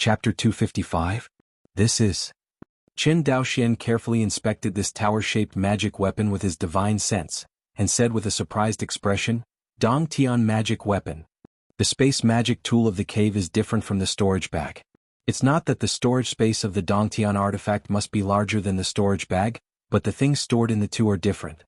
Chapter 255. This is. Qin Daoxian carefully inspected this tower-shaped magic weapon with his divine sense, and said with a surprised expression, Dong Tian magic weapon. The space magic tool of the cave is different from the storage bag. It's not that the storage space of the Dong Tian artifact must be larger than the storage bag, but the things stored in the two are different.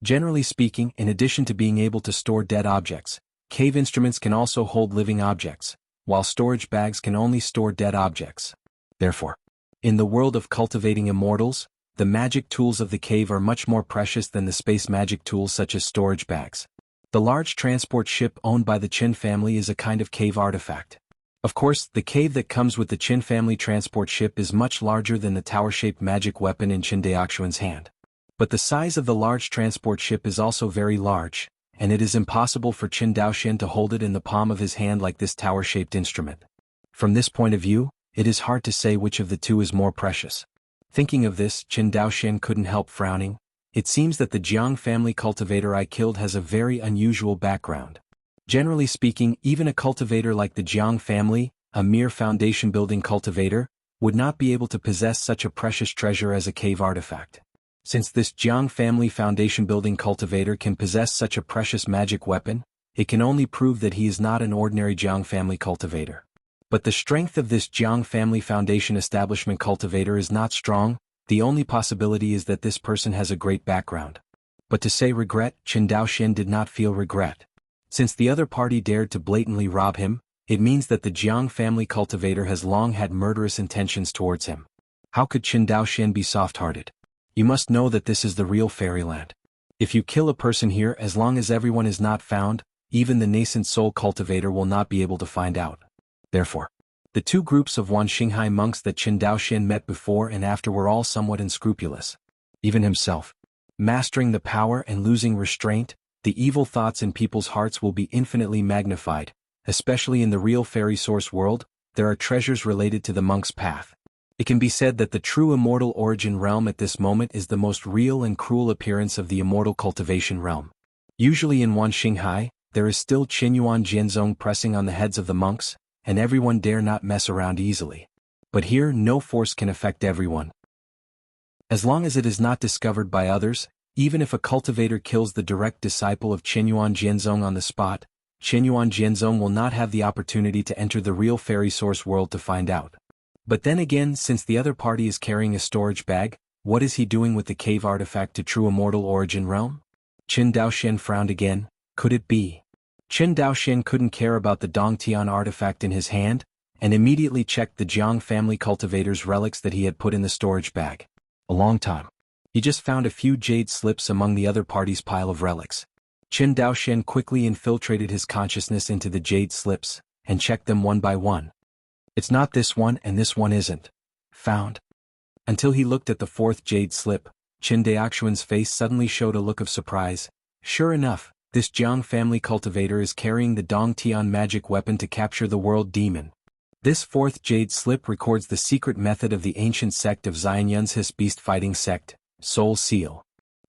Generally speaking, in addition to being able to store dead objects, cave instruments can also hold living objects, while storage bags can only store dead objects. Therefore, in the world of cultivating immortals, the magic tools of the cave are much more precious than the space magic tools such as storage bags. The large transport ship owned by the Qin family is a kind of cave artifact. Of course, the cave that comes with the Qin family transport ship is much larger than the tower-shaped magic weapon in Qin Daoxuan's hand. But the size of the large transport ship is also very large, and it is impossible for Qin Daoxian to hold it in the palm of his hand like this tower-shaped instrument. From this point of view, it is hard to say which of the two is more precious. Thinking of this, Qin Daoxian couldn't help frowning. It seems that the Jiang family cultivator I killed has a very unusual background. Generally speaking, even a cultivator like the Jiang family, a mere foundation-building cultivator, would not be able to possess such a precious treasure as a cave artifact. Since this Jiang family foundation-building cultivator can possess such a precious magic weapon, it can only prove that he is not an ordinary Jiang family cultivator. But the strength of this Jiang family foundation establishment cultivator is not strong. The only possibility is that this person has a great background. But to say regret, Qin Daoxian did not feel regret. Since the other party dared to blatantly rob him, it means that the Jiang family cultivator has long had murderous intentions towards him. How could Qin Daoxian be soft-hearted? You must know that this is the real fairyland. If you kill a person here, as long as everyone is not found, even the nascent soul cultivator will not be able to find out. Therefore, the two groups of Wanxinghai monks that Qin Daoxian met before and after were all somewhat unscrupulous. Even himself. Mastering the power and losing restraint, the evil thoughts in people's hearts will be infinitely magnified, especially in the real fairy source world. There are treasures related to the monk's path. It can be said that the true immortal origin realm at this moment is the most real and cruel appearance of the immortal cultivation realm. Usually in Wanxinghai, there is still Qinyuan Jianzong pressing on the heads of the monks, and everyone dare not mess around easily. But here no force can affect everyone. As long as it is not discovered by others, even if a cultivator kills the direct disciple of Qinyuan Jianzong on the spot, Qinyuan Jianzong will not have the opportunity to enter the real fairy source world to find out. But then again, since the other party is carrying a storage bag, what is he doing with the cave artifact to true immortal origin realm? Qin Daoxian frowned again. Could it be? Qin Daoxian couldn't care about the Dong Tian artifact in his hand, and immediately checked the Jiang family cultivator's relics that he had put in the storage bag. A long time. He just found a few jade slips among the other party's pile of relics. Qin Daoxian quickly infiltrated his consciousness into the jade slips, and checked them one by one. It's not this one and this one isn't found. Until he looked at the fourth jade slip, Qin Daoxuan's face suddenly showed a look of surprise. Sure enough, this Jiang family cultivator is carrying the Dong Tian magic weapon to capture the world demon. This fourth jade slip records the secret method of the ancient sect of Xianyun's His beast fighting sect, Soul Seal.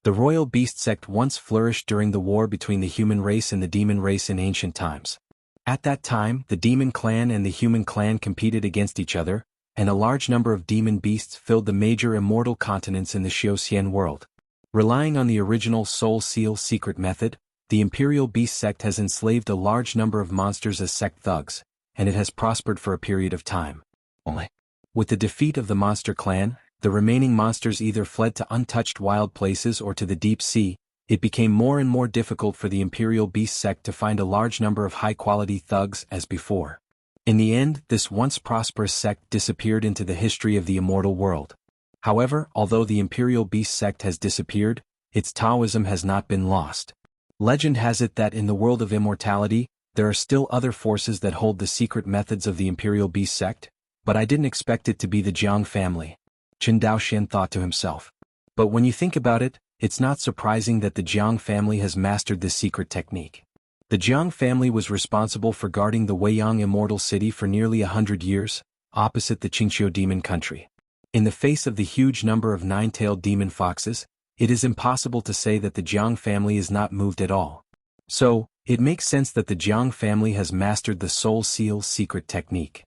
The royal beast sect once flourished during the war between the human race and the demon race in ancient times. At that time, the demon clan and the human clan competed against each other, and a large number of demon beasts filled the major immortal continents in the Xiaoxian world. Relying on the original Soul Seal secret method, the Imperial Beast sect has enslaved a large number of monsters as sect thugs, and it has prospered for a period of time. Only, with the defeat of the monster clan, the remaining monsters either fled to untouched wild places or to the deep sea. It became more and more difficult for the Imperial Beast sect to find a large number of high-quality thugs as before. In the end, this once prosperous sect disappeared into the history of the immortal world. However, although the Imperial Beast sect has disappeared, its Taoism has not been lost. Legend has it that in the world of immortality, there are still other forces that hold the secret methods of the Imperial Beast sect, but I didn't expect it to be the Jiang family. Qin Daoxian thought to himself. But when you think about it, it's not surprising that the Jiang family has mastered this secret technique. The Jiang family was responsible for guarding the Weiyang immortal city for nearly 100 years, opposite the Qingqiu demon country. In the face of the huge number of nine-tailed demon foxes, it is impossible to say that the Jiang family is not moved at all. So, it makes sense that the Jiang family has mastered the Soul Seal secret technique.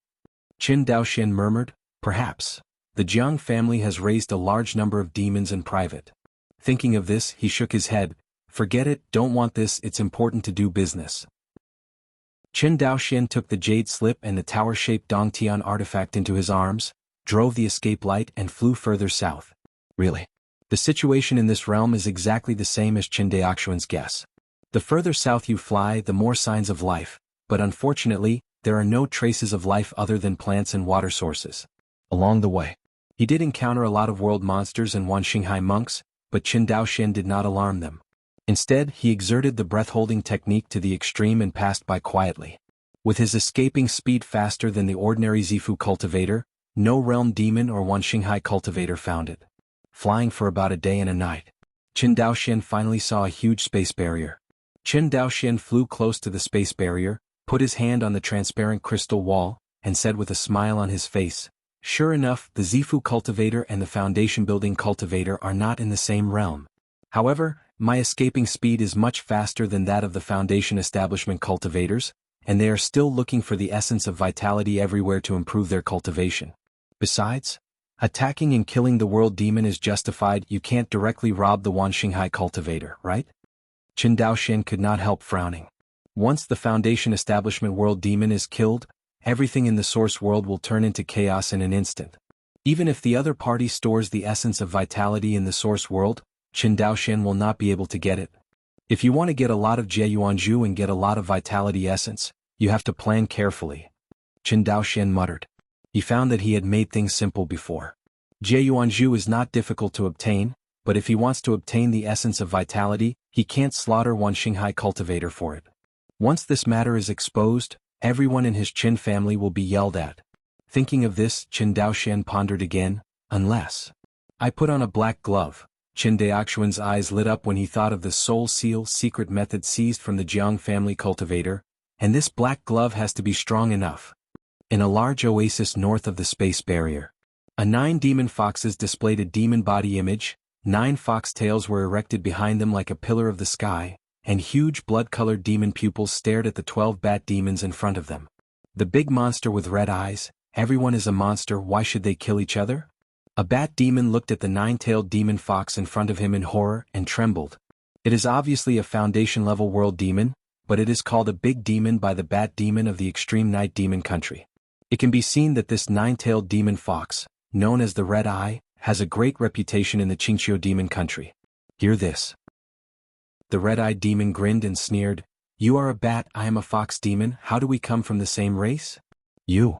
Qin Daoxian murmured, perhaps. The Jiang family has raised a large number of demons in private. Thinking of this, he shook his head. Forget it, don't want this, it's important to do business. Qin Daoxian took the jade slip and the tower-shaped Dongtian artifact into his arms, drove the escape light and flew further south. Really? The situation in this realm is exactly the same as Qin Daoxian's guess. The further south you fly, the more signs of life, but unfortunately, there are no traces of life other than plants and water sources. Along the way, he did encounter a lot of world monsters and Wanxinghai monks, but Qin Daoxian did not alarm them. Instead, he exerted the breath-holding technique to the extreme and passed by quietly. With his escaping speed faster than the ordinary Zifu cultivator, no realm demon or Wanxinghai cultivator found it. Flying for about a day and a night, Qin Daoxian finally saw a huge space barrier. Qin Daoxian flew close to the space barrier, put his hand on the transparent crystal wall, and said with a smile on his face, "Sure enough, the Zifu cultivator and the foundation-building cultivator are not in the same realm. However, my escaping speed is much faster than that of the foundation establishment cultivators, and they are still looking for the essence of vitality everywhere to improve their cultivation. Besides, attacking and killing the world demon is justified. You can't directly rob the Wanxinghai cultivator, right?" Qin Daoxian could not help frowning. Once the foundation establishment world demon is killed, everything in the source world will turn into chaos in an instant. Even if the other party stores the essence of vitality in the source world, Qin Daoxian will not be able to get it. If you want to get a lot of Jieyuanzhu and get a lot of vitality essence, you have to plan carefully. Qin Daoxian muttered. He found that he had made things simple before. Jieyuanzhu is not difficult to obtain, but if he wants to obtain the essence of vitality, he can't slaughter Wanxinghai cultivator for it. Once this matter is exposed, everyone in his Qin family will be yelled at. Thinking of this, Qin Daoxian pondered again, unless I put on a black glove. Qin Daoxian's eyes lit up when he thought of the soul seal secret method seized from the Jiang family cultivator, and this black glove has to be strong enough. In a large oasis north of the space barrier, 9 demon foxes displayed a demon body image, 9 fox tails were erected behind them like a pillar of the sky, and huge blood-colored demon pupils stared at the 12 bat demons in front of them. The big monster with red eyes, everyone is a monster, why should they kill each other? A bat demon looked at the 9-tailed demon fox in front of him in horror and trembled. It is obviously a foundation-level world demon, but it is called a big demon by the bat demon of the extreme night demon country. It can be seen that this 9-tailed demon fox, known as the Red Eye, has a great reputation in the Qingqiu demon country. Hear this. The red-eyed demon grinned and sneered, "You are a bat, I am a fox demon, how do we come from the same race?" "You."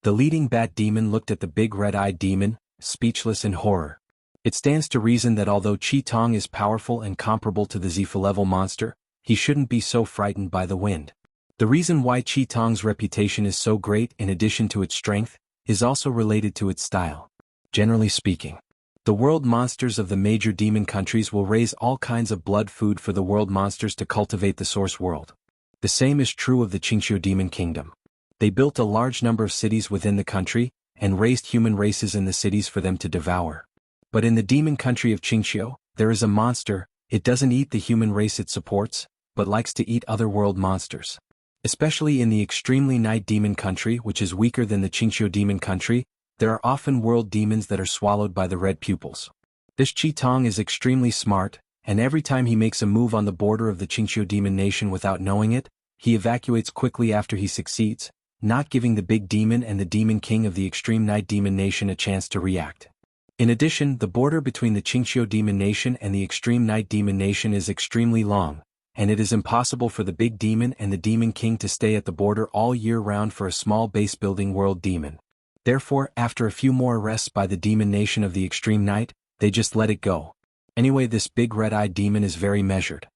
The leading bat demon looked at the big red-eyed demon, speechless in horror. It stands to reason that although Qi Tong is powerful and comparable to the Zifu-level monster, he shouldn't be so frightened by the wind. The reason why Qi Tong's reputation is so great in addition to its strength, is also related to its style. Generally speaking, the world monsters of the major demon countries will raise all kinds of blood food for the world monsters to cultivate the source world. The same is true of the Qingqiu demon kingdom. They built a large number of cities within the country, and raised human races in the cities for them to devour. But in the demon country of Qingqiu, there is a monster. It doesn't eat the human race it supports, but likes to eat other world monsters. Especially in the extremely night demon country, which is weaker than the Qingqiu demon country, there are often world demons that are swallowed by the red pupils. This Qi Tong is extremely smart, and every time he makes a move on the border of the Qingqiu demon nation without knowing it, he evacuates quickly after he succeeds, not giving the big demon and the demon king of the extreme night demon nation a chance to react. In addition, the border between the Qingqiu demon nation and the extreme night demon nation is extremely long, and it is impossible for the big demon and the demon king to stay at the border all year round for a small base-building world demon. Therefore, after a few more arrests by the demon nation of the extreme night, they just let it go. Anyway, this big red-eyed demon is very measured.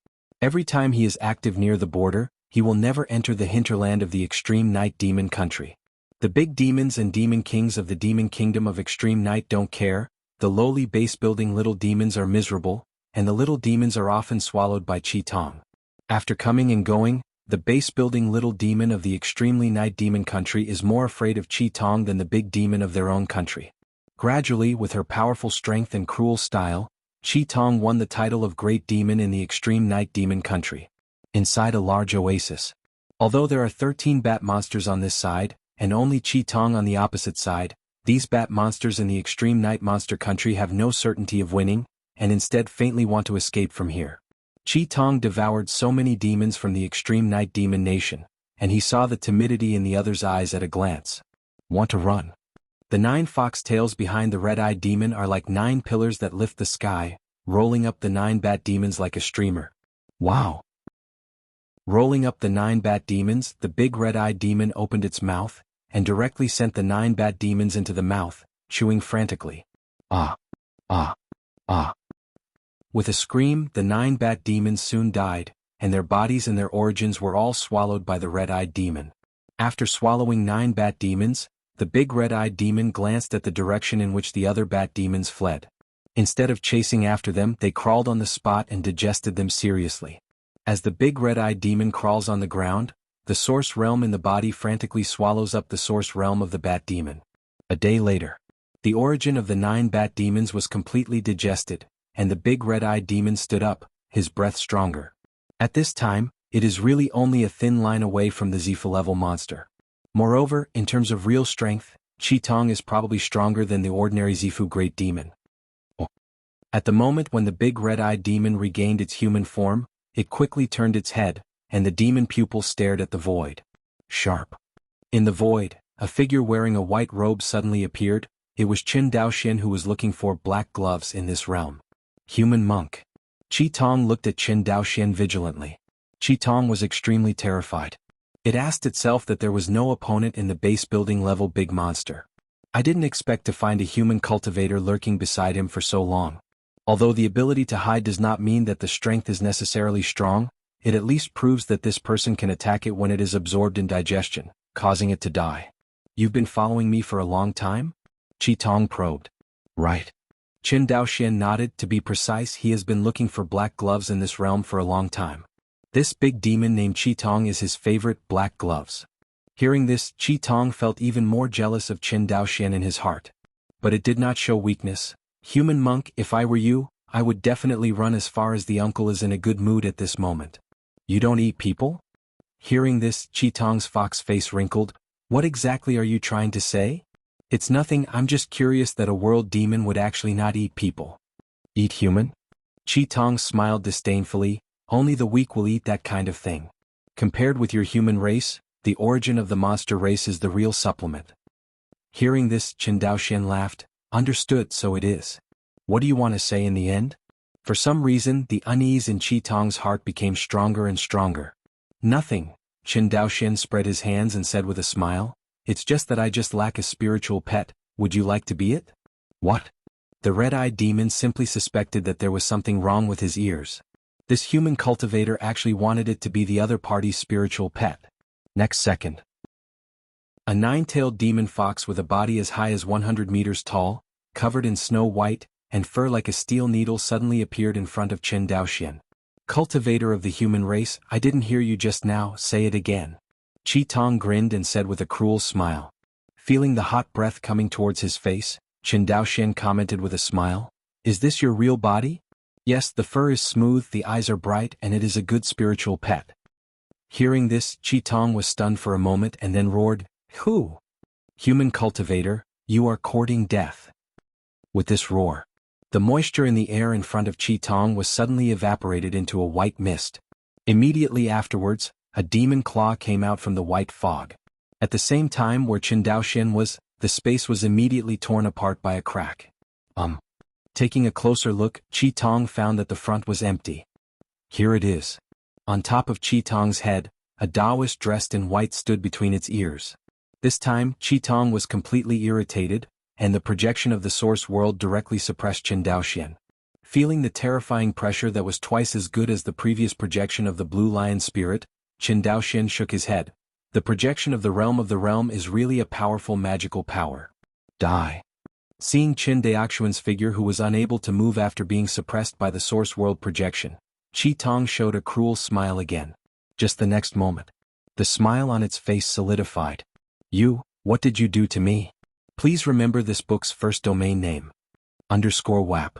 Every time he is active near the border, he will never enter the hinterland of the extreme night demon country. The big demons and demon kings of the demon kingdom of extreme night don't care, the lowly base-building little demons are miserable, and the little demons are often swallowed by Qi Tong. After coming and going, the base-building little demon of the extremely night demon country is more afraid of Qi Tong than the big demon of their own country. Gradually, with her powerful strength and cruel style, Qi Tong won the title of Great Demon in the extreme night demon country. Inside a large oasis. Although there are 13 bat monsters on this side, and only Qi Tong on the opposite side. These bat monsters in the extreme night monster country have no certainty of winning, and instead faintly want to escape from here. Qi Tong devoured so many demons from the extreme night demon nation, and he saw the timidity in the other's eyes at a glance. Want to run? The 9 fox-tails behind the red-eyed demon are like 9 pillars that lift the sky, rolling up the 9 bat demons like a streamer. Wow! Rolling up the 9 bat demons, the big red-eyed demon opened its mouth, and directly sent the 9 bat demons into the mouth, chewing frantically. Ah! Ah! Ah! With a scream, the 9 bat demons soon died, and their bodies and their origins were all swallowed by the red-eyed demon. After swallowing 9 bat demons, the big red-eyed demon glanced at the direction in which the other bat demons fled. Instead of chasing after them, they crawled on the spot and digested them seriously. As the big red-eyed demon crawls on the ground, the source realm in the body frantically swallows up the source realm of the bat demon. A day later, the origin of the 9 bat demons was completely digested, and the big red-eyed demon stood up, his breath stronger. At this time, it is really only a thin line away from the Zifu level monster. Moreover, in terms of real strength, Qi Tong is probably stronger than the ordinary Zifu Great Demon. At the moment when the big red-eyed demon regained its human form, it quickly turned its head, and the demon pupil stared at the void. Sharp. In the void, a figure wearing a white robe suddenly appeared. It was Qin Daoxian who was looking for black gloves in this realm. Human monk. Qi Tong looked at Qin Daoxian vigilantly. Qi Tong was extremely terrified. It asked itself that there was no opponent in the base building level big monster. I didn't expect to find a human cultivator lurking beside him for so long. Although the ability to hide does not mean that the strength is necessarily strong, it at least proves that this person can attack it when it is absorbed in digestion, causing it to die. You've been following me for a long time? Qi Tong probed. Right. Qin Daoxian nodded. To be precise, he has been looking for black gloves in this realm for a long time. This big demon named Qi Tong is his favorite black gloves. Hearing this, Qi Tong felt even more jealous of Qin Daoxian in his heart. But it did not show weakness. Human monk, if I were you, I would definitely run as far as the uncle is in a good mood at this moment. You don't eat people? Hearing this, Qi Tong's fox face wrinkled. What exactly are you trying to say? It's nothing, I'm just curious that a world demon would actually not eat people. Eat human? Qi Tong smiled disdainfully. Only the weak will eat that kind of thing. Compared with your human race, the origin of the monster race is the real supplement. Hearing this, Qin Daoxian laughed. Understood, so it is. What do you want to say in the end? For some reason, the unease in Qi Tong's heart became stronger and stronger. Nothing. Qin Daoxian spread his hands and said with a smile. It's just that I just lack a spiritual pet. Would you like to be it? What? The red-eyed demon simply suspected that there was something wrong with his ears. This human cultivator actually wanted it to be the other party's spiritual pet. Next second. A 9-tailed demon fox with a body as high as 100 meters tall, covered in snow white, and fur like a steel needle suddenly appeared in front of Qin Daoxian. Cultivator of the human race, I didn't hear you just now, say it again. Qi Tong grinned and said with a cruel smile. Feeling the hot breath coming towards his face, Qin Daoxian commented with a smile. Is this your real body? Yes, the fur is smooth, the eyes are bright, and it is a good spiritual pet. Hearing this, Qi Tong was stunned for a moment and then roared, Who? Human cultivator, you are courting death. With this roar, the moisture in the air in front of Qi Tong was suddenly evaporated into a white mist. Immediately afterwards, a demon claw came out from the white fog. At the same time where Qin Daoxian was, the space was immediately torn apart by a crack. Taking a closer look, Qi Tong found that the front was empty. Here it is. On top of Qi Tong's head, a Taoist dressed in white stood between its ears. This time, Qi Tong was completely irritated, and the projection of the source world directly suppressed Qin Daoxian. Feeling the terrifying pressure that was twice as good as the previous projection of the blue lion spirit, Qin Daoxian shook his head. The projection of the realm is really a powerful magical power. Die. Seeing Qin Daoxian's figure who was unable to move after being suppressed by the source world projection, Qi Tong showed a cruel smile again. Just the next moment, the smile on its face solidified. You, what did you do to me? Please remember this book's first domain name. _WAP.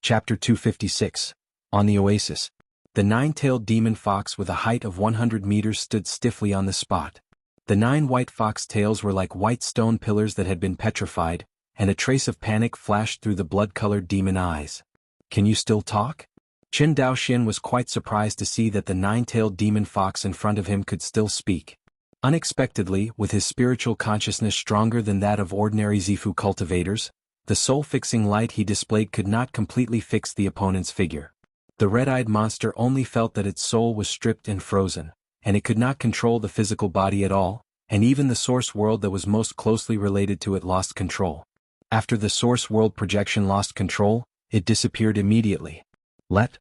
Chapter 256. On the Oasis. The 9-tailed demon fox with a height of 100 meters stood stiffly on the spot. The 9 white fox tails were like white stone pillars that had been petrified, and a trace of panic flashed through the blood-colored demon eyes. Can you still talk? Qin Daoxian was quite surprised to see that the 9-tailed demon fox in front of him could still speak. Unexpectedly, with his spiritual consciousness stronger than that of ordinary Zifu cultivators, the soul-fixing light he displayed could not completely fix the opponent's figure. The red-eyed monster only felt that its soul was stripped and frozen, and it could not control the physical body at all, and even the source world that was most closely related to it lost control. After the source world projection lost control, it disappeared immediately. Let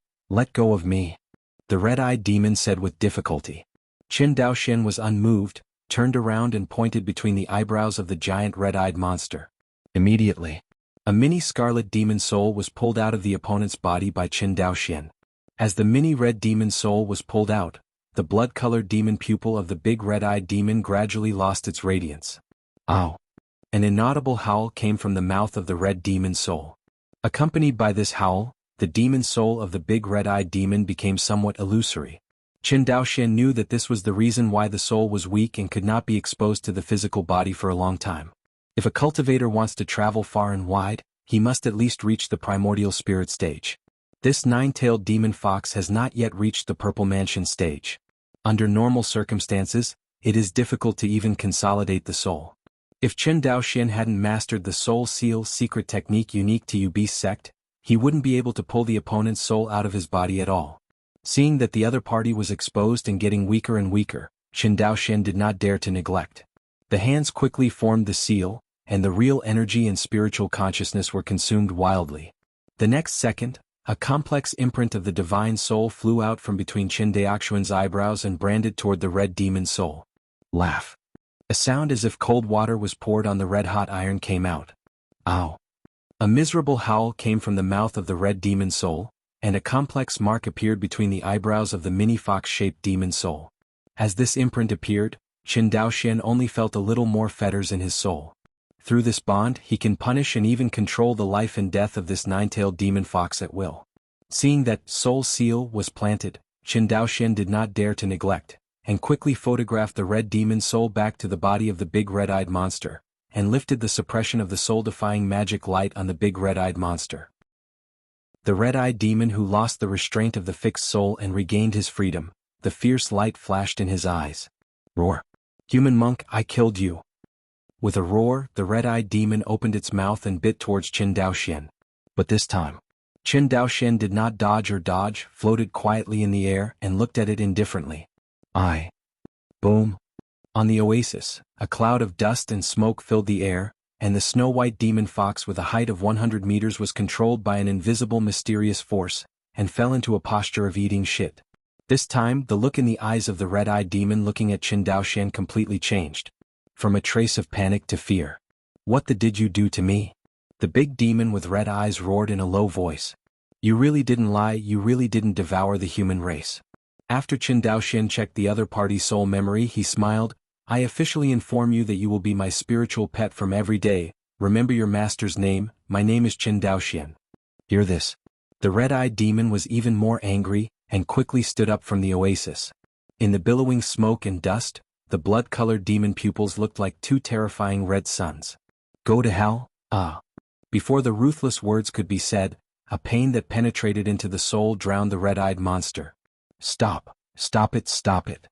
go of me, the red-eyed demon said with difficulty. Qin Daoxian was unmoved, turned around and pointed between the eyebrows of the giant red-eyed monster. Immediately, a mini scarlet demon soul was pulled out of the opponent's body by Qin Daoxian. As the mini red demon soul was pulled out, the blood-colored demon pupil of the big red-eyed demon gradually lost its radiance. Ow! An inaudible howl came from the mouth of the red demon soul. Accompanied by this howl, the demon soul of the big red-eyed demon became somewhat illusory. Qin Daoxian knew that this was the reason why the soul was weak and could not be exposed to the physical body for a long time. If a cultivator wants to travel far and wide, he must at least reach the primordial spirit stage. This 9-tailed demon fox has not yet reached the purple mansion stage. Under normal circumstances, it is difficult to even consolidate the soul. If Qin Daoxian hadn't mastered the soul seal secret technique unique to Yubi's sect, he wouldn't be able to pull the opponent's soul out of his body at all. Seeing that the other party was exposed and getting weaker and weaker, Qin Daoxian did not dare to neglect. The hands quickly formed the seal, and the real energy and spiritual consciousness were consumed wildly. The next second, a complex imprint of the divine soul flew out from between Qin Daoxian's eyebrows and branded toward the red demon soul. Laugh. A sound as if cold water was poured on the red-hot iron came out. Ow. A miserable howl came from the mouth of the red demon soul, and a complex mark appeared between the eyebrows of the mini fox-shaped demon soul. As this imprint appeared, Qin Daoxian only felt a little more fetters in his soul. Through this bond, he can punish and even control the life and death of this 9-tailed demon fox at will. Seeing that soul seal was planted, Qin Daoxian did not dare to neglect, and quickly photographed the red demon soul back to the body of the big red-eyed monster, and lifted the suppression of the soul-defying magic light on the big red-eyed monster. The red-eyed demon who lost the restraint of the fixed soul and regained his freedom, the fierce light flashed in his eyes. Roar! Human monk, I killed you! With a roar, the red-eyed demon opened its mouth and bit towards Qin Daoxian. But this time, Qin Daoxian did not dodge or dodge, floated quietly in the air and looked at it indifferently. Boom! On the oasis, a cloud of dust and smoke filled the air, and the snow-white demon fox with a height of 100 meters was controlled by an invisible mysterious force, and fell into a posture of eating shit. This time, the look in the eyes of the red-eyed demon looking at Qin Daoxian completely changed. From a trace of panic to fear. What the did you do to me? The big demon with red eyes roared in a low voice. You really didn't lie, you really didn't devour the human race. After Qin Daoxian checked the other party's soul memory, he smiled. I officially inform you that you will be my spiritual pet from every day. Remember your master's name, my name is Qin Daoxian. Hear this. The red-eyed demon was even more angry, and quickly stood up from the oasis. In the billowing smoke and dust, the blood-colored demon pupils looked like 2 terrifying red suns. Go to hell? Before the ruthless words could be said, a pain that penetrated into the soul drowned the red-eyed monster. Stop it.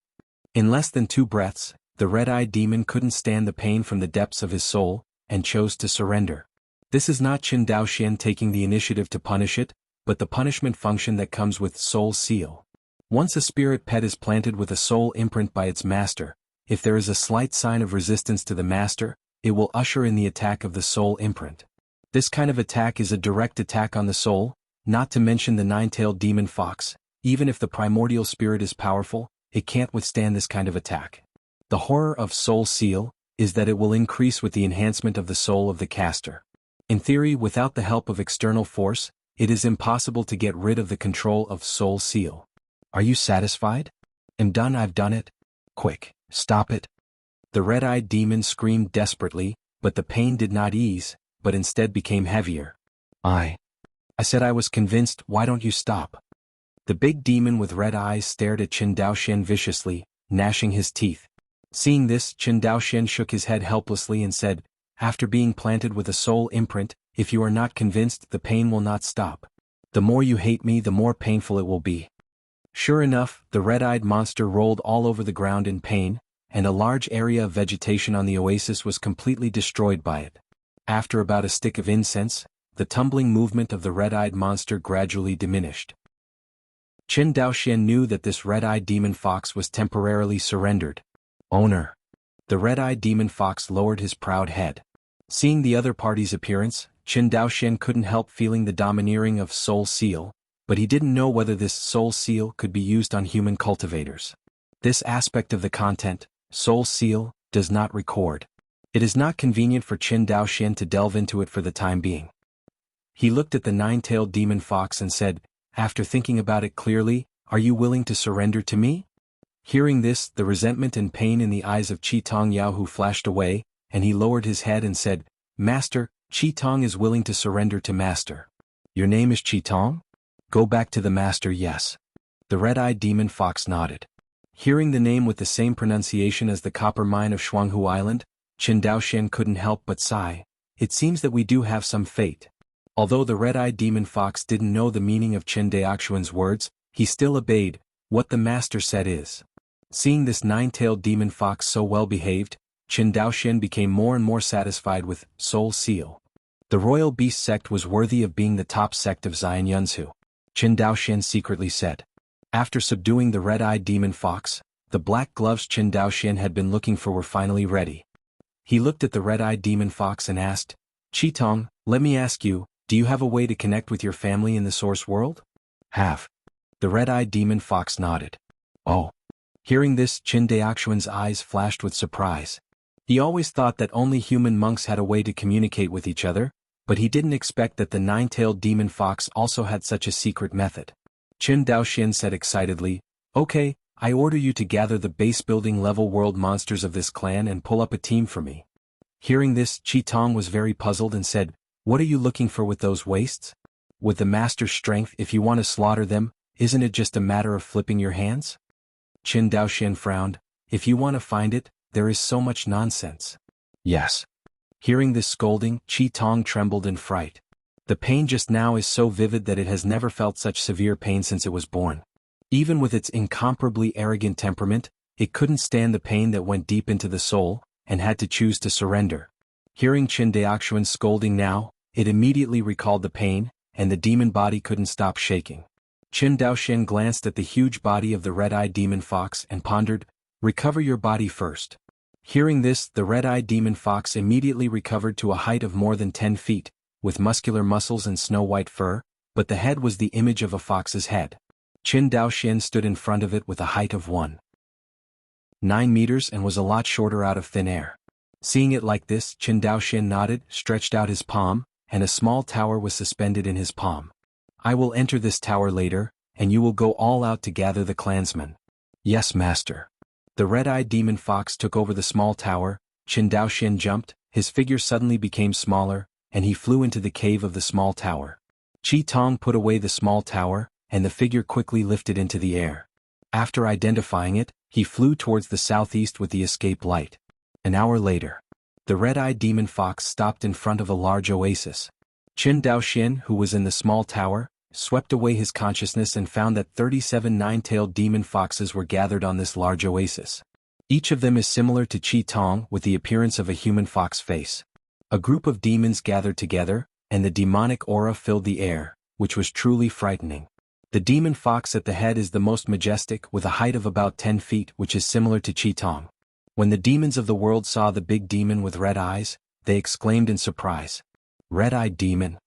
In less than 2 breaths, the red-eyed demon couldn't stand the pain from the depths of his soul, and chose to surrender. This is not Qin Daoxian taking the initiative to punish it, but the punishment function that comes with soul seal. Once a spirit pet is planted with a soul imprint by its master, if there is a slight sign of resistance to the master, it will usher in the attack of the soul imprint. This kind of attack is a direct attack on the soul, not to mention the 9-tailed demon fox. Even if the primordial spirit is powerful, it can't withstand this kind of attack. The horror of soul seal is that it will increase with the enhancement of the soul of the caster. In theory, without the help of external force, it is impossible to get rid of the control of soul seal. Are you satisfied? I'm done, I've done it. Quick, stop it. The red-eyed demon screamed desperately, but the pain did not ease, but instead became heavier. I said I was convinced, why don't you stop? The big demon with red eyes stared at Qin Daoxian viciously, gnashing his teeth. Seeing this, Qin Daoxian shook his head helplessly and said, "After being planted with a soul imprint, if you are not convinced, the pain will not stop. The more you hate me, the more painful it will be." Sure enough, the red-eyed monster rolled all over the ground in pain, and a large area of vegetation on the oasis was completely destroyed by it. After about a stick of incense, the tumbling movement of the red-eyed monster gradually diminished. Qin Daoxian knew that this red-eyed demon fox was temporarily surrendered. "Owner." The red-eyed demon fox lowered his proud head. Seeing the other party's appearance, Qin Daoxian couldn't help feeling the domineering of Soul Seal, but he didn't know whether this Soul Seal could be used on human cultivators. This aspect of the content, Soul Seal, does not record. It is not convenient for Qin Daoxian to delve into it for the time being. He looked at the nine-tailed demon fox and said, after thinking about it clearly, "Are you willing to surrender to me?" Hearing this, the resentment and pain in the eyes of Qitong Yaohu flashed away, and he lowered his head and said, "Master, Qitong is willing to surrender to Master." "Your name is Qitong? Go back to the Master." "Yes." The red-eyed demon fox nodded. Hearing the name with the same pronunciation as the copper mine of Jianghu Island, Qin Daoxian couldn't help but sigh. It seems that we do have some fate. Although the red-eyed demon fox didn't know the meaning of Qin Daoxian's words, he still obeyed. What the master said is. Seeing this nine-tailed demon fox so well behaved, Qin Daoxian became more and more satisfied with Soul Seal. The royal beast sect was worthy of being the top sect of Xian Yunzu, Qin Daoxian secretly said. After subduing the red-eyed demon fox, the black gloves Qin Daoxian had been looking for were finally ready. He looked at the red-eyed demon fox and asked, "Qitong, let me ask you, do you have a way to connect with your family in the source world?" "Have." The red-eyed demon fox nodded. "Oh." Hearing this, Qin Daoxian's eyes flashed with surprise. He always thought that only human monks had a way to communicate with each other, but he didn't expect that the nine-tailed demon fox also had such a secret method. Qin Daoxian said excitedly, "Okay, I order you to gather the base-building level world monsters of this clan and pull up a team for me." Hearing this, Qitong was very puzzled and said, "What are you looking for with those wastes? With the master's strength, if you want to slaughter them, isn't it just a matter of flipping your hands?" Qin Daoxian frowned. "If you want to find it, there is so much nonsense." "Yes." Hearing this scolding, Qitong trembled in fright. The pain just now is so vivid that it has never felt such severe pain since it was born. Even with its incomparably arrogant temperament, it couldn't stand the pain that went deep into the soul, and had to choose to surrender. Hearing Qin Daoxian's scolding now, it immediately recalled the pain, and the demon body couldn't stop shaking. Qin Daoxian glanced at the huge body of the red-eyed demon fox and pondered, "Recover your body first." Hearing this, the red-eyed demon fox immediately recovered to a height of more than 10 feet, with muscular muscles and snow-white fur, but the head was the image of a fox's head. Qin Daoxian stood in front of it with a height of 1.9 meters and was a lot shorter out of thin air. Seeing it like this, Qin Daoxian nodded, stretched out his palm, and a small tower was suspended in his palm. "I will enter this tower later, and you will go all out to gather the clansmen." "Yes, master." The red-eyed demon fox took over the small tower. Qin Daoxian jumped, his figure suddenly became smaller, and he flew into the cave of the small tower. Qitong put away the small tower, and the figure quickly lifted into the air. After identifying it, he flew towards the southeast with the escape light. An hour later, the red-eyed demon fox stopped in front of a large oasis. Qin Daoxian, who was in the small tower, swept away his consciousness and found that 37 nine-tailed demon foxes were gathered on this large oasis. Each of them is similar to Qitong with the appearance of a human fox face. A group of demons gathered together, and the demonic aura filled the air, which was truly frightening. The demon fox at the head is the most majestic, with a height of about 10 feet, which is similar to Qitong. When the demons of the world saw the big demon with red eyes, they exclaimed in surprise, "Red-eyed demon?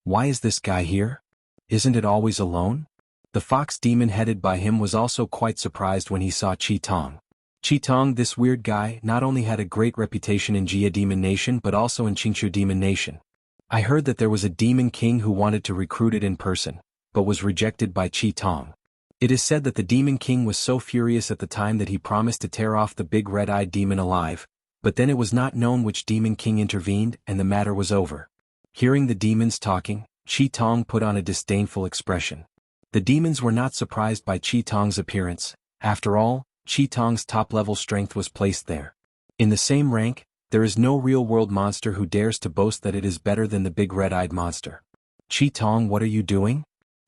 Why is this guy here? Isn't it always alone?" The fox demon headed by him was also quite surprised when he saw Qitong. Qitong, this weird guy, not only had a great reputation in Jia Demon Nation but also in Qingqiu Demon Nation. I heard that there was a demon king who wanted to recruit it in person, but was rejected by Qitong. It is said that the demon king was so furious at the time that he promised to tear off the big red-eyed demon alive, but then it was not known which demon king intervened and the matter was over. Hearing the demons talking, Qitong put on a disdainful expression. The demons were not surprised by Qitong's appearance. After all, Qi Tong's top-level strength was placed there. In the same rank, there is no real-world monster who dares to boast that it is better than the big red-eyed monster. Qi Tong, what are you doing?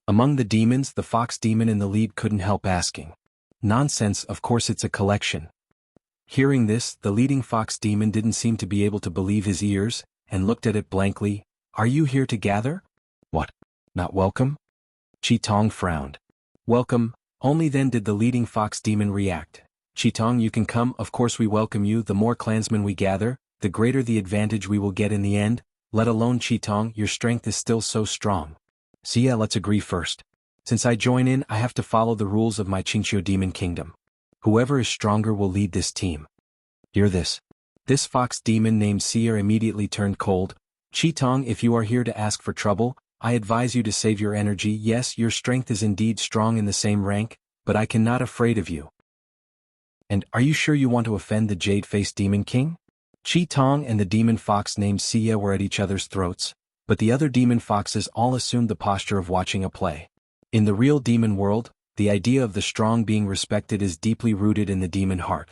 Among the demons, the fox demon in the lead couldn't help asking. Nonsense, of course it's a collection. Hearing this, the leading fox demon didn't seem to be able to believe his ears, and looked at it blankly. Are you here to gather? What? Not welcome? Qi Tong frowned. Welcome. Only then did the leading fox demon react. Qi Tong, you can come, of course we welcome you. The more clansmen we gather, the greater the advantage we will get in the end, let alone Qi Tong, your strength is still so strong. Xia, let's agree first. Since I join in, I have to follow the rules of my Qingqiu demon kingdom. Whoever is stronger will lead this team. Hear this. This fox demon named Xia immediately turned cold. Qi Tong, if you are here to ask for trouble, I advise you to save your energy. Yes, your strength is indeed strong in the same rank, but I cannot afraid of you. And are you sure you want to offend the Jade-Faced Demon King? Qi Tong and the demon fox named Xia were at each other's throats, but the other demon foxes all assumed the posture of watching a play. In the real demon world, the idea of the strong being respected is deeply rooted in the demon heart.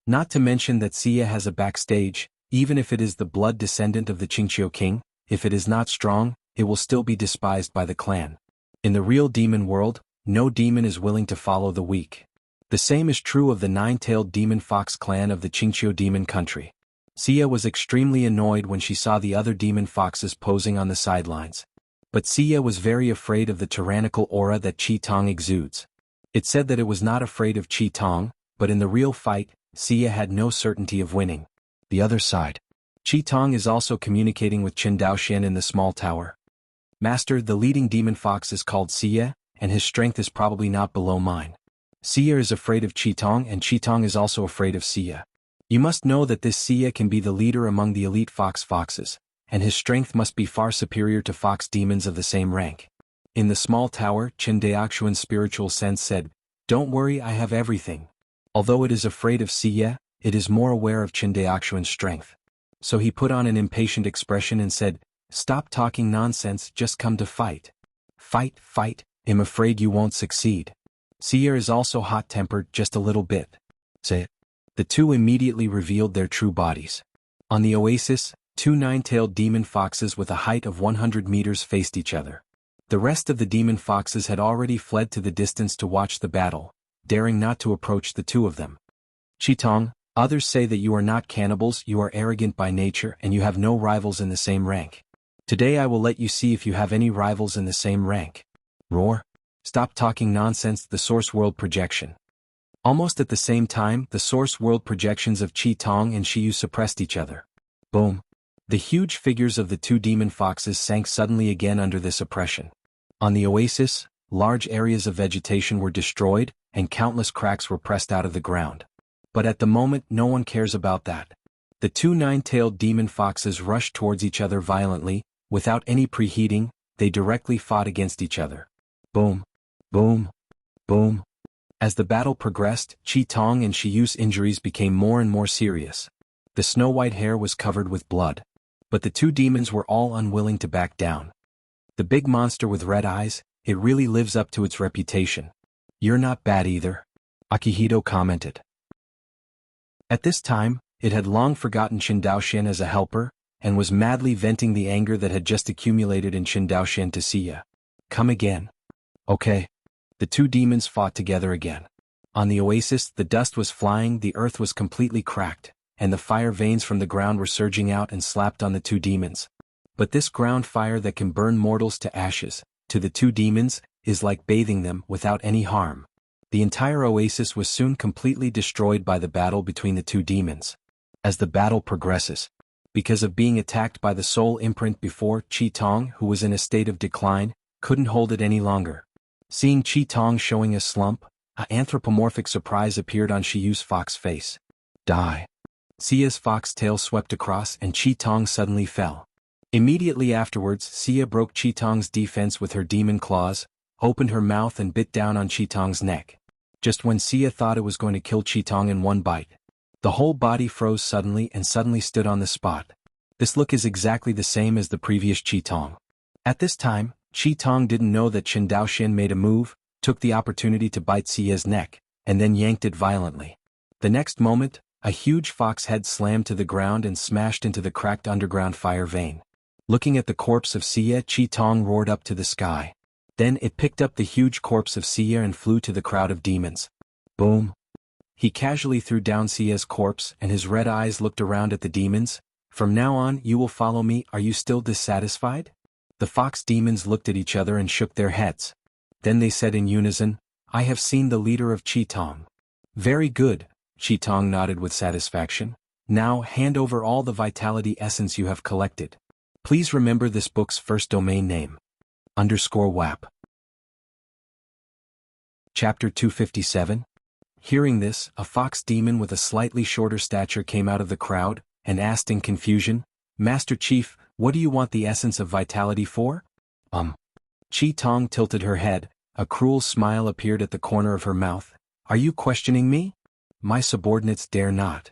Not to mention that Xia has a backstage, even if it is the blood descendant of the Qingqiu king, if it is not strong, it will still be despised by the clan. In the real demon world, no demon is willing to follow the weak. The same is true of the nine-tailed demon fox clan of the Qingqiu demon country. Xia was extremely annoyed when she saw the other demon foxes posing on the sidelines. But Xia was very afraid of the tyrannical aura that Qi Tong exudes. It said that it was not afraid of Qi Tong, but in the real fight, Xia had no certainty of winning. The other side. Qi Tong is also communicating with Qin Daoxian in the small tower. Master, the leading demon fox is called Xia, and his strength is probably not below mine. Xia is afraid of Qi Tong, and Qi Tong is also afraid of Xia. You must know that this Xia can be the leader among the elite foxes, and his strength must be far superior to fox demons of the same rank. In the small tower, Qin Daoxian's spiritual sense said, Don't worry, I have everything. Although it is afraid of Xia, it is more aware of Qin Daoxian's strength. So he put on an impatient expression and said, Stop talking nonsense, just come to fight. Fight, fight, I'm afraid you won't succeed. Xia is also hot-tempered, just a little bit. Say it. The two immediately revealed their true bodies. On the oasis, two nine-tailed demon foxes with a height of 100 meters faced each other. The rest of the demon foxes had already fled to the distance to watch the battle, daring not to approach the two of them. Qi Tong, others say that you are not cannibals, you are arrogant by nature, and you have no rivals in the same rank. Today I will let you see if you have any rivals in the same rank. Roar. Stop talking nonsense, the source world projection. Almost at the same time, the source world projections of Qi Tong and Shiyu suppressed each other. Boom. The huge figures of the two demon foxes sank suddenly again under this oppression. On the oasis, large areas of vegetation were destroyed, and countless cracks were pressed out of the ground. But at the moment, no one cares about that. The two nine-tailed demon foxes rushed towards each other violently, without any preheating, they directly fought against each other. Boom. Boom. Boom. As the battle progressed, Qi Tong and Shiyu's injuries became more and more serious. The snow-white hair was covered with blood. But the two demons were all unwilling to back down. The big monster with red eyes, it really lives up to its reputation. You're not bad either, Akihito commented. At this time, it had long forgotten Qin Daoxian as a helper, and was madly venting the anger that had just accumulated in Qin Daoxian to Xia. Come again. Okay. The two demons fought together again. On the oasis, the dust was flying, the earth was completely cracked, and the fire veins from the ground were surging out and slapped on the two demons. But this ground fire that can burn mortals to ashes, to the two demons, is like bathing them without any harm. The entire oasis was soon completely destroyed by the battle between the two demons. As the battle progresses, because of being attacked by the soul imprint before, Qi Tong, who was in a state of decline, couldn't hold it any longer. Seeing Qi Tong showing a slump, an anthropomorphic surprise appeared on Shiyu's fox face. Die. Xia's fox tail swept across and Qi Tong suddenly fell. Immediately afterwards, Xia broke Qi Tong's defense with her demon claws, opened her mouth and bit down on Qi Tong's neck. Just when Xia thought it was going to kill Qi Tong in one bite, the whole body froze suddenly and suddenly stood on the spot. This look is exactly the same as the previous Qi Tong. At this time, Qi Tong didn't know that Qin Daoxian made a move, took the opportunity to bite Xia's neck, and then yanked it violently. The next moment, a huge fox head slammed to the ground and smashed into the cracked underground fire vein. Looking at the corpse of Xia, Qi Tong roared up to the sky. Then it picked up the huge corpse of Xia and flew to the crowd of demons. Boom! He casually threw down Xia's corpse, and his red eyes looked around at the demons. From now on, you will follow me. Are you still dissatisfied? The fox demons looked at each other and shook their heads. Then they said in unison, I have seen the leader of Qi Tong. Very good, Qi Tong nodded with satisfaction. Now hand over all the vitality essence you have collected. Please remember this book's first domain name. _WAP. Chapter 257. Hearing this, a fox demon with a slightly shorter stature came out of the crowd, and asked in confusion, Master Chief, what do you want the essence of vitality for? Qi Tong tilted her head, a cruel smile appeared at the corner of her mouth. Are you questioning me? My subordinates dare not.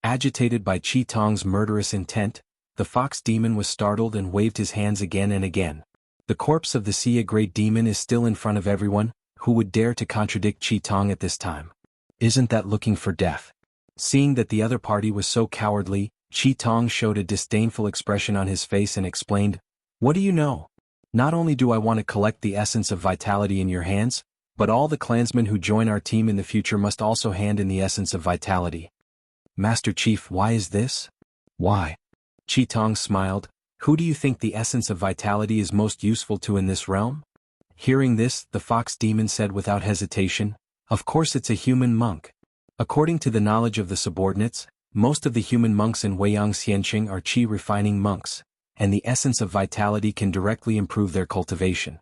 Agitated by Qi Tong's murderous intent, the fox demon was startled and waved his hands again and again. The corpse of the Xia Great Demon is still in front of everyone. Who would dare to contradict Qi Tong at this time? Isn't that looking for death? Seeing that the other party was so cowardly, Qi Tong showed a disdainful expression on his face and explained, What do you know? Not only do I want to collect the essence of vitality in your hands, but all the clansmen who join our team in the future must also hand in the essence of vitality. Master Chief, why is this? Why? Qi Tong smiled. Who do you think the essence of vitality is most useful to in this realm? Hearing this, the fox demon said without hesitation, Of course it's a human monk. According to the knowledge of the subordinates, most of the human monks in Weiyang Xianqing are qi refining monks, and the essence of vitality can directly improve their cultivation.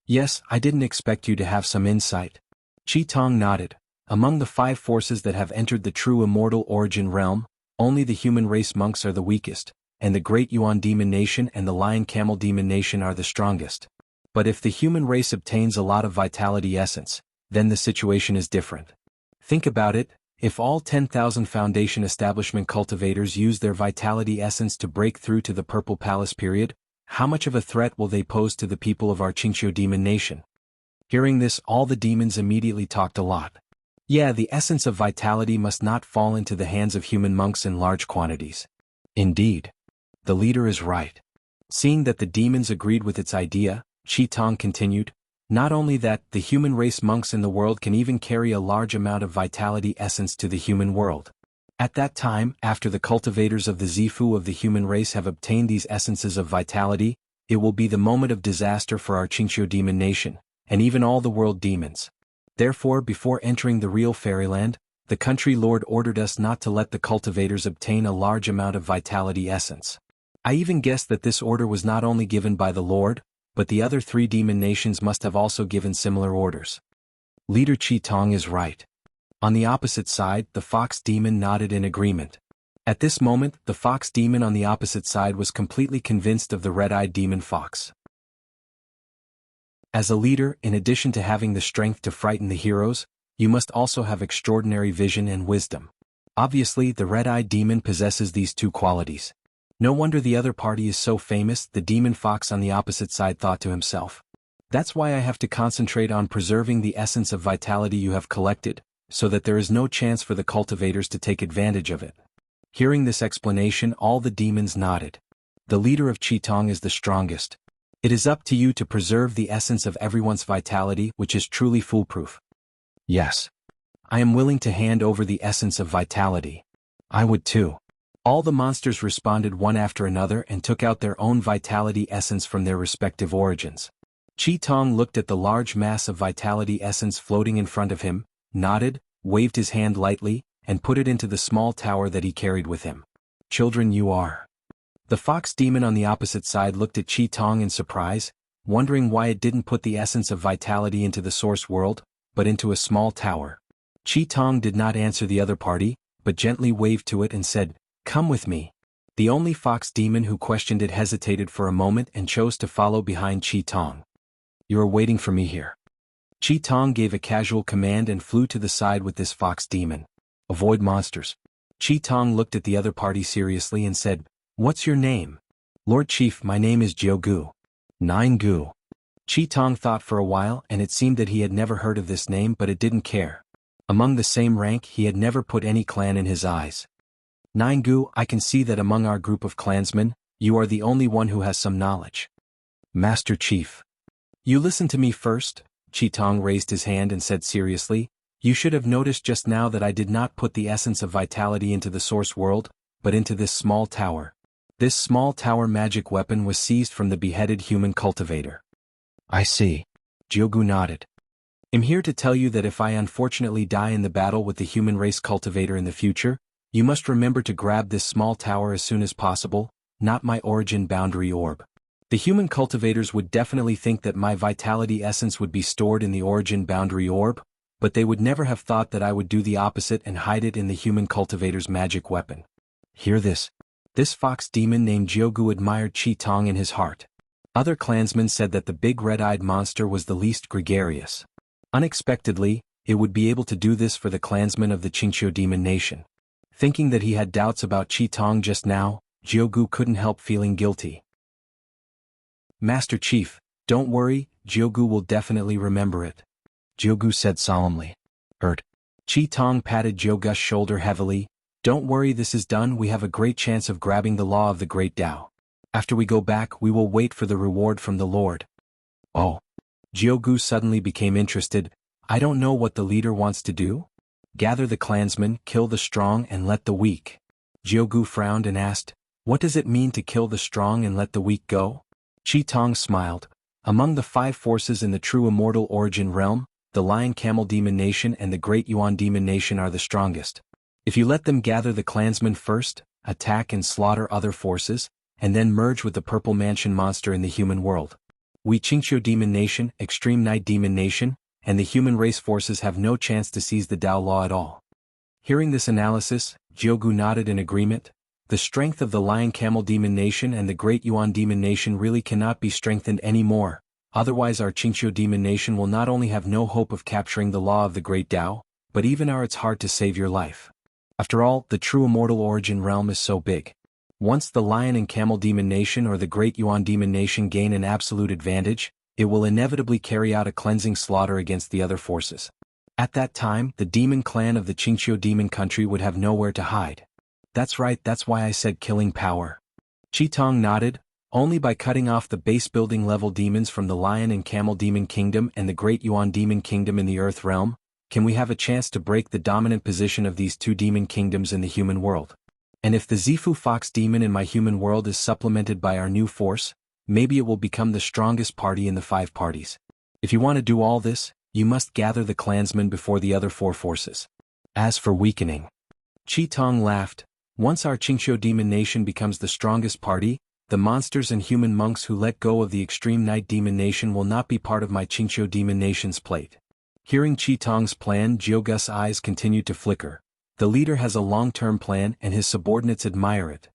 Yes, I didn't expect you to have some insight. Qi Tong nodded. Among the 5 forces that have entered the true immortal origin realm, only the human race monks are the weakest, and the Great Yuan Demon Nation and the Lion Camel Demon Nation are the strongest. But if the human race obtains a lot of vitality essence, then the situation is different. Think about it, if all 10,000 Foundation Establishment cultivators use their vitality essence to break through to the Purple Palace period, how much of a threat will they pose to the people of our Qingqiu Demon Nation? Hearing this, all the demons immediately talked a lot. Yeah, the essence of vitality must not fall into the hands of human monks in large quantities. Indeed. The leader is right. Seeing that the demons agreed with its idea, Qi Tong continued, Not only that, the human race monks in the world can even carry a large amount of vitality essence to the human world. At that time, after the cultivators of the Zifu of the human race have obtained these essences of vitality, it will be the moment of disaster for our Qingqiu Demon Nation, and even all the world demons. Therefore, before entering the real fairyland, the country lord ordered us not to let the cultivators obtain a large amount of vitality essence. I even guess that this order was not only given by the lord, but the other 3 demon nations must have also given similar orders. Leader Qi Tong is right. On the opposite side, the fox demon nodded in agreement. At this moment, the fox demon on the opposite side was completely convinced of the red-eyed demon fox. As a leader, in addition to having the strength to frighten the heroes, you must also have extraordinary vision and wisdom. Obviously, the red-eyed demon possesses these 2 qualities. No wonder the other party is so famous, the demon fox on the opposite side thought to himself. That's why I have to concentrate on preserving the essence of vitality you have collected, so that there is no chance for the cultivators to take advantage of it. Hearing this explanation, all the demons nodded. The leader of Qi Tong is the strongest. It is up to you to preserve the essence of everyone's vitality, which is truly foolproof. Yes. I am willing to hand over the essence of vitality. I would too. All the monsters responded one after another and took out their own vitality essence from their respective origins. Qi Tong looked at the large mass of vitality essence floating in front of him, nodded, waved his hand lightly, and put it into the small tower that he carried with him. Children, you are. The fox demon on the opposite side looked at Qi Tong in surprise, wondering why it didn't put the essence of vitality into the source world, but into a small tower. Qi Tong did not answer the other party, but gently waved to it and said, Come with me. The only fox demon who questioned it hesitated for a moment and chose to follow behind Qi Tong. You are waiting for me here. Qi Tong gave a casual command and flew to the side with this fox demon. Avoid monsters. Qi Tong looked at the other party seriously and said, What's your name? Lord Chief, my name is Jianghu. 9 Gu. Qi Tong thought for a while and it seemed that he had never heard of this name, but it didn't care. Among the same rank he had never put any clan in his eyes. Jianghu, I can see that among our group of clansmen, you are the only one who has some knowledge. Master Chief. You listen to me first, Qitong raised his hand and said seriously, you should have noticed just now that I did not put the essence of vitality into the source world, but into this small tower. This small tower magic weapon was seized from the beheaded human cultivator. I see. Jianghu nodded. I'm here to tell you that if I unfortunately die in the battle with the human race cultivator in the future, you must remember to grab this small tower as soon as possible, not my origin boundary orb. The human cultivators would definitely think that my vitality essence would be stored in the origin boundary orb, but they would never have thought that I would do the opposite and hide it in the human cultivator's magic weapon. Hear this. This fox demon named Jianghu admired Qitong in his heart. Other clansmen said that the big red-eyed monster was the least gregarious. Unexpectedly, it would be able to do this for the clansmen of the Qingqiu demon nation. Thinking that he had doubts about Qitong just now, Jianghu couldn't help feeling guilty. Master Chief, don't worry, Jianghu will definitely remember it. Jianghu said solemnly. Qitong patted Jianghu's shoulder heavily. Don't worry, this is done, we have a great chance of grabbing the law of the great Tao. After we go back, we will wait for the reward from the Lord. Oh. Jianghu suddenly became interested. I don't know what the leader wants to do. Gather the clansmen, kill the strong and let the weak. Jianghu frowned and asked, what does it mean to kill the strong and let the weak go? Qitong smiled. Among the 5 forces in the true immortal origin realm, the Lion Camel Demon Nation and the Great Yuan Demon Nation are the strongest. If you let them gather the clansmen first, attack and slaughter other forces, and then merge with the Purple Mansion monster in the human world. We Qingqiu Demon Nation, Extreme Night Demon Nation, and the human race forces have no chance to seize the Tao Law at all. Hearing this analysis, Jianghu nodded in agreement. The strength of the Lion Camel Demon Nation and the Great Yuan Demon Nation really cannot be strengthened anymore, otherwise our Qingqiu Demon Nation will not only have no hope of capturing the Law of the Great Tao, but even it's hard to save your life. After all, the true immortal origin realm is so big. Once the Lion and Camel Demon Nation or the Great Yuan Demon Nation gain an absolute advantage, it will inevitably carry out a cleansing slaughter against the other forces. At that time, the demon clan of the Qingqiu demon country would have nowhere to hide. That's right, that's why I said killing power. Qitong nodded. Only by cutting off the base building level demons from the Lion and Camel Demon Kingdom and the Great Yuan Demon Kingdom in the Earth Realm, can we have a chance to break the dominant position of these 2 demon kingdoms in the human world. And if the Zifu Fox demon in my human world is supplemented by our new force, maybe it will become the strongest party in the 5 parties. If you want to do all this, you must gather the clansmen before the other 4 forces. As for weakening. Qitong laughed. Once our Qingqiu demon nation becomes the strongest party, the monsters and human monks who let go of the Extreme Night Demon Nation will not be part of my Qingqiu demon nation's plate. Hearing Qitong's plan, Jianghu's eyes continued to flicker. The leader has a long-term plan and his subordinates admire it.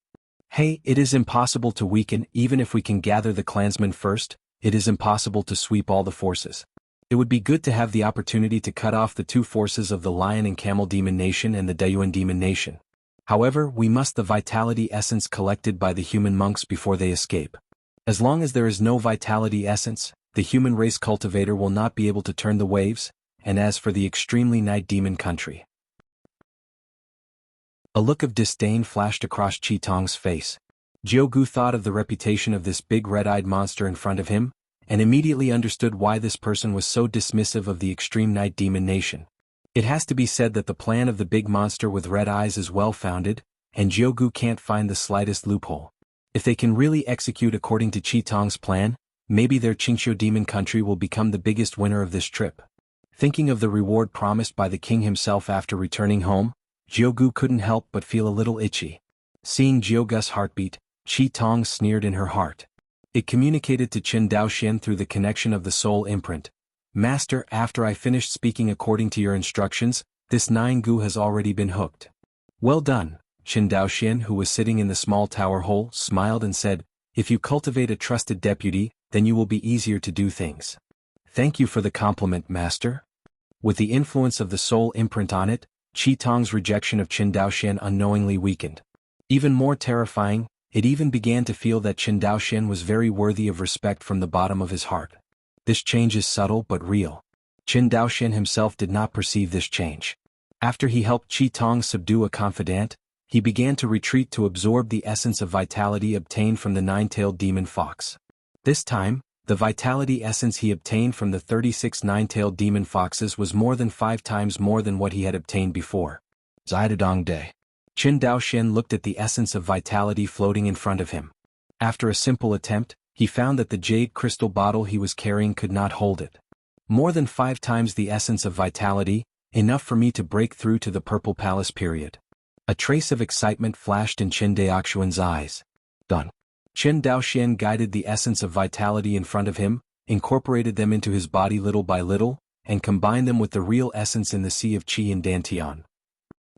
Hey, it is impossible to weaken even if we can gather the clansmen first, it is impossible to sweep all the forces. It would be good to have the opportunity to cut off the 2 forces of the Lion and Camel Demon Nation and the Dayuan Demon Nation. However, we must the vitality essence collected by the human monks before they escape. As long as there is no vitality essence, the human race cultivator will not be able to turn the waves, and as for the extremely night demon country. A look of disdain flashed across Qitong's face. Jianghu thought of the reputation of this big red-eyed monster in front of him, and immediately understood why this person was so dismissive of the Extreme Night Demon Nation. It has to be said that the plan of the big monster with red eyes is well-founded, and Jianghu can't find the slightest loophole. If they can really execute according to Qitong's plan, maybe their Qingqiu demon country will become the biggest winner of this trip. Thinking of the reward promised by the king himself after returning home, Jianghu couldn't help but feel a little itchy. Seeing Jianghu's heartbeat, Qitong sneered in her heart. It communicated to Qin Daoxian through the connection of the soul imprint. Master, after I finished speaking according to your instructions, this Jianghu has already been hooked. Well done. Qin Daoxian, who was sitting in the small tower hole, smiled and said, if you cultivate a trusted deputy, then you will be easier to do things. Thank you for the compliment, Master. With the influence of the soul imprint on it, Qitong's rejection of Qin Daoxian unknowingly weakened. Even more terrifying, it even began to feel that Qin Daoxian was very worthy of respect from the bottom of his heart. This change is subtle but real. Qin Daoxian himself did not perceive this change. After he helped Qi Tong subdue a confidant, he began to retreat to absorb the essence of vitality obtained from the nine-tailed demon fox. This time, the vitality essence he obtained from the 36 nine-tailed demon foxes was more than 5 times more than what he had obtained before. Zidadong Day. Qin Daoxian looked at the essence of vitality floating in front of him. After a simple attempt, he found that the jade crystal bottle he was carrying could not hold it. More than 5 times the essence of vitality, enough for me to break through to the Purple Palace period. A trace of excitement flashed in Qin Daoxian's eyes. Done. Qin Daoxian guided the essence of vitality in front of him, incorporated them into his body little by little, and combined them with the real essence in the Sea of Qi in Dantian.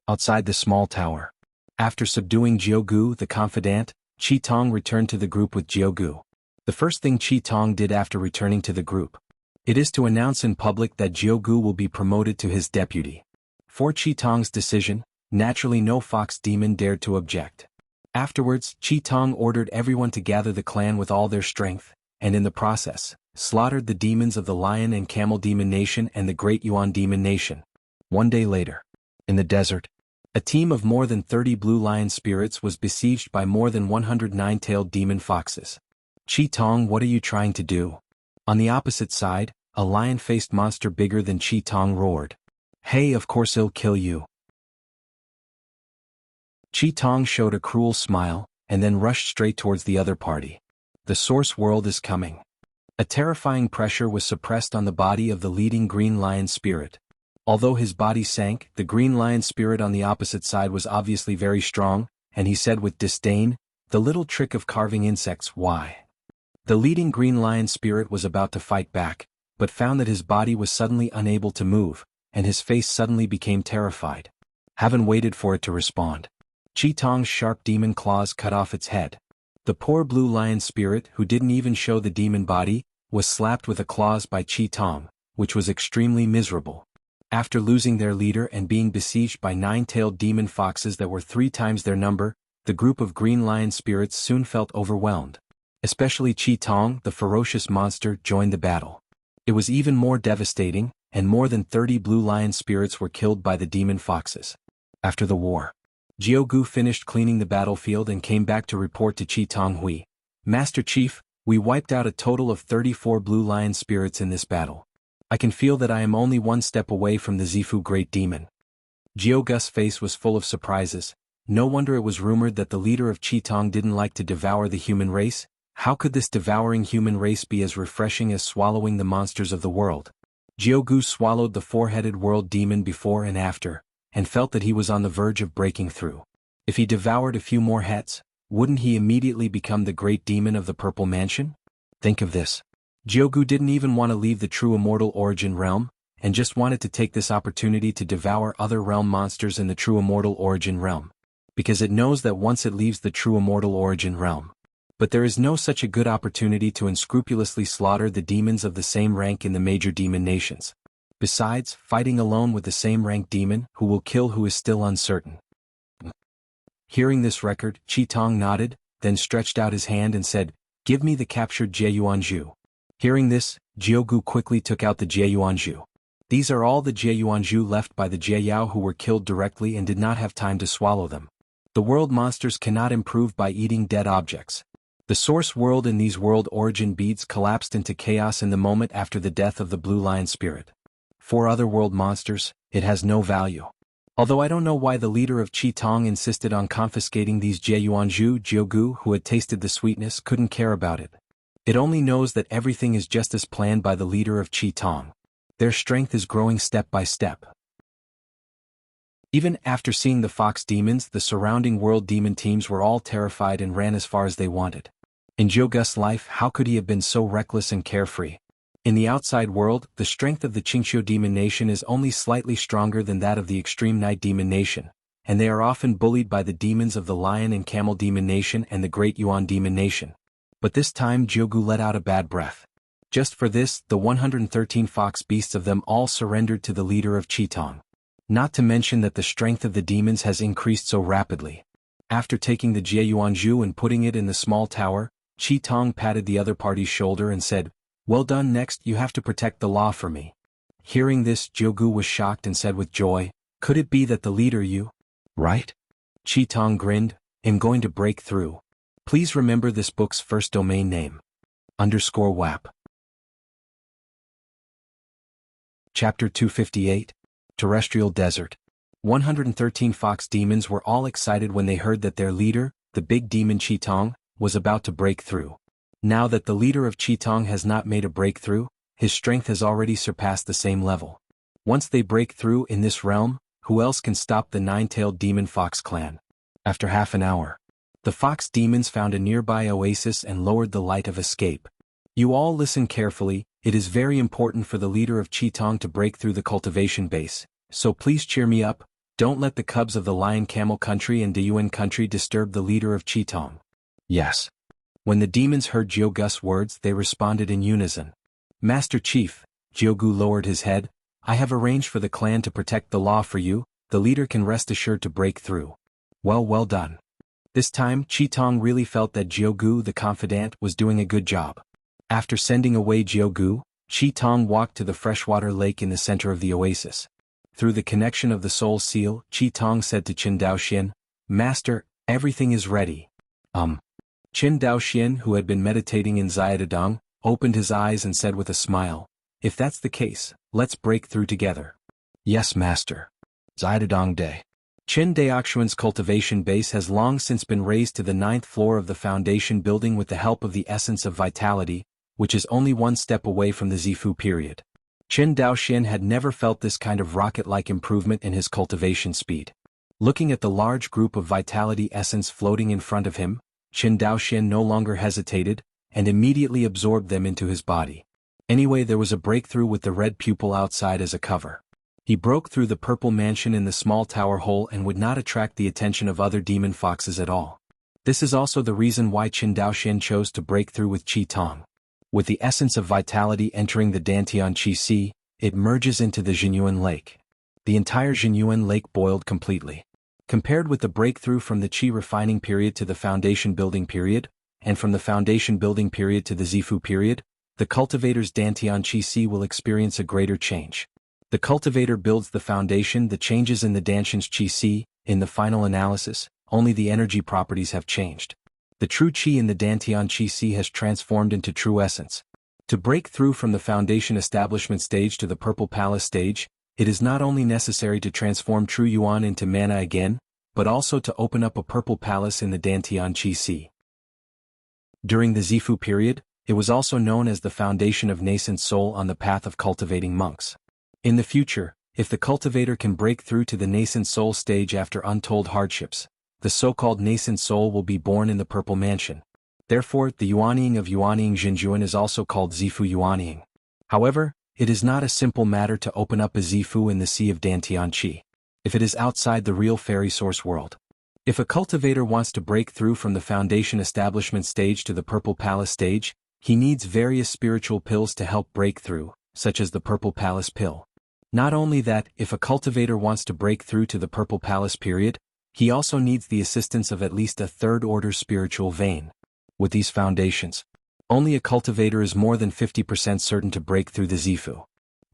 Outside the small tower. After subduing Jianghu the confidant, Qi Tong returned to the group with Jianghu. The first thing Qi Tong did after returning to the group. It is to announce in public that Jianghu will be promoted to his deputy. For Qi Tong's decision, naturally no fox demon dared to object. Afterwards, Qi Tong ordered everyone to gather the clan with all their strength, and in the process, slaughtered the demons of the Lion and Camel Demon Nation and the Great Yuan Demon Nation. 1 day later. In the desert. A team of more than 30 blue lion spirits was besieged by more than 100 nine-tailed demon foxes. Qi Tong, what are you trying to do? On the opposite side, a lion-faced monster bigger than Qi Tong roared. Hey, of course he'll kill you. Qi Tong showed a cruel smile, and then rushed straight towards the other party. The source world is coming. A terrifying pressure was suppressed on the body of the leading green lion spirit. Although his body sank, the green lion spirit on the opposite side was obviously very strong, and he said with disdain, the little trick of carving insects, why? The leading green lion spirit was about to fight back, but found that his body was suddenly unable to move, and his face suddenly became terrified. Haven't waited for it to respond. Qi Tong's sharp demon claws cut off its head. The poor blue lion spirit, who didn't even show the demon body, was slapped with the claws by Qi Tong, which was extremely miserable. After losing their leader and being besieged by 9-tailed demon foxes that were 3 times their number, the group of green lion spirits soon felt overwhelmed. Especially Qi Tong, the ferocious monster, joined the battle. It was even more devastating, and more than 30 blue lion spirits were killed by the demon foxes. After the war, Jianghu finished cleaning the battlefield and came back to report to Qi Tong Hui. Master Chief, we wiped out a total of 34 blue lion spirits in this battle. I can feel that I am only 1 step away from the Zifu Great Demon. Jianghu's face was full of surprises. No wonder it was rumored that the leader of Qi Tong didn't like to devour the human race. How could this devouring human race be as refreshing as swallowing the monsters of the world? Jianghu swallowed the 4-headed world demon before and after, and felt that he was on the verge of breaking through. If he devoured a few more heads, wouldn't he immediately become the great demon of the Purple Mansion? Think of this. Jianghu didn't even want to leave the true immortal origin realm, and just wanted to take this opportunity to devour other realm monsters in the true immortal origin realm. Because it knows that once it leaves the true immortal origin realm. But there is no such a good opportunity to unscrupulously slaughter the demons of the same rank in the major demon nations. Besides, fighting alone with the same rank demon who will kill who is still uncertain. Hearing this record, Qi Tong nodded, then stretched out his hand and said, "Give me the captured Jieyuanzhu." Hearing this, Jianghu quickly took out the Jieyuanzhu. These are all the Jieyuanzhu left by the Jieyao who were killed directly and did not have time to swallow them. The world monsters cannot improve by eating dead objects. The source world and these world origin beads collapsed into chaos in the moment after the death of the blue lion spirit. For other world monsters, it has no value. Although I don't know why the leader of Qi Tong insisted on confiscating these Jieyuanzhu, Jianghu, who had tasted the sweetness, couldn't care about it. It only knows that everything is just as planned by the leader of Qi Tong. Their strength is growing step by step. Even after seeing the fox demons, the surrounding world demon teams were all terrified and ran as far as they wanted. In Jianghu's life, how could he have been so reckless and carefree? In the outside world, the strength of the Qingqiu Demon Nation is only slightly stronger than that of the Extreme Night Demon Nation, and they are often bullied by the demons of the Lion and Camel Demon Nation and the Great Yuan Demon Nation. But this time Jianghu let out a bad breath. Just for this, the 113 fox beasts of them all surrendered to the leader of Qi Tong. Not to mention that the strength of the demons has increased so rapidly. After taking the Jieyuanzhu and putting it in the small tower, Qi Tong patted the other party's shoulder and said, "Well done. Next you have to protect the law for me." Hearing this, Jianghu was shocked and said with joy, Could it be that the leader you? Right? Qi Tong grinned. I'm going to break through. Please remember this book's first domain name. _WAP. Chapter 258. Terrestrial Desert. 113 fox demons were all excited when they heard that their leader, the big demon Qi Tong, was about to break through. Now that the leader of Qi Tong has not made a breakthrough, his strength has already surpassed the same level. Once they break through in this realm, who else can stop the nine-tailed demon fox clan? After half an hour, the fox demons found a nearby oasis and lowered the light of escape. You all listen carefully. It is very important for the leader of Qi Tong to break through the cultivation base, so please cheer me up. Don't let the cubs of the Lion Camel country and Deyuan country disturb the leader of Qi Tong. Yes. When the demons heard Jianghu's words, they responded in unison. Master Chief, Jianghu lowered his head. I have arranged for the clan to protect the law for you. The leader can rest assured to break through. Well done. This time, Qi Tong really felt that Jianghu the confidant was doing a good job. After sending away Jianghu, Qi Tong walked to the freshwater lake in the center of the oasis. Through the connection of the soul seal, Qi Tong said to Qin Daoxian, Master, everything is ready. Qin Daoxian, who had been meditating in Xiaodong, opened his eyes and said with a smile, If that's the case, let's break through together. Yes, Master. Xiaodong Day. Qin Daoxian's cultivation base has long since been raised to the 9th floor of the foundation building with the help of the essence of vitality, which is only one step away from the Zifu period. Qin Daoxian had never felt this kind of rocket-like improvement in his cultivation speed. Looking at the large group of vitality essence floating in front of him, Qin Daoxian no longer hesitated, and immediately absorbed them into his body. Anyway, there was a breakthrough with the red pupil outside as a cover. He broke through the purple mansion in the small tower hole and would not attract the attention of other demon foxes at all. This is also the reason why Qin Daoxian chose to break through with Qi Tong. With the essence of vitality entering the Dantian Qi Sea, it merges into the Jinyuan Lake. The entire Jinyuan Lake boiled completely. Compared with the breakthrough from the Qi refining period to the foundation building period, and from the foundation building period to the Zifu period, the cultivator's Dantian Qi Sea will experience a greater change. The cultivator builds the foundation. The changes in the Dantian's Qi Sea, in the final analysis, only the energy properties have changed. The true Qi in the Dantian Qi Sea has transformed into true essence. To break through from the foundation establishment stage to the Purple Palace stage, it is not only necessary to transform true Yuan into mana again, but also to open up a Purple Palace in the Dantian Qi Sea. During the Zifu period, it was also known as the foundation of nascent soul on the path of cultivating monks. In the future, if the cultivator can break through to the nascent soul stage after untold hardships, the so-called nascent soul will be born in the Purple Mansion. Therefore, the Yuanying of Yuanying Jinjuan is also called Zifu Yuanying. However, it is not a simple matter to open up a Zifu in the Sea of Dantian Qi, if it is outside the real fairy source world. If a cultivator wants to break through from the foundation establishment stage to the Purple Palace stage, he needs various spiritual pills to help break through, such as the Purple Palace pill. Not only that, if a cultivator wants to break through to the Purple Palace period, he also needs the assistance of at least a third-order spiritual vein. With these foundations, only a cultivator is more than 50% certain to break through the Zifu.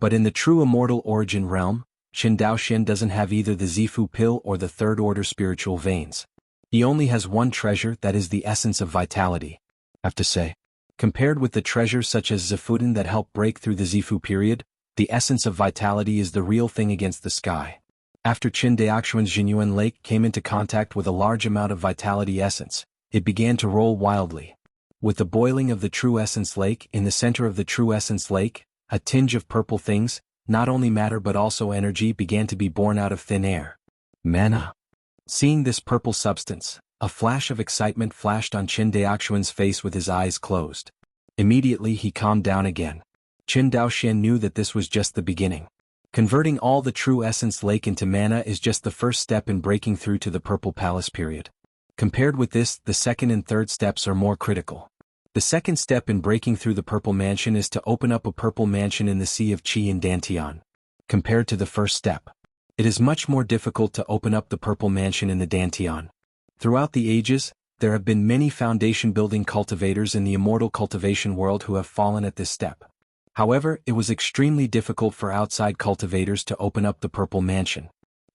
But in the true immortal origin realm, Qin Daoxian doesn't have either the Zifu pill or the third-order spiritual veins. He only has one treasure, that is the essence of vitality. I have to say, compared with the treasures such as Zifuden that help break through the Zifu period, the essence of vitality is the real thing against the sky. After Qin Daoxian's Jinyuan Lake came into contact with a large amount of vitality essence, it began to roll wildly. With the boiling of the True Essence Lake, in the center of the True Essence Lake, a tinge of purple things, not only matter but also energy, began to be born out of thin air. Mana. Seeing this purple substance, a flash of excitement flashed on Qin Daoxian's face with his eyes closed. Immediately he calmed down again. Qin Daoxian knew that this was just the beginning. Converting all the True Essence Lake into mana is just the first step in breaking through to the Purple Palace period. Compared with this, the second and third steps are more critical. The second step in breaking through the Purple Mansion is to open up a Purple Mansion in the Sea of Qi in Dantian. Compared to the first step, it is much more difficult to open up the Purple Mansion in the Dantian. Throughout the ages, there have been many foundation-building cultivators in the immortal cultivation world who have fallen at this step. However, it was extremely difficult for outside cultivators to open up the Purple Mansion.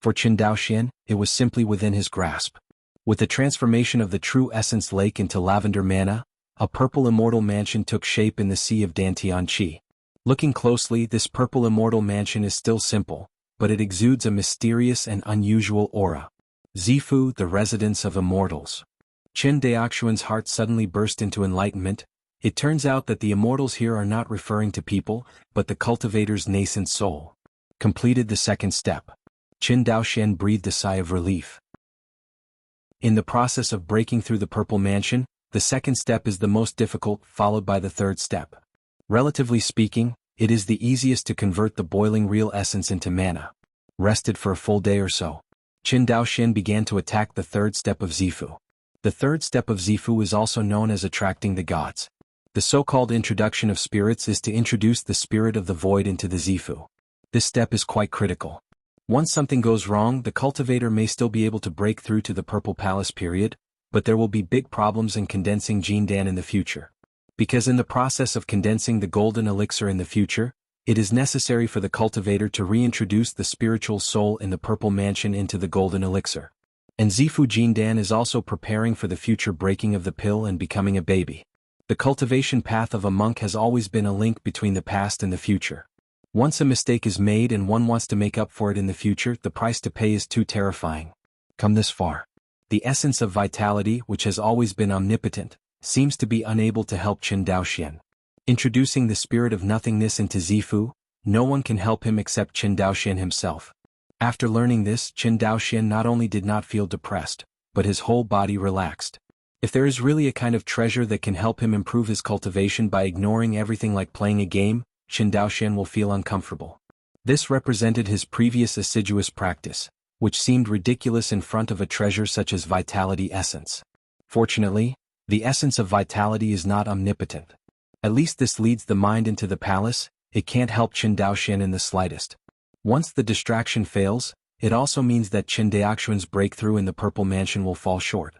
For Qin Daoxian, it was simply within his grasp. With the transformation of the true essence lake into lavender mana, a purple immortal mansion took shape in the sea of Dantian Qi. Looking closely, this purple immortal mansion is still simple, but it exudes a mysterious and unusual aura. Zifu, the residence of immortals. Qin Daoxian's heart suddenly burst into enlightenment. It turns out that the immortals here are not referring to people, but the cultivator's nascent soul. Completed the second step. Qin Daoxian breathed a sigh of relief. In the process of breaking through the purple mansion, the second step is the most difficult, followed by the third step. Relatively speaking, it is the easiest to convert the boiling real essence into mana. Rested for a full day or so, Qin Daoxian began to attack the third step of Zifu. The third step of Zifu is also known as attracting the gods. The so-called introduction of spirits is to introduce the spirit of the void into the Zifu. This step is quite critical. Once something goes wrong, the cultivator may still be able to break through to the Purple Palace period, but there will be big problems in condensing Jindan in the future. Because in the process of condensing the golden elixir in the future, it is necessary for the cultivator to reintroduce the spiritual soul in the purple mansion into the golden elixir. And Zifu Jindan is also preparing for the future breaking of the pill and becoming a baby. The cultivation path of a monk has always been a link between the past and the future. Once a mistake is made and one wants to make up for it in the future, the price to pay is too terrifying. Come this far. The essence of vitality, which has always been omnipotent, seems to be unable to help Qin Daoxian. Introducing the spirit of nothingness into Zifu, no one can help him except Qin Daoxian himself. After learning this, Qin Daoxian not only did not feel depressed, but his whole body relaxed. If there is really a kind of treasure that can help him improve his cultivation by ignoring everything like playing a game, Qin Daoxian will feel uncomfortable. This represented his previous assiduous practice, which seemed ridiculous in front of a treasure such as vitality essence. Fortunately, the essence of vitality is not omnipotent. At least this leads the mind into the palace. It can't help Qin Daoxian in the slightest. Once the distraction fails, it also means that Qin Daoxian's breakthrough in the purple mansion will fall short.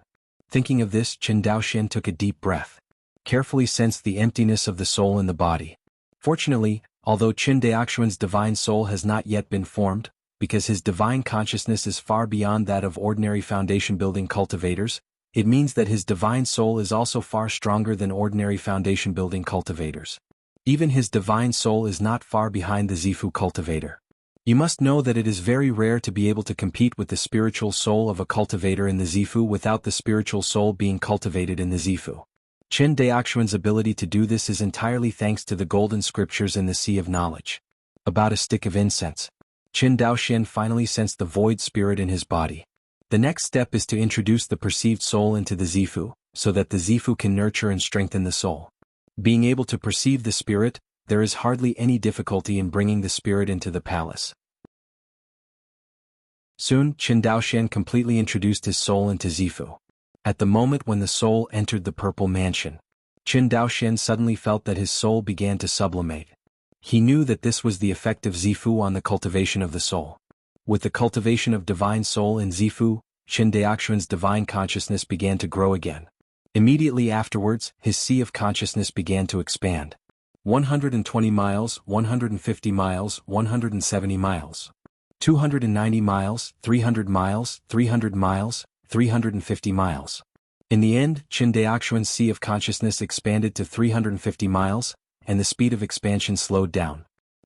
Thinking of this, Qin Daoxian took a deep breath. Carefully sensed the emptiness of the soul in the body. Fortunately, although Qin Daoxian's divine soul has not yet been formed, because his divine consciousness is far beyond that of ordinary foundation-building cultivators, it means that his divine soul is also far stronger than ordinary foundation-building cultivators. Even his divine soul is not far behind the Zifu cultivator. You must know that it is very rare to be able to compete with the spiritual soul of a cultivator in the Zifu without the spiritual soul being cultivated in the Zifu. Qin Daoxian's ability to do this is entirely thanks to the golden scriptures in the Sea of Knowledge. About a stick of incense. Qin Daoxian finally sensed the void spirit in his body. The next step is to introduce the perceived soul into the Zifu, so that the Zifu can nurture and strengthen the soul. Being able to perceive the spirit, there is hardly any difficulty in bringing the spirit into the palace. Soon, Qin Daoxian completely introduced his soul into Zifu. At the moment when the soul entered the purple mansion, Qin Daoxian suddenly felt that his soul began to sublimate. He knew that this was the effect of Zifu on the cultivation of the soul. With the cultivation of divine soul in Zifu, Qin Daoxian's divine consciousness began to grow again. Immediately afterwards, his sea of consciousness began to expand. 120 miles, 150 miles, 170 miles. 290 miles, 300 miles, 300 miles, 350 miles. In the end, Qin Daoxian's sea of consciousness expanded to 350 miles, and the speed of expansion slowed down.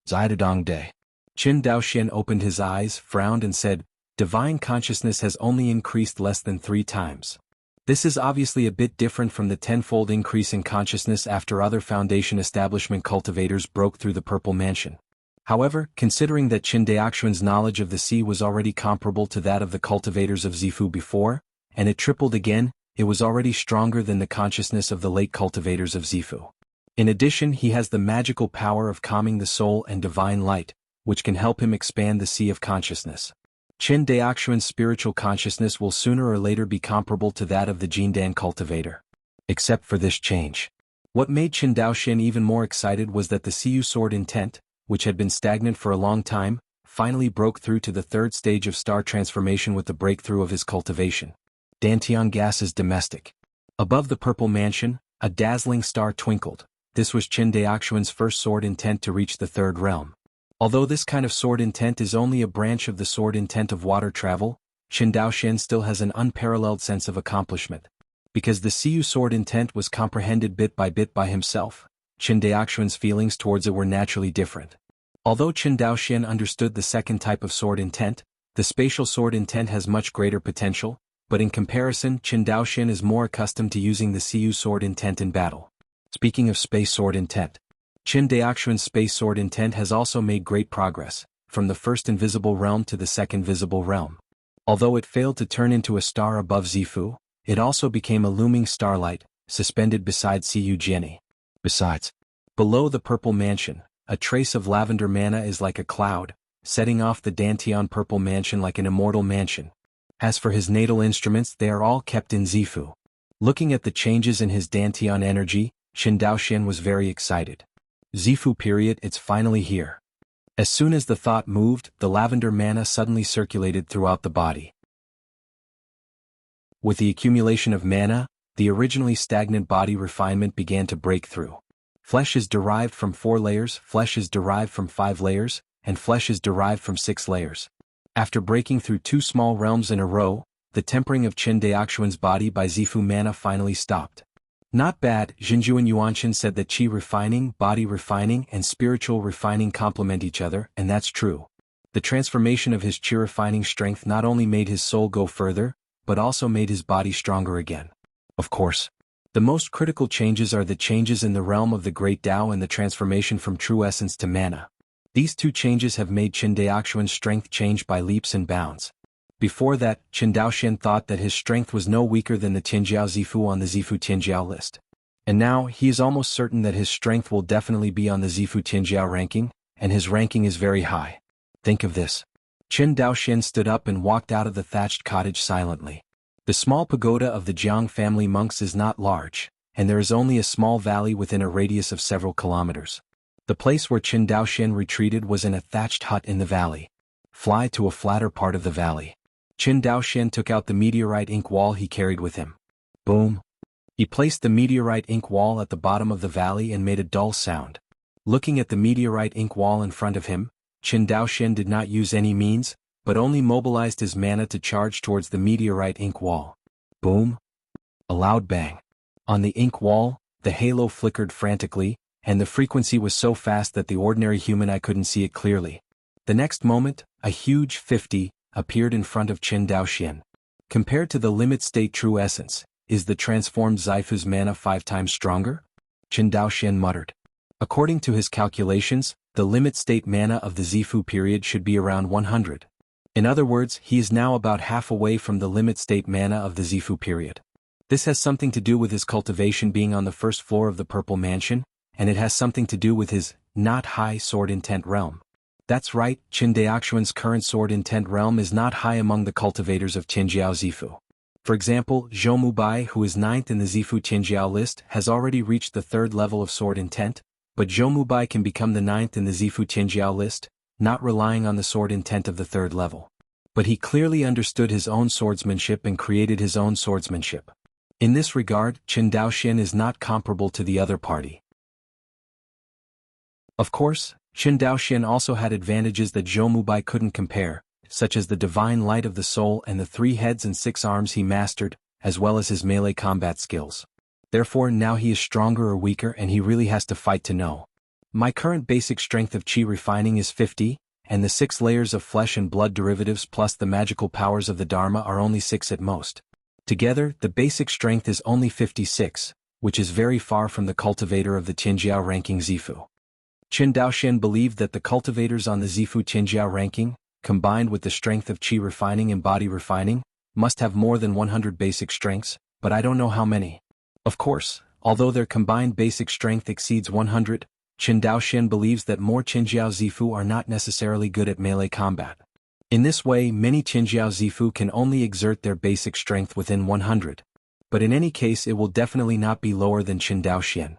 Zidadong Day. Qin Daoxian opened his eyes, frowned and said, "Divine consciousness has only increased less than 3 times. This is obviously a bit different from the tenfold increase in consciousness after other foundation establishment cultivators broke through the purple mansion. However, considering that Qin Daoxian's knowledge of the sea was already comparable to that of the cultivators of Zifu before, and it tripled again, it was already stronger than the consciousness of the late cultivators of Zifu. In addition, he has the magical power of calming the soul and divine light, which can help him expand the sea of consciousness. Qin Daoxian's spiritual consciousness will sooner or later be comparable to that of the Jindan cultivator. Except for this change. What made Qin Daoxian even more excited was that the Siyu sword intent, which had been stagnant for a long time, finally broke through to the third stage of star transformation with the breakthrough of his cultivation. Dantian Gas's domestic. Above the purple mansion, a dazzling star twinkled. This was Qin Daoxian's first sword intent to reach the third realm. Although this kind of sword intent is only a branch of the sword intent of water travel, Qin Daoxian still has an unparalleled sense of accomplishment. Because the Siyu sword intent was comprehended bit by himself, Qin Daoxian's feelings towards it were naturally different. Although Qin Daoxian understood the second type of sword intent, the spatial sword intent has much greater potential, but in comparison Qin Daoxian is more accustomed to using the Siyu sword intent in battle. Speaking of space sword intent, Qin Daoxian's space sword intent has also made great progress, from the first invisible realm to the second visible realm. Although it failed to turn into a star above Zifu, it also became a looming starlight, suspended beside Siyu Jianni. Besides, below the purple mansion, a trace of lavender mana is like a cloud, setting off the Dantian purple mansion like an immortal mansion. As for his natal instruments, they are all kept in Zifu. Looking at the changes in his Dantian energy, Qin Daoxian was very excited. Zifu period, it's finally here. As soon as the thought moved, the lavender mana suddenly circulated throughout the body. With the accumulation of mana, the originally stagnant body refinement began to break through. Flesh is derived from 4 layers, flesh is derived from 5 layers, and flesh is derived from 6 layers. After breaking through 2 small realms in a row, the tempering of Qin Daoxian's body by Zifu mana finally stopped. Not bad. Xinju and Yuanshan said that qi refining, body refining, and spiritual refining complement each other, and that's true. The transformation of his qi refining strength not only made his soul go further, but also made his body stronger again. Of course, the most critical changes are the changes in the realm of the Great Tao and the transformation from true essence to mana. These 2 changes have made Qin Daoxian's strength change by leaps and bounds. Before that, Qin Daoxian thought that his strength was no weaker than the Tianjiao Zifu on the Zifu Tianjiao list. And now, he is almost certain that his strength will definitely be on the Zifu Tianjiao ranking, and his ranking is very high. Think of this. Qin Daoxian stood up and walked out of the thatched cottage silently. The small pagoda of the Jiang family monks is not large, and there is only a small valley within a radius of several kilometers. The place where Qin Daoxian retreated was in a thatched hut in the valley. Fly to a flatter part of the valley. Qin Daoxian took out the meteorite ink wall he carried with him. Boom. He placed the meteorite ink wall at the bottom of the valley and made a dull sound. Looking at the meteorite ink wall in front of him, Qin Daoxian did not use any means, but only mobilized his mana to charge towards the meteorite ink wall. Boom. A loud bang. On the ink wall, the halo flickered frantically, and the frequency was so fast that the ordinary human eye couldn't see it clearly. The next moment, a huge 50 appeared in front of Qin Daoxian. Compared to the limit state true essence, is the transformed Zifu's mana 5 times stronger? Qin Daoxian muttered. According to his calculations, the limit state mana of the Zifu period should be around 100. In other words, he is now about half away from the limit state mana of the Zifu period. This has something to do with his cultivation being on the first floor of the Purple Mansion, and it has something to do with his not high sword intent realm. That's right, Qin Daoxian's current sword intent realm is not high among the cultivators of Tianjiao Zifu. For example, Zhou Mubai, who is 9th in the Zifu Tianjiao list, has already reached the 3rd level of sword intent, but Zhou Mubai can become the 9th in the Zifu Tianjiao list, not relying on the sword intent of the 3rd level. But he clearly understood his own swordsmanship and created his own swordsmanship. In this regard, Qin Daoxian is not comparable to the other party. Of course, Qin Daoxian also had advantages that Zhou Mubai couldn't compare, such as the divine light of the soul and the 3 heads and 6 arms he mastered, as well as his melee combat skills. Therefore now he is stronger or weaker and he really has to fight to know. My current basic strength of qi refining is 50, and the 6 layers of flesh and blood derivatives plus the magical powers of the Dharma are only 6 at most. Together, the basic strength is only 56, which is very far from the cultivator of the Tianjiao ranking Zifu. Qin Daoxian believed that the cultivators on the Zifu Tianjiao ranking, combined with the strength of qi refining and body refining, must have more than 100 basic strengths, but I don't know how many. Of course, although their combined basic strength exceeds 100, Qin Daoxian believes that more Tianjiao Zifu are not necessarily good at melee combat. In this way, many Tianjiao Zifu can only exert their basic strength within 100. But in any case it will definitely not be lower than Qin Daoxian.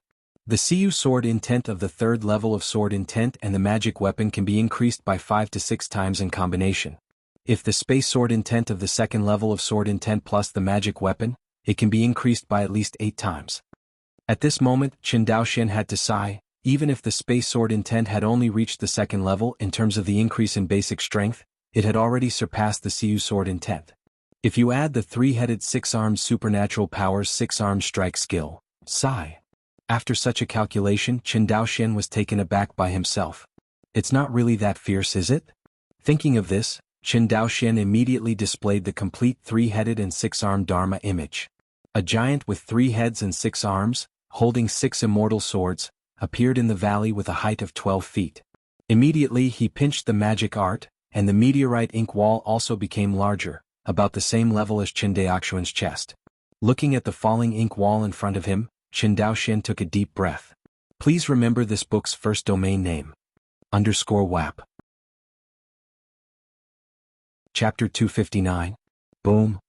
The Siyu sword intent of the 3rd level of sword intent and the magic weapon can be increased by 5 to 6 times in combination. If the space sword intent of the 2nd level of sword intent plus the magic weapon, it can be increased by at least 8 times. At this moment, Qin Daoxian had to sigh, even if the space sword intent had only reached the second level in terms of the increase in basic strength, it had already surpassed the Siu sword intent. If you add the three-headed six-armed supernatural powers six-armed strike skill, Psi. After such a calculation, Qin Daoxian was taken aback by himself. It's not really that fierce, is it? Thinking of this, Qin Daoxian immediately displayed the complete three-headed and six-armed Dharma image. A giant with 3 heads and 6 arms, holding 6 immortal swords, appeared in the valley with a height of 12 feet. Immediately he pinched the magic art, and the meteorite ink wall also became larger, about the same level as Qin Daoxian's chest. Looking at the falling ink wall in front of him, Qin Daoxian took a deep breath. Please remember this book's first domain name. _WAP. Chapter 259. Boom.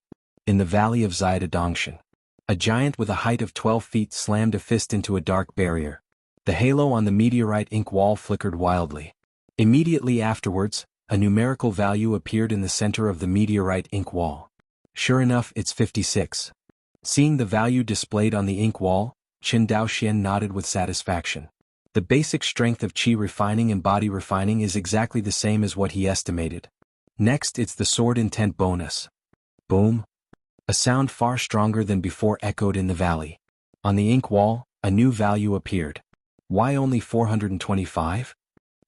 In the valley of Xiaodadongshan. A giant with a height of 12 feet slammed a fist into a dark barrier. The halo on the meteorite ink wall flickered wildly. Immediately afterwards, a numerical value appeared in the center of the meteorite ink wall. Sure enough, it's 56. Seeing the value displayed on the ink wall, Qin Daoxian nodded with satisfaction. The basic strength of qi refining and body refining is exactly the same as what he estimated. Next, it's the sword intent bonus. Boom. A sound far stronger than before echoed in the valley. On the ink wall, a new value appeared. Why only 425?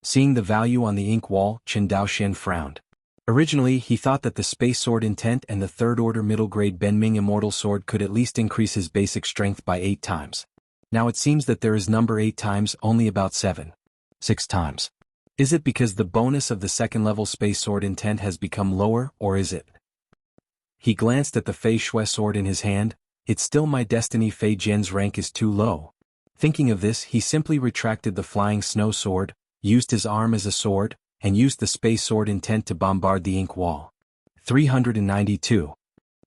Seeing the value on the ink wall, Qin Daoxian frowned. Originally, he thought that the space sword intent and the third-order middle-grade Benming immortal sword could at least increase his basic strength by 8 times. Now it seems that there is number 8 times only about 6 times. Is it because the bonus of the second-level space sword intent has become lower, or is it? He glanced at the Fei Shui sword in his hand. It's still my destiny. Fei Jian's rank is too low. Thinking of this, he simply retracted the flying snow sword, used his arm as a sword, and used the space sword intent to bombard the ink wall. 392.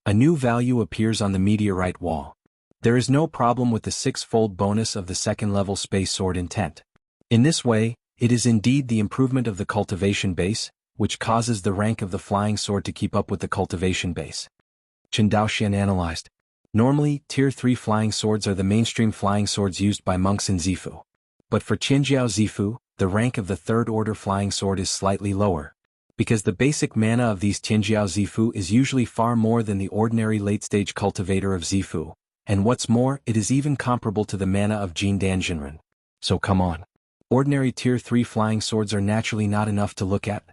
A new value appears on the meteorite wall. There is no problem with the 6-fold bonus of the second-level space sword intent. In this way, it is indeed the improvement of the cultivation base, which causes the rank of the flying sword to keep up with the cultivation base. Qin Daoxian analyzed. Normally, Tier 3 flying swords are the mainstream flying swords used by monks in Zifu. But for Qinjiao Zifu, the rank of the third-order flying sword is slightly lower. Because the basic mana of these Qinjiao Zifu is usually far more than the ordinary late-stage cultivator of Zifu, and what's more, it is even comparable to the mana of Jin Danjinren. So come on. Ordinary Tier 3 flying swords are naturally not enough to look at.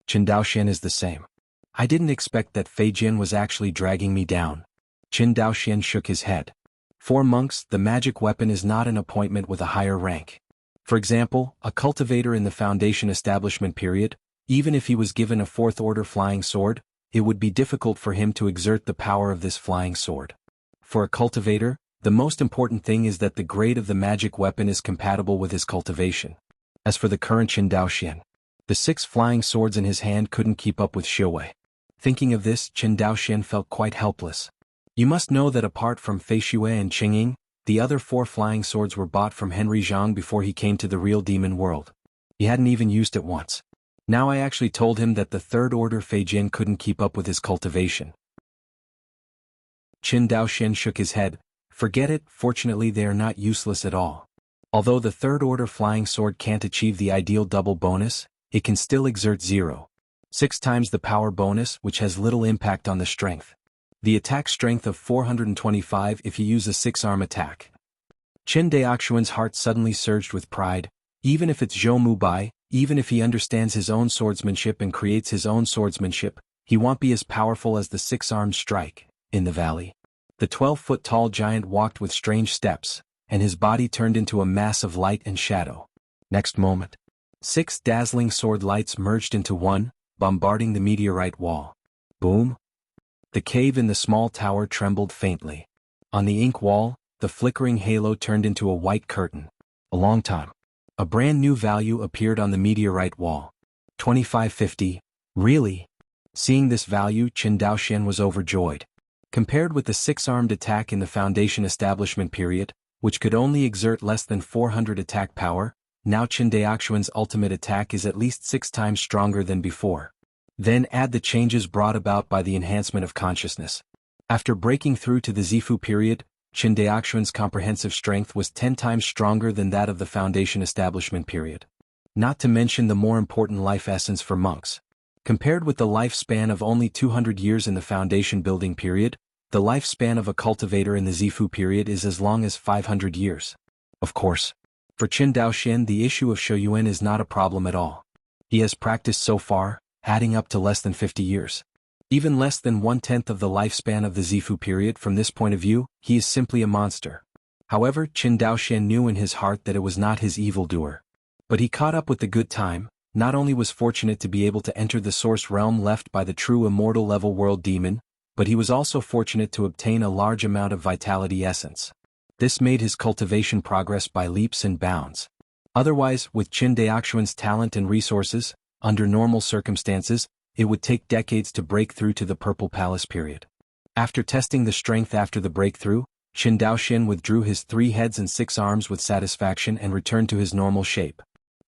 Qin Daoxian is the same. I didn't expect that Fei Jian was actually dragging me down. Qin Daoxian shook his head. For monks, the magic weapon is not an appointment with a higher rank. For example, a cultivator in the Foundation establishment period, even if he was given a 4th-order flying sword, it would be difficult for him to exert the power of this flying sword. For a cultivator, the most important thing is that the grade of the magic weapon is compatible with his cultivation. As for the current Qin Daoxian, the 6 flying swords in his hand couldn't keep up with Shiwei. Thinking of this, Qin Daoxian felt quite helpless. You must know that apart from Fei Shui and Qingying, the other 4 flying swords were bought from Henry Zhang before he came to the real demon world. He hadn't even used it once. Now I actually told him that the 3rd-order Fei Jian couldn't keep up with his cultivation. Qin Daoxian shook his head. Forget it, fortunately they are not useless at all. Although the 3rd-order flying sword can't achieve the ideal double bonus, it can still exert 0.6 times the power bonus, which has little impact on the strength. The attack strength of 425 if you use a 6-arm attack. Qin Daoxian's heart suddenly surged with pride. Even if it's Zhou Mubai, even if he understands his own swordsmanship and creates his own swordsmanship, he won't be as powerful as the 6-armed strike. In the valley, the 12-foot-tall giant walked with strange steps, and his body turned into a mass of light and shadow. Next moment, 6 dazzling sword lights merged into one, bombarding the meteorite wall. Boom! The cave in the small tower trembled faintly. On the ink wall, the flickering halo turned into a white curtain. A long time. A brand new value appeared on the meteorite wall. 2550. Really? Seeing this value, Qin Daoxian was overjoyed. Compared with the 6-armed attack in the Foundation establishment period, which could only exert less than 400 attack power, now Qin Daoxian's ultimate attack is at least 6 times stronger than before. Then add the changes brought about by the enhancement of consciousness. After breaking through to the Zifu period, Qin Daoxuan's comprehensive strength was 10 times stronger than that of the Foundation establishment period. Not to mention the more important life essence for monks. Compared with the lifespan of only 200 years in the Foundation building period, the lifespan of a cultivator in the Zifu period is as long as 500 years. Of course, for Qin Daoxian the issue of Shouyuan is not a problem at all. He has practiced so far, adding up to less than 50 years. Even less than 1/10 of the lifespan of the Zifu period. From this point of view, he is simply a monster. However, Qin Daoxian knew in his heart that it was not his evildoer. But he caught up with the good time, not only was fortunate to be able to enter the source realm left by the true immortal level world demon, but he was also fortunate to obtain a large amount of vitality essence. This made his cultivation progress by leaps and bounds. Otherwise, with Qin Daoxuan's talent and resources, under normal circumstances, it would take decades to break through to the Purple Palace period. After testing the strength after the breakthrough, Qin Daoxian withdrew his 3 heads and 6 arms with satisfaction and returned to his normal shape.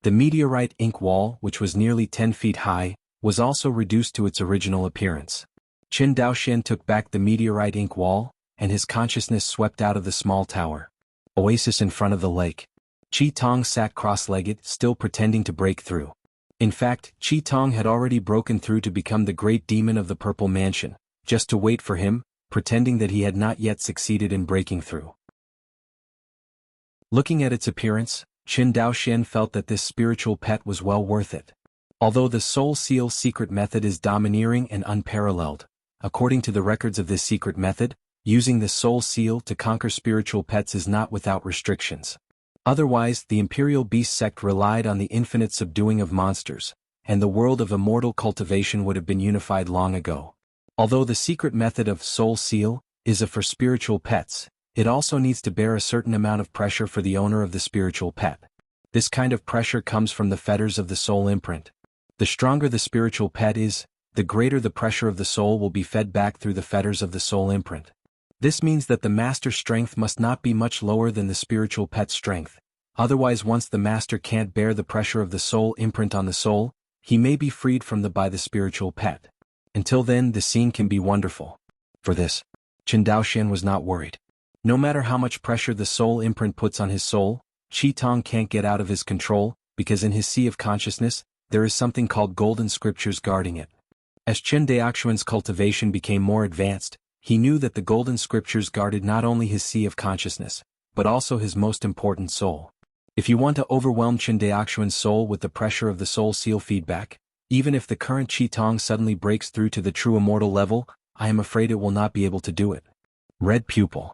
The meteorite ink wall, which was nearly 10 feet high, was also reduced to its original appearance. Qin Daoxian took back the meteorite ink wall, and his consciousness swept out of the small tower. Oasis in front of the lake. Qi Tong sat cross-legged, still pretending to break through. In fact, Qi Tong had already broken through to become the great demon of the Purple Mansion, just to wait for him, pretending that he had not yet succeeded in breaking through. Looking at its appearance, Qin Daoxian felt that this spiritual pet was well worth it. Although the Soul Seal secret method is domineering and unparalleled, according to the records of this secret method, using the Soul Seal to conquer spiritual pets is not without restrictions. Otherwise, the Imperial Beast sect relied on the infinite subduing of monsters, and the world of immortal cultivation would have been unified long ago. Although the secret method of Soul Seal is for spiritual pets, it also needs to bear a certain amount of pressure for the owner of the spiritual pet. This kind of pressure comes from the fetters of the soul imprint. The stronger the spiritual pet is, the greater the pressure of the soul will be fed back through the fetters of the soul imprint. This means that the master's strength must not be much lower than the spiritual pet's strength. Otherwise, once the master can't bear the pressure of the soul imprint on the soul, he may be freed from by the spiritual pet. Until then, the scene can be wonderful. For this, Qin Daoxian was not worried. No matter how much pressure the soul imprint puts on his soul, Qi Tong can't get out of his control, because in his sea of consciousness, there is something called golden scriptures guarding it. As Qin Daoxuan's cultivation became more advanced, he knew that the golden scriptures guarded not only his sea of consciousness, but also his most important soul. If you want to overwhelm Qin Daoxuan's soul with the pressure of the Soul Seal feedback, even if the current Qi Tong suddenly breaks through to the true immortal level, I am afraid it will not be able to do it. Red Pupil.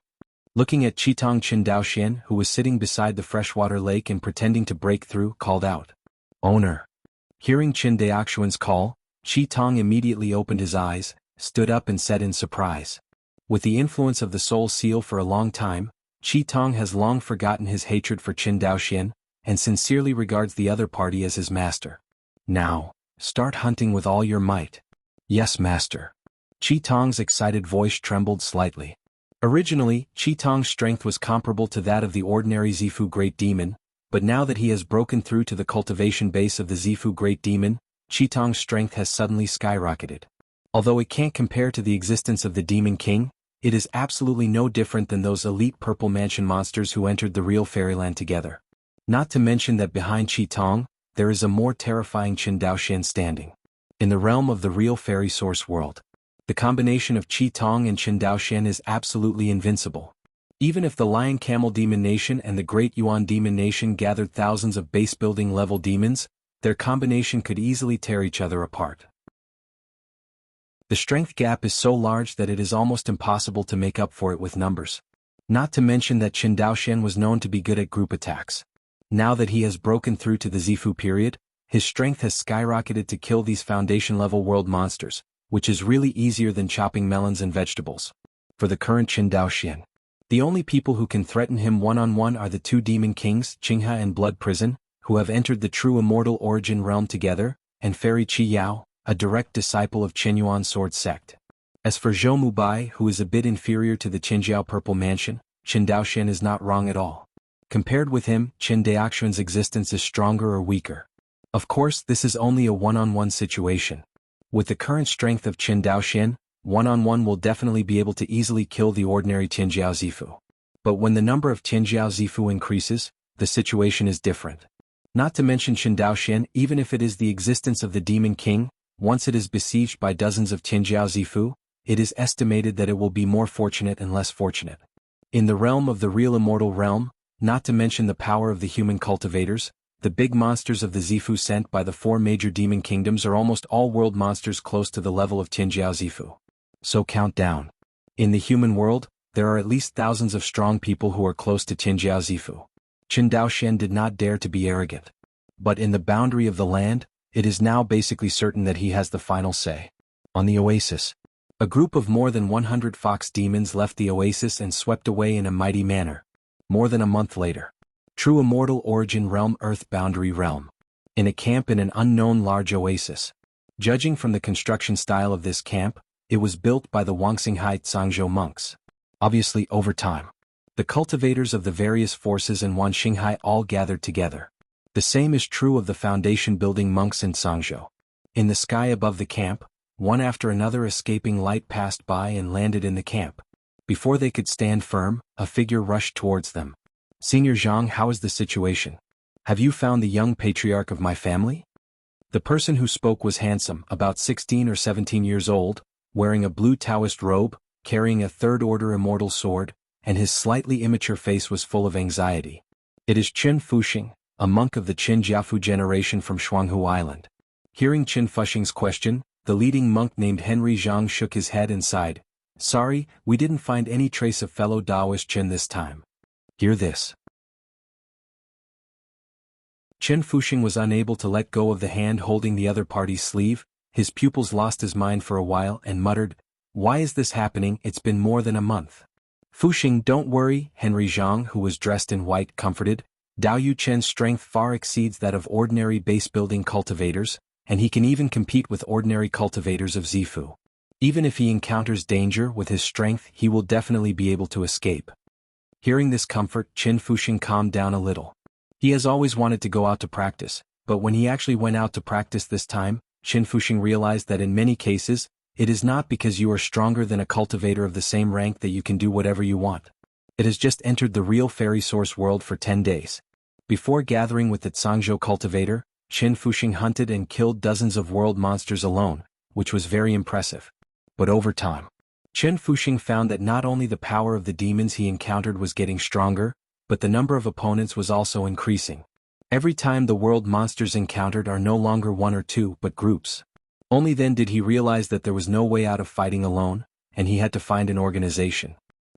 Looking at Qi Tong, Qin Daoxian, who was sitting beside the freshwater lake and pretending to break through, called out, "Owner." Hearing Qin Daoxuan's call, Qi Tong immediately opened his eyes, stood up and said in surprise. With the influence of the Soul Seal for a long time, Qi Tong has long forgotten his hatred for Qin Daoxian, and sincerely regards the other party as his master. Now, start hunting with all your might. Yes, master. Qi Tong's excited voice trembled slightly. Originally, Qi Tong's strength was comparable to that of the ordinary Zifu Great Demon, but now that he has broken through to the cultivation base of the Zifu Great Demon, Qi Tong's strength has suddenly skyrocketed. Although it can't compare to the existence of the Demon King, it is absolutely no different than those elite Purple Mansion monsters who entered the real fairyland together. Not to mention that behind Qi Tong, there is a more terrifying Qin Daoxian standing. In the realm of the real fairy source world, the combination of Qi Tong and Qin Daoxian is absolutely invincible. Even if the Lion Camel Demon Nation and the Great Yuan Demon Nation gathered thousands of base building level demons, their combination could easily tear each other apart. The strength gap is so large that it is almost impossible to make up for it with numbers. Not to mention that Qin Daoxian was known to be good at group attacks. Now that he has broken through to the Zifu period, his strength has skyrocketed to kill these foundation-level world monsters, which is really easier than chopping melons and vegetables. For the current Qin Daoxian, the only people who can threaten him one-on-one are the 2 demon kings, Qinghe and Blood Prison, who have entered the true immortal origin realm together, and Fairy Qi Yao, a direct disciple of Qinyuan Sword Sect. As for Zhou Mubai, who is a bit inferior to the Qinjiao Purple Mansion, Qin Daoxian is not wrong at all. Compared with him, Qin Daoxuan's existence is stronger or weaker. Of course, this is only a one-on-one situation. With the current strength of Qin Daoxian, one-on-one will definitely be able to easily kill the ordinary Qinjiao Zifu. But when the number of Tianjiao Zifu increases, the situation is different. Not to mention Qin Daoxian, even if it is the existence of the Demon King, once it is besieged by dozens of Tianjiao Zifu, it is estimated that it will be more fortunate and less fortunate. In the realm of the real immortal realm, not to mention the power of the human cultivators, the big monsters of the Zifu sent by the 4 major demon kingdoms are almost all world monsters close to the level of Tianjiao Zifu. So count down. In the human world, there are at least thousands of strong people who are close to Tianjiao Zifu. Qin Daoxian did not dare to be arrogant. But in the boundary of the land, it is now basically certain that he has the final say. On the oasis, a group of more than 100 fox demons left the oasis and swept away in a mighty manner. More than a month later. True immortal origin realm Earth boundary realm. In a camp in an unknown large oasis. Judging from the construction style of this camp, it was built by the Wangxinghai Zhangzhou monks. Obviously over time. The cultivators of the various forces in Wanxinghai all gathered together. The same is true of the foundation building monks in Zhangzhou. In the sky above the camp, one after another escaping light passed by and landed in the camp. Before they could stand firm, a figure rushed towards them. Senior Zhang, how is the situation? Have you found the young patriarch of my family? The person who spoke was handsome, about 16 or 17 years old, wearing a blue Taoist robe, carrying a third-order immortal sword, and his slightly immature face was full of anxiety. It is Qin Fuxing, a monk of the Qin Jiafu generation from Jianghu Island. Hearing Qin Fuxing's question, the leading monk named Henry Zhang shook his head and sighed. Sorry, we didn't find any trace of fellow Taoist Qin this time. Hear this. Qin Fuxing was unable to let go of the hand holding the other party's sleeve. His pupils lost his mind for a while and muttered, "Why is this happening? It's been more than a month." Fuxing, don't worry, Henry Zhang, who was dressed in white, comforted. Dao Yu Chen's strength far exceeds that of ordinary base-building cultivators, and he can even compete with ordinary cultivators of Zifu. Even if he encounters danger with his strength, he will definitely be able to escape. Hearing this comfort, Qin Fuxing calmed down a little. He has always wanted to go out to practice, but when he actually went out to practice this time, Qin Fuxing realized that in many cases, it is not because you are stronger than a cultivator of the same rank that you can do whatever you want. It has just entered the real fairy source world for 10 days. Before gathering with the Zhangzhou cultivator, Qin Fuxing hunted and killed dozens of world monsters alone, which was very impressive. But over time, Qin Fuxing found that not only the power of the demons he encountered was getting stronger, but the number of opponents was also increasing. Every time the world monsters encountered are no longer one or two but groups. Only then did he realize that there was no way out of fighting alone, and he had to find an organization.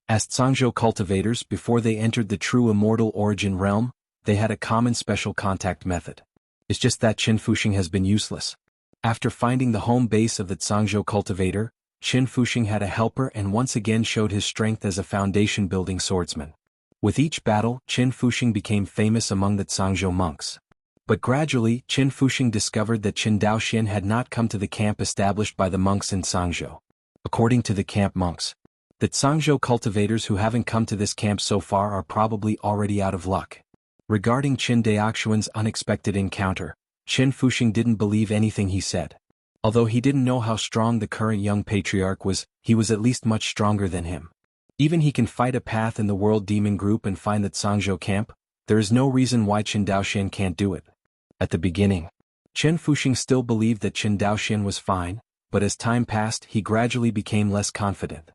As Zhangzhou cultivators, before they entered the true immortal origin realm, they had a common special contact method. It's just that Qin Fuxing has been useless. After finding the home base of the Zhangzhou cultivator, Qin Fuxing had a helper and once again showed his strength as a foundation-building swordsman. With each battle, Qin Fuxing became famous among the Zhangzhou monks. But gradually, Qin Fuxing discovered that Qin Daoxian had not come to the camp established by the monks in Zhangzhou. According to the camp monks, the Zhangzhou cultivators who haven't come to this camp so far are probably already out of luck. Regarding Qin Daoxian's unexpected encounter, Qin Fuxing didn't believe anything he said. Although he didn't know how strong the current young patriarch was, he was at least much stronger than him. Even he can fight a path in the world demon group and find the Zhangzhou camp, there is no reason why Qin Daoxian can't do it. At the beginning, Qin Fuxing still believed that Qin Daoxian was fine, but as time passed he gradually became less confident.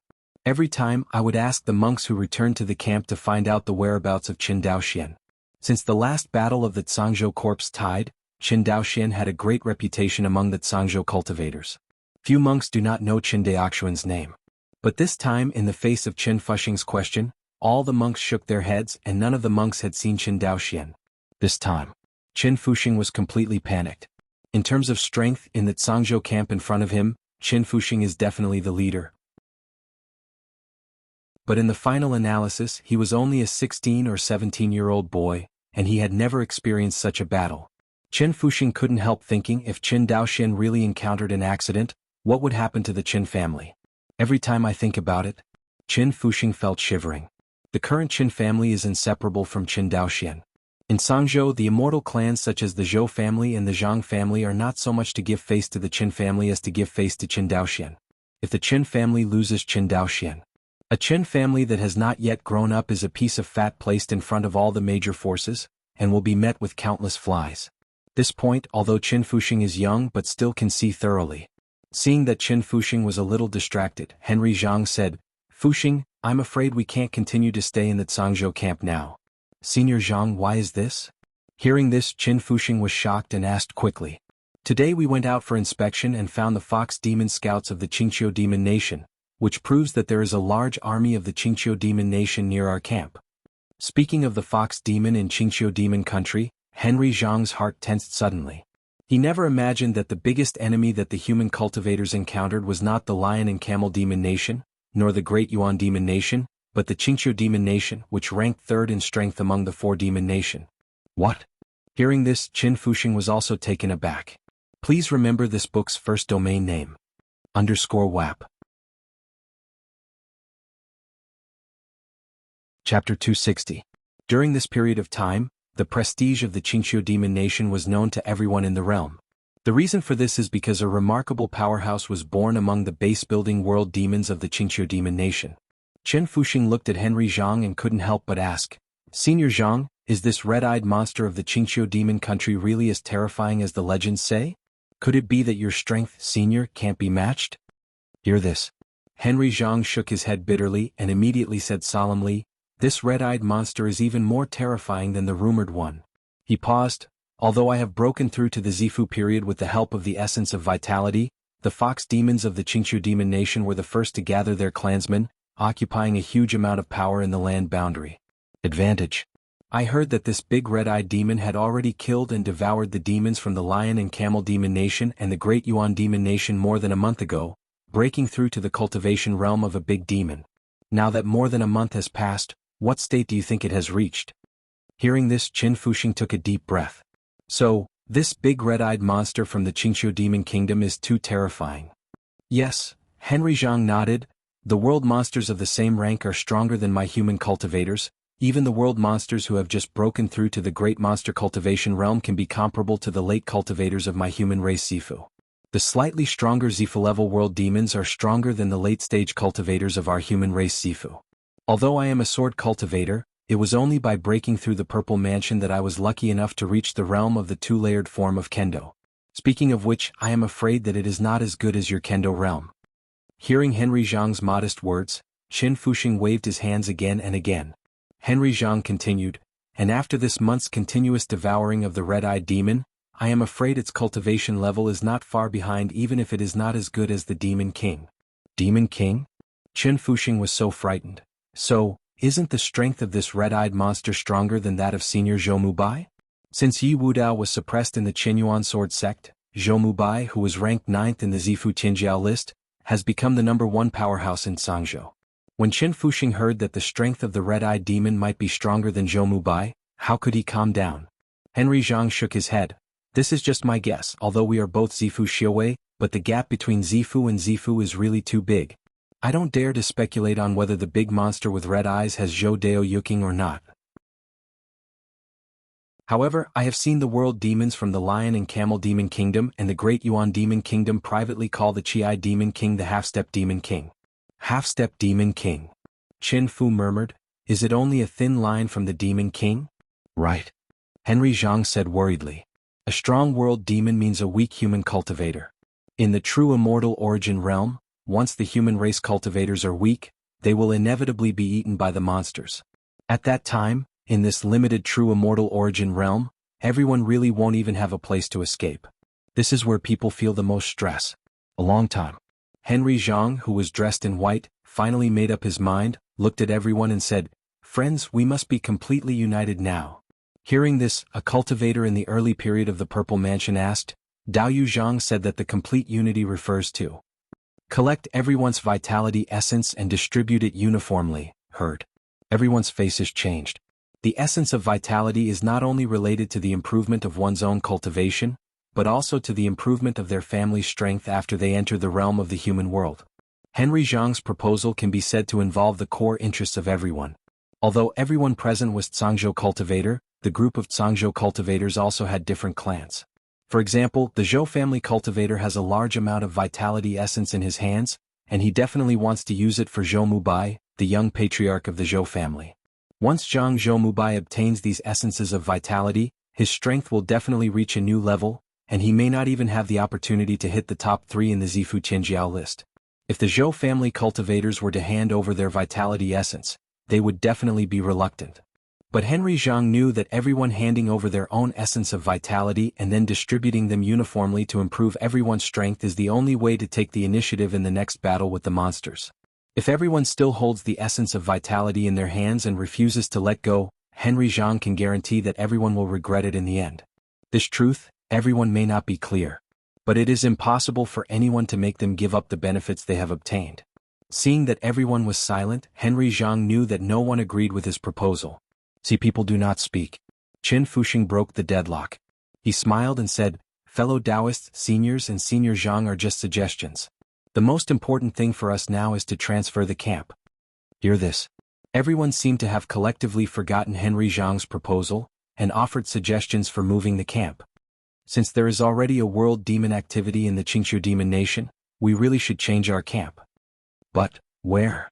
Every time I would ask the monks who returned to the camp to find out the whereabouts of Qin Daoxian. Since the last battle of the Zhangzhou corpse tide, Qin Daoxian had a great reputation among the Zhangzhou cultivators. Few monks do not know Qin Daoxian's name. But this time, in the face of Qin Fuxing's question, all the monks shook their heads and none of the monks had seen Qin Daoxian. This time, Qin Fuxing was completely panicked. In terms of strength, in the Zhangzhou camp in front of him, Qin Fuxing is definitely the leader. But in the final analysis, he was only a 16 or 17-year-old boy, and he had never experienced such a battle. Qin Fuxing couldn't help thinking if Qin Daoxian really encountered an accident, what would happen to the Qin family? Every time I think about it, Qin Fuxing felt shivering. The current Qin family is inseparable from Qin Daoxian. In Zhangzhou, the immortal clans such as the Zhou family and the Zhang family are not so much to give face to the Qin family as to give face to Qin Daoxian. If the Qin family loses Qin Daoxian, A Qin family that has not yet grown up is a piece of fat placed in front of all the major forces, and will be met with countless flies. This point, although Qin Fuxing is young but still can see thoroughly. Seeing that Qin Fuxing was a little distracted, Henry Jiang said, "Fuxing, I'm afraid we can't continue to stay in the Zhangzhou camp now." "Senior Jiang, why is this?" Hearing this, Qin Fuxing was shocked and asked quickly. "Today we went out for inspection and found the Fox Demon Scouts of the Qingqiu Demon Nation, which proves that there is a large army of the Qingqiu Demon Nation near our camp." Speaking of the Fox Demon in Qingqiu Demon Country, Henry Jiang's heart tensed suddenly. He never imagined that the biggest enemy that the human cultivators encountered was not the Lion and Camel Demon Nation, nor the Great Yuan Demon Nation, but the Qingqiu Demon Nation, which ranked third in strength among the four Demon Nation. What? Hearing this, Qin Fuxing was also taken aback. Please remember this book's first domain name. _WAP. Chapter 260. During this period of time, the prestige of the Qingqiu Demon Nation was known to everyone in the realm. The reason for this is because a remarkable powerhouse was born among the base-building world demons of the Qingqiu Demon Nation. Qin Fuxing looked at Henry Jiang and couldn't help but ask, "Senior Jiang, is this red-eyed monster of the Qingqiu Demon Country really as terrifying as the legends say? Could it be that your strength, Senior, can't be matched?" Hear this. Henry Jiang shook his head bitterly and immediately said solemnly, "This red-eyed monster is even more terrifying than the rumored one." He paused. "Although I have broken through to the Zifu period with the help of the essence of vitality, the fox demons of the Qingqiu Demon Nation were the first to gather their clansmen, occupying a huge amount of power in the land boundary. Advantage. I heard that this big red-eyed demon had already killed and devoured the demons from the Lion and Camel Demon Nation and the Great Yuan Demon Nation more than a month ago, breaking through to the cultivation realm of a big demon. Now that more than a month has passed, what state do you think it has reached?" Hearing this, Qin Fuxing took a deep breath. "So, this big red-eyed monster from the Qingqiu Demon Kingdom is too terrifying." "Yes," Henry Jiang nodded. "The world monsters of the same rank are stronger than my human cultivators. Even the world monsters who have just broken through to the great monster cultivation realm can be comparable to the late cultivators of my human race Zifu. The slightly stronger Zifu-level world demons are stronger than the late-stage cultivators of our human race Zifu. Although I am a sword cultivator, it was only by breaking through the Purple Mansion that I was lucky enough to reach the realm of the two-layered form of Kendo. Speaking of which, I am afraid that it is not as good as your Kendo realm." Hearing Henry Jiang's modest words, Qin Fuxing waved his hands again and again. Henry Jiang continued, "And after this month's continuous devouring of the red-eyed demon, I am afraid its cultivation level is not far behind even if it is not as good as the Demon King." "Demon King?" Qin Fuxing was so frightened. "So, isn't the strength of this red-eyed monster stronger than that of Senior Zhou Mubai?" Since Yi Wudao was suppressed in the Qinyuan sword sect, Zhou Mubai, who was ranked 9th in the Zifu Tianjiao list, has become the #1 powerhouse in Zhangzhou. When Qin Fuxing heard that the strength of the red-eyed demon might be stronger than Zhou Mubai, how could he calm down? Henry Jiang shook his head. "This is just my guess, although we are both Zifu Xiuwei, but the gap between Zifu and Zifu is really too big. I don't dare to speculate on whether the big monster with red eyes has Zhou Dao Yuking or not. However, I have seen the world demons from the Lion and Camel Demon Kingdom and the Great Yuan Demon Kingdom privately call the Qi Demon King the Half-Step Demon King." "Half-Step Demon King?" Qin Fu murmured. "Is it only a thin line from the Demon King?" "Right," Henry Jiang said worriedly. "A strong world demon means a weak human cultivator. In the true immortal origin realm, once the human race cultivators are weak, they will inevitably be eaten by the monsters. At that time, in this limited true immortal origin realm, everyone really won't even have a place to escape. This is where people feel the most stress. A long time." Henry Jiang, who was dressed in white, finally made up his mind, looked at everyone and said, "Friends, we must be completely united now." Hearing this, a cultivator in the early period of the Purple Mansion asked, Dao Yu Zhang said that the complete unity refers to collect everyone's vitality essence and distribute it uniformly, heard. Everyone's faces changed. The essence of vitality is not only related to the improvement of one's own cultivation, but also to the improvement of their family's strength after they enter the realm of the human world. Henry Jiang's proposal can be said to involve the core interests of everyone. Although everyone present was Zhangzhou cultivator, the group of Zhangzhou cultivators also had different clans. For example, the Zhou family cultivator has a large amount of vitality essence in his hands, and he definitely wants to use it for Zhou Mubai, the young patriarch of the Zhou family. Once Zhang Zhoumubai obtains these essences of vitality, his strength will definitely reach a new level, and he may not even have the opportunity to hit the top 3 in the Zifu Tianjiao list. If the Zhou family cultivators were to hand over their vitality essence, they would definitely be reluctant. But Henry Jiang knew that everyone handing over their own essence of vitality and then distributing them uniformly to improve everyone's strength is the only way to take the initiative in the next battle with the monsters. If everyone still holds the essence of vitality in their hands and refuses to let go, Henry Jiang can guarantee that everyone will regret it in the end. This truth, everyone may not be clear. But it is impossible for anyone to make them give up the benefits they have obtained. Seeing that everyone was silent, Henry Jiang knew that no one agreed with his proposal. See, people do not speak. Qin Fuxing broke the deadlock. He smiled and said, "Fellow Taoists, seniors and Senior Jiang are just suggestions. The most important thing for us now is to transfer the camp." Hear this. Everyone seemed to have collectively forgotten Henry Jiang's proposal, and offered suggestions for moving the camp. Since there is already a world demon activity in the Qingqiu demon nation, we really should change our camp. But, where?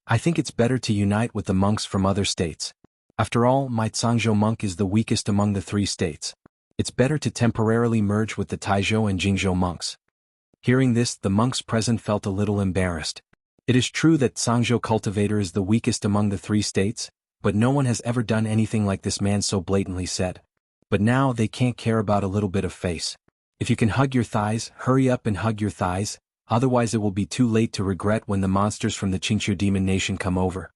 I think it's better to unite with the monks from other states. After all, my Cangzhou monk is the weakest among the 3 states. It's better to temporarily merge with the Taizhou and Jingzhou monks. Hearing this, the monks present felt a little embarrassed. It is true that Cangzhou cultivator is the weakest among the 3 states, but no one has ever done anything like this man so blatantly said. But now they can't care about a little bit of face. If you can hug your thighs, hurry up and hug your thighs, otherwise it will be too late to regret when the monsters from the Qingqiu demon nation come over.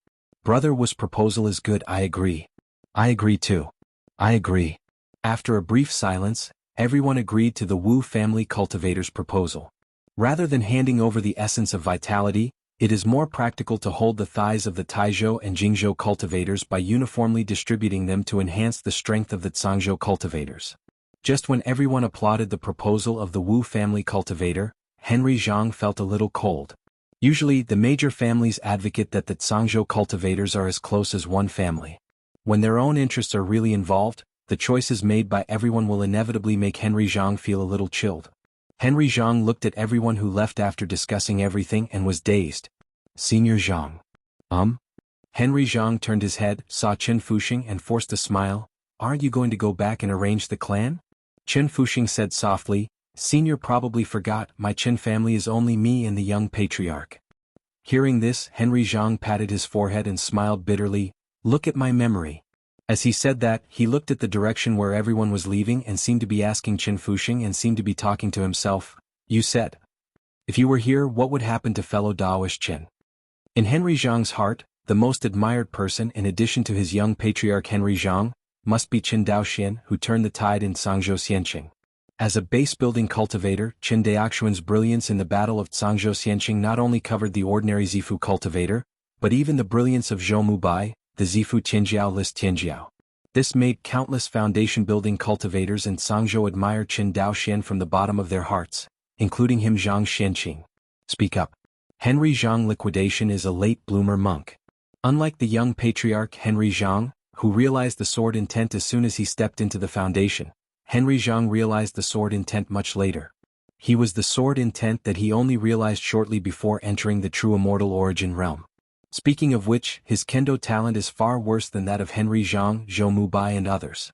Brother Wu's proposal is good, I agree. I agree too. I agree. After a brief silence, everyone agreed to the Wu family cultivator's proposal. Rather than handing over the essence of vitality, it is more practical to hold the thighs of the Taizhou and Jingzhou cultivators by uniformly distributing them to enhance the strength of the Cangzhou cultivators. Just when everyone applauded the proposal of the Wu family cultivator, Henry Jiang felt a little cold. Usually, the major families advocate that the Cangzhou cultivators are as close as one family. When their own interests are really involved, the choices made by everyone will inevitably make Henry Jiang feel a little chilled. Henry Jiang looked at everyone who left after discussing everything and was dazed. Senior Jiang. Henry Jiang turned his head, saw Qin Fuxing and forced a smile. Aren't you going to go back and arrange the clan? Qin Fuxing said softly, Senior probably forgot, my Qin family is only me and the young patriarch. Hearing this, Henry Jiang patted his forehead and smiled bitterly, look at my memory. As he said that, he looked at the direction where everyone was leaving and seemed to be asking Qin Fuxing and seemed to be talking to himself. You said. If you were here, what would happen to fellow Daoist Qin? In Henry Jiang's heart, the most admired person in addition to his young patriarch Henry Jiang, must be Qin Daoxian, who turned the tide in Cangzhou Xianqing. As a base-building cultivator, Qin Daoxuan's brilliance in the Battle of Cangzhou Xianqing not only covered the ordinary Zifu cultivator, but even the brilliance of Zhou Mubai, the Zifu Tianjiao list Tianjiao. This made countless foundation-building cultivators in Cangzhou admire Qin Daoxian from the bottom of their hearts, including him Zhang Xianqing. Speak up. Henry Jiang liquidation is a late bloomer monk. Unlike the young patriarch Henry Jiang, who realized the sword intent as soon as he stepped into the foundation, Henry Jiang realized the sword intent much later. He was the sword intent that he only realized shortly before entering the true immortal origin realm. Speaking of which, his kendo talent is far worse than that of Henry Jiang, Zhou Mubai and others.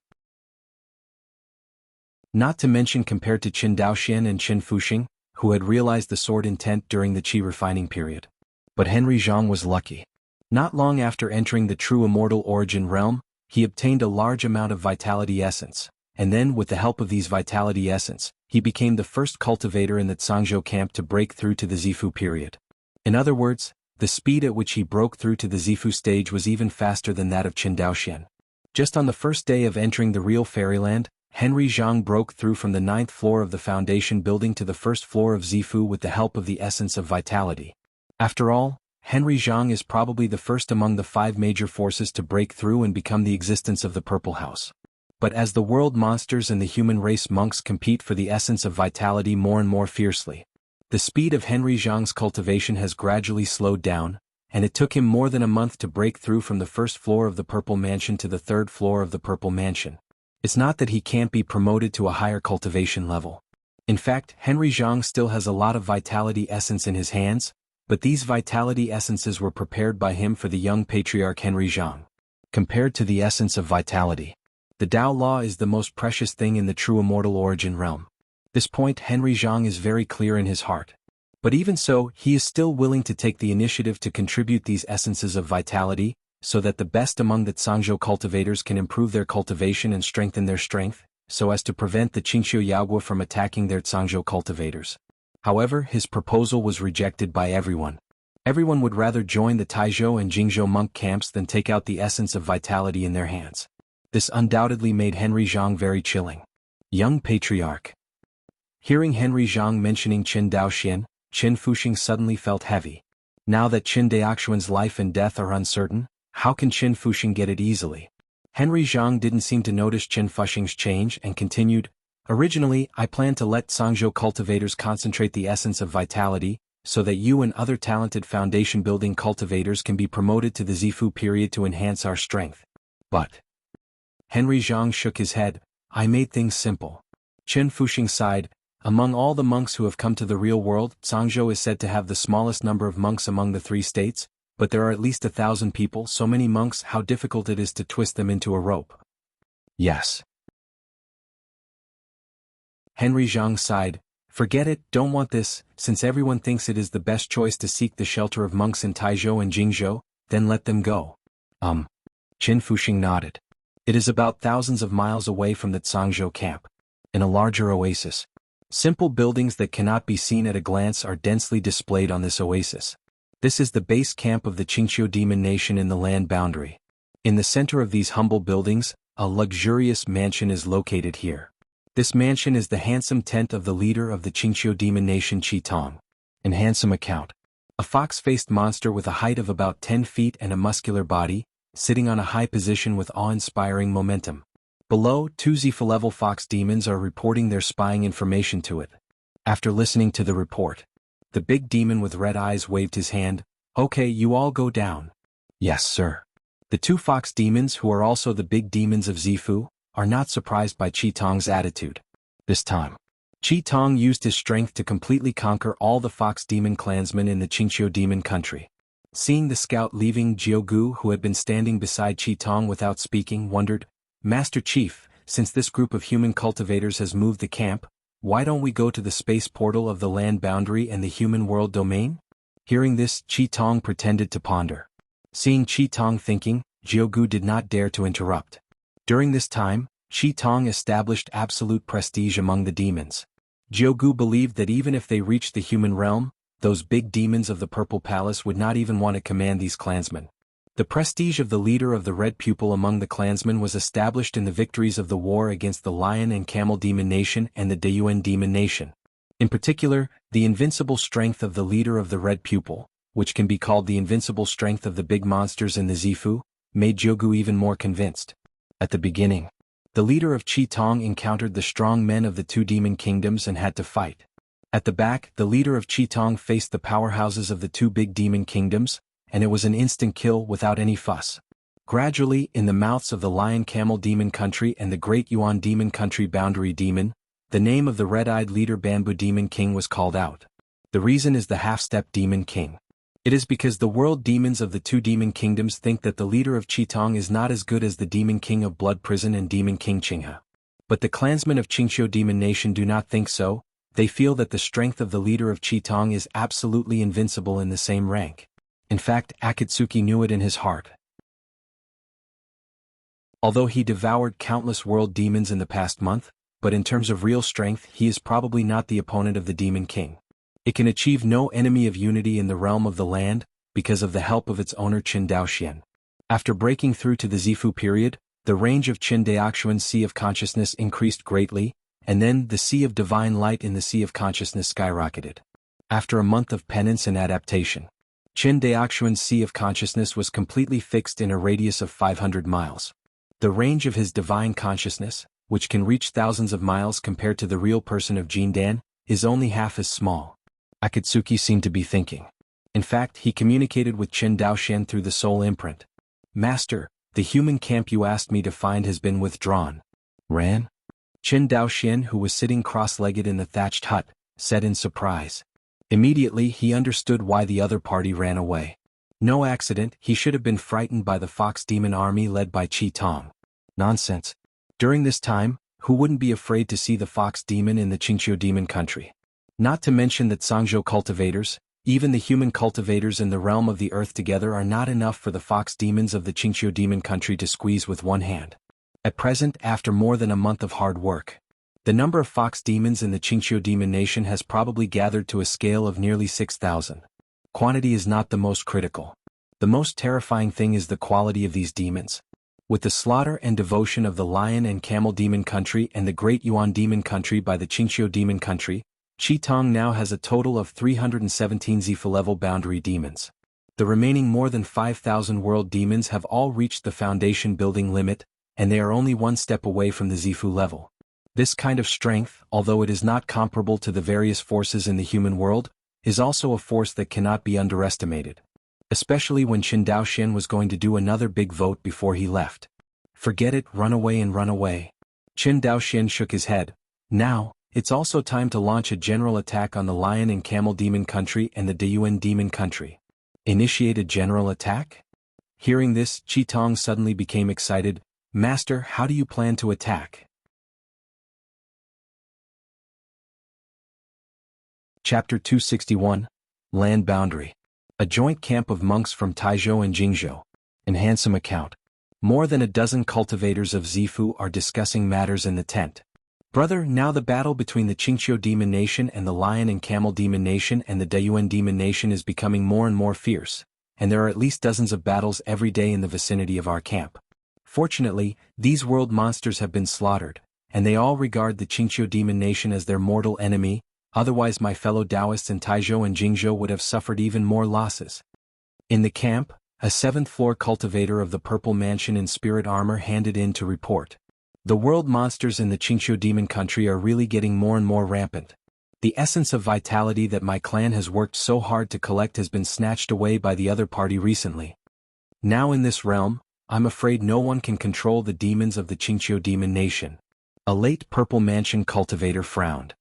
Not to mention compared to Qin Daoxian and Qin Fuxing, who had realized the sword intent during the qi refining period. But Henry Jiang was lucky. Not long after entering the true immortal origin realm, he obtained a large amount of vitality essence, and then with the help of these vitality essence, he became the first cultivator in the Cangzhou camp to break through to the Zifu period. In other words, the speed at which he broke through to the Zifu stage was even faster than that of Qin Daoxian. Just on the first day of entering the real fairyland, Henry Jiang broke through from the 9th floor of the foundation building to the 1st floor of Zifu with the help of the essence of vitality. After all, Henry Jiang is probably the first among the 5 major forces to break through and become the existence of the Purple House. But as the world monsters and the human race monks compete for the essence of vitality more and more fiercely, the speed of Henry Jiang's cultivation has gradually slowed down, and it took him more than a month to break through from the 1st floor of the Purple Mansion to the 3rd floor of the Purple Mansion. It's not that he can't be promoted to a higher cultivation level. In fact, Henry Jiang still has a lot of vitality essence in his hands, But these vitality essences were prepared by him for the young patriarch Henry Jiang. Compared to the essence of vitality, the Tao Law is the most precious thing in the true immortal origin realm. This point Henry Jiang is very clear in his heart. But even so, he is still willing to take the initiative to contribute these essences of vitality, so that the best among the Zhangzhou cultivators can improve their cultivation and strengthen their strength, so as to prevent the Qingxiu Yaogua from attacking their Zhangzhou cultivators. However, his proposal was rejected by everyone. Everyone would rather join the Taizhou and Jingzhou monk camps than take out the essence of vitality in their hands. This undoubtedly made Henry Jiang very chilling. Young Patriarch. Hearing Henry Jiang mentioning Qin Daoxian, Qin Fuxing suddenly felt heavy. Now that Qin Daoxuan's life and death are uncertain, how can Qin Fuxing get it easily? Henry Jiang didn't seem to notice Qin Fuxing's change and continued, "Originally, I planned to let Zhangzhou cultivators concentrate the essence of vitality, so that you and other talented foundation-building cultivators can be promoted to the Zifu period to enhance our strength. But..." Henry Jiang shook his head, "I made things simple." Qin Fuxing sighed, "Among all the monks who have come to the real world, Zhangzhou is said to have the smallest number of monks among the 3 states, but there are at least 1,000 people, so many monks, how difficult it is to twist them into a rope." "Yes." Henry Jiang sighed, "Forget it, don't want this, since everyone thinks it is the best choice to seek the shelter of monks in Taizhou and Jingzhou, then let them go." Qin Fuxing nodded. "It is about thousands of miles away from the Zhangzhou camp. In a larger oasis. Simple buildings that cannot be seen at a glance are densely displayed on this oasis. This is the base camp of the Qingxiu demon nation in the land boundary. In the center of these humble buildings, a luxurious mansion is located here. This mansion is the handsome tent of the leader of the Qingxiu demon nation Qi Tong. In handsome account. A fox-faced monster with a height of about 10 feet and a muscular body, sitting on a high position with awe-inspiring momentum. Below, 2 Zifu-level fox demons are reporting their spying information to it. After listening to the report, the big demon with red eyes waved his hand, "Okay, you all go down." "Yes, sir." The 2 fox demons, who are also the big demons of Zifu, are not surprised by Qi Tong's attitude. This time, Qi Tong used his strength to completely conquer all the fox demon clansmen in the Qingxiu demon country. Seeing the scout leaving, Jianghu, who had been standing beside Qi Tong without speaking, wondered, "Master Chief, since this group of human cultivators has moved the camp, why don't we go to the space portal of the land boundary and the human world domain?" Hearing this, Qi Tong pretended to ponder. Seeing Qi Tong thinking, Jianghu did not dare to interrupt. During this time, Qi Tong established absolute prestige among the demons. Jianghu believed that even if they reached the human realm, those big demons of the Purple Palace would not even want to command these clansmen. The prestige of the leader of the Red Pupil among the clansmen was established in the victories of the war against the Lion and Camel Demon Nation and the Deyuan Demon Nation. In particular, the invincible strength of the leader of the Red Pupil, which can be called the invincible strength of the big monsters in the Zifu, made Jianghu even more convinced. At the beginning, the leader of Qi Tong encountered the strong men of the 2 demon kingdoms and had to fight. At the back, the leader of Qi Tong faced the powerhouses of the 2 big demon kingdoms, and it was an instant kill without any fuss. Gradually, in the mouths of the Lion Camel Demon Country and the Great Yuan Demon Country Boundary Demon, the name of the red-eyed leader Bamboo Demon King was called out. The reason is the half-step Demon King. It is because the world demons of the 2 demon kingdoms think that the leader of Qi Tong is not as good as the Demon King of Blood Prison and Demon King Qinghe. But the clansmen of Qingxiu Demon Nation do not think so. They feel that the strength of the leader of Qi Tong is absolutely invincible in the same rank. In fact, Akatsuki knew it in his heart. Although he devoured countless world demons in the past month, but in terms of real strength he is probably not the opponent of the Demon King. It can achieve no enemy of unity in the realm of the land, because of the help of its owner Qin Daoxian. After breaking through to the Zifu period, the range of Qin Daoxuan's Sea of Consciousness increased greatly, and then the Sea of Divine Light in the Sea of Consciousness skyrocketed. After a month of penance and adaptation, Qin Daoxuan's Sea of Consciousness was completely fixed in a radius of 500 miles. The range of his divine consciousness, which can reach thousands of miles compared to the real person of Jindan, is only half as small. Akatsuki seemed to be thinking. In fact, he communicated with Qin Daoxian through the soul imprint. "Master, the human camp you asked me to find has been withdrawn." "Ran?" Qin Daoxian, who was sitting cross-legged in the thatched hut, said in surprise. Immediately he understood why the other party ran away. No accident, he should have been frightened by the fox demon army led by Qi Tong. Nonsense. During this time, who wouldn't be afraid to see the fox demon in the Qingqiu demon country? Not to mention that Sangzhou cultivators, even the human cultivators in the realm of the earth together are not enough for the fox demons of the Qingqiu demon country to squeeze with one hand. At present, after more than a month of hard work, the number of fox demons in the Qingqiu demon nation has probably gathered to a scale of nearly 6,000. Quantity is not the most critical. The most terrifying thing is the quality of these demons. With the slaughter and devotion of the lion and camel demon country and the great Yuan demon country by the Qingqiu demon country, Qi Tong now has a total of 317 Zifu level boundary demons. The remaining more than 5,000 world demons have all reached the foundation building limit, and they are only one step away from the Zifu level. This kind of strength, although it is not comparable to the various forces in the human world, is also a force that cannot be underestimated. Especially when Qin Daoxian was going to do another big vote before he left. Forget it, run away and run away. Qin Daoxian shook his head. Now, it's also time to launch a general attack on the lion and camel demon country and the Deyuan demon country. Initiate a general attack? Hearing this, Qi Tong suddenly became excited. Master, how do you plan to attack? Chapter 261, Land Boundary. A joint camp of monks from Taizhou and Jingzhou. An handsome account. More than a dozen cultivators of Zifu are discussing matters in the tent. Brother, now the battle between the Qingqiu demon nation and the lion and camel demon nation and the Deyuan demon nation is becoming more and more fierce, and there are at least dozens of battles every day in the vicinity of our camp. Fortunately, these world monsters have been slaughtered, and they all regard the Qingqiu demon nation as their mortal enemy. Otherwise my fellow Taoists in Taizhou and Jingzhou would have suffered even more losses. In the camp, a 7th-floor cultivator of the Purple Mansion in spirit armor handed in to report. The world monsters in the Qingqiu demon country are really getting more and more rampant. The essence of vitality that my clan has worked so hard to collect has been snatched away by the other party recently. Now in this realm, I'm afraid no one can control the demons of the Qingqiu demon nation. A late Purple Mansion cultivator frowned.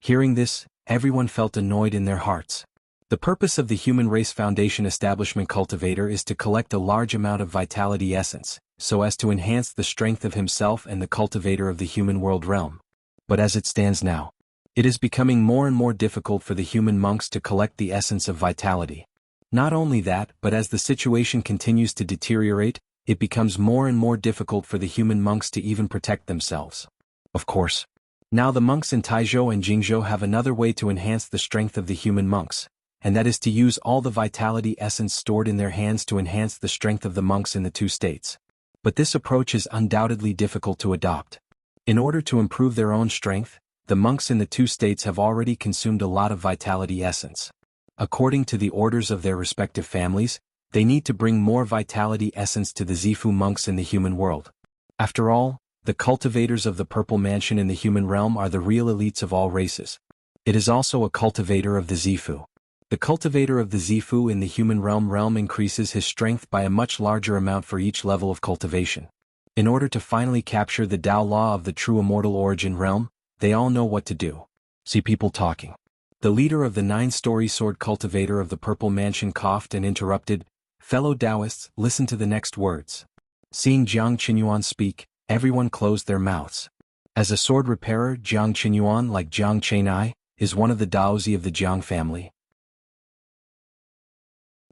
Hearing this, everyone felt annoyed in their hearts. The purpose of the Human Race Foundation Establishment Cultivator is to collect a large amount of vitality essence, so as to enhance the strength of himself and the cultivator of the human world realm. But as it stands now, it is becoming more and more difficult for the human monks to collect the essence of vitality. Not only that, but as the situation continues to deteriorate, it becomes more and more difficult for the human monks to even protect themselves. Of course, now the monks in Taizhou and Jingzhou have another way to enhance the strength of the human monks, and that is to use all the vitality essence stored in their hands to enhance the strength of the monks in the two states. But this approach is undoubtedly difficult to adopt. In order to improve their own strength, the monks in the two states have already consumed a lot of vitality essence. According to the orders of their respective families, they need to bring more vitality essence to the Zifu monks in the human world. After all, the cultivators of the Purple Mansion in the human realm are the real elites of all races. It is also a cultivator of the Zifu. The cultivator of the Zifu in the human realm increases his strength by a much larger amount for each level of cultivation. In order to finally capture the Tao law of the true immortal origin realm, they all know what to do. See people talking. The leader of the 9-story sword cultivator of the Purple Mansion coughed and interrupted, "Fellow Taoists, listen to the next words." Seeing Jiang Qinyuan speak, everyone closed their mouths. As a sword repairer, Jiang Qinyuan, like Jiang Chenai, is one of the Daozi of the Jiang family.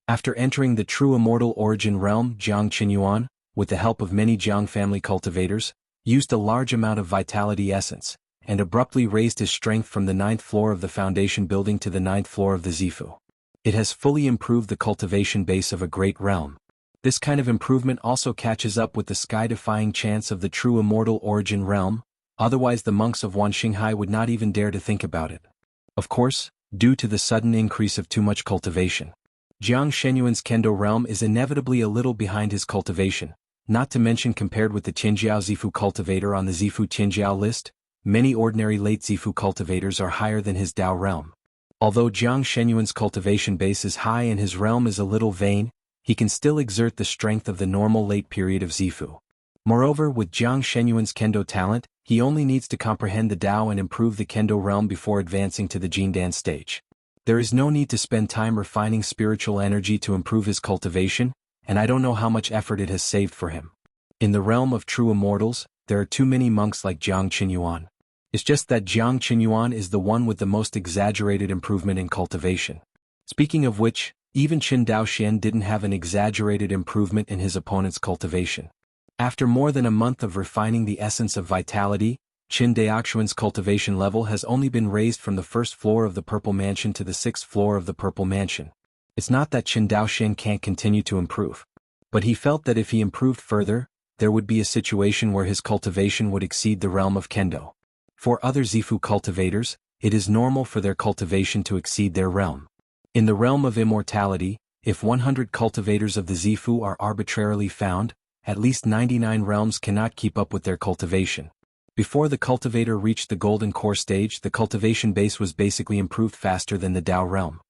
After entering the true immortal origin realm, Jiang Qinyuan, with the help of many Jiang family cultivators, used a large amount of vitality essence, and abruptly raised his strength from the 9th floor of the foundation building to the 9th floor of the Zifu. It has fully improved the cultivation base of a great realm. This kind of improvement also catches up with the sky-defying chance of the true immortal origin realm, otherwise the monks of Wanxinghai would not even dare to think about it. Of course, due to the sudden increase of too much cultivation, Jiang Shenyuan's Kendo realm is inevitably a little behind his cultivation, not to mention compared with the Tianjiao Zifu cultivator on the Zifu Tianjiao list, many ordinary late Zifu cultivators are higher than his Dao realm. Although Jiang Shenyuan's cultivation base is high and his realm is a little vain, he can still exert the strength of the normal late period of Zifu. Moreover, with Jiang Shenyuan's Kendo talent, he only needs to comprehend the Tao and improve the Kendo realm before advancing to the Jindan stage. There is no need to spend time refining spiritual energy to improve his cultivation, and I don't know how much effort it has saved for him. In the realm of true immortals, there are too many monks like Jiang Qinyuan. It's just that Jiang Qinyuan is the one with the most exaggerated improvement in cultivation. Speaking of which, even Qin Daoxian didn't have an exaggerated improvement in his opponent's cultivation. After more than a month of refining the essence of vitality, Qin Daoxian's cultivation level has only been raised from the first floor of the Purple Mansion to the 6th floor of the Purple Mansion. It's not that Qin Daoxian can't continue to improve. But he felt that if he improved further, there would be a situation where his cultivation would exceed the realm of Kendo. For other Zifu cultivators, it is normal for their cultivation to exceed their realm. In the realm of immortality, if 100 cultivators of the Zifu are arbitrarily found, at least 99 realms cannot keep up with their cultivation. Before the cultivator reached the golden core stage, the cultivation base was basically improved faster than the Dao realm.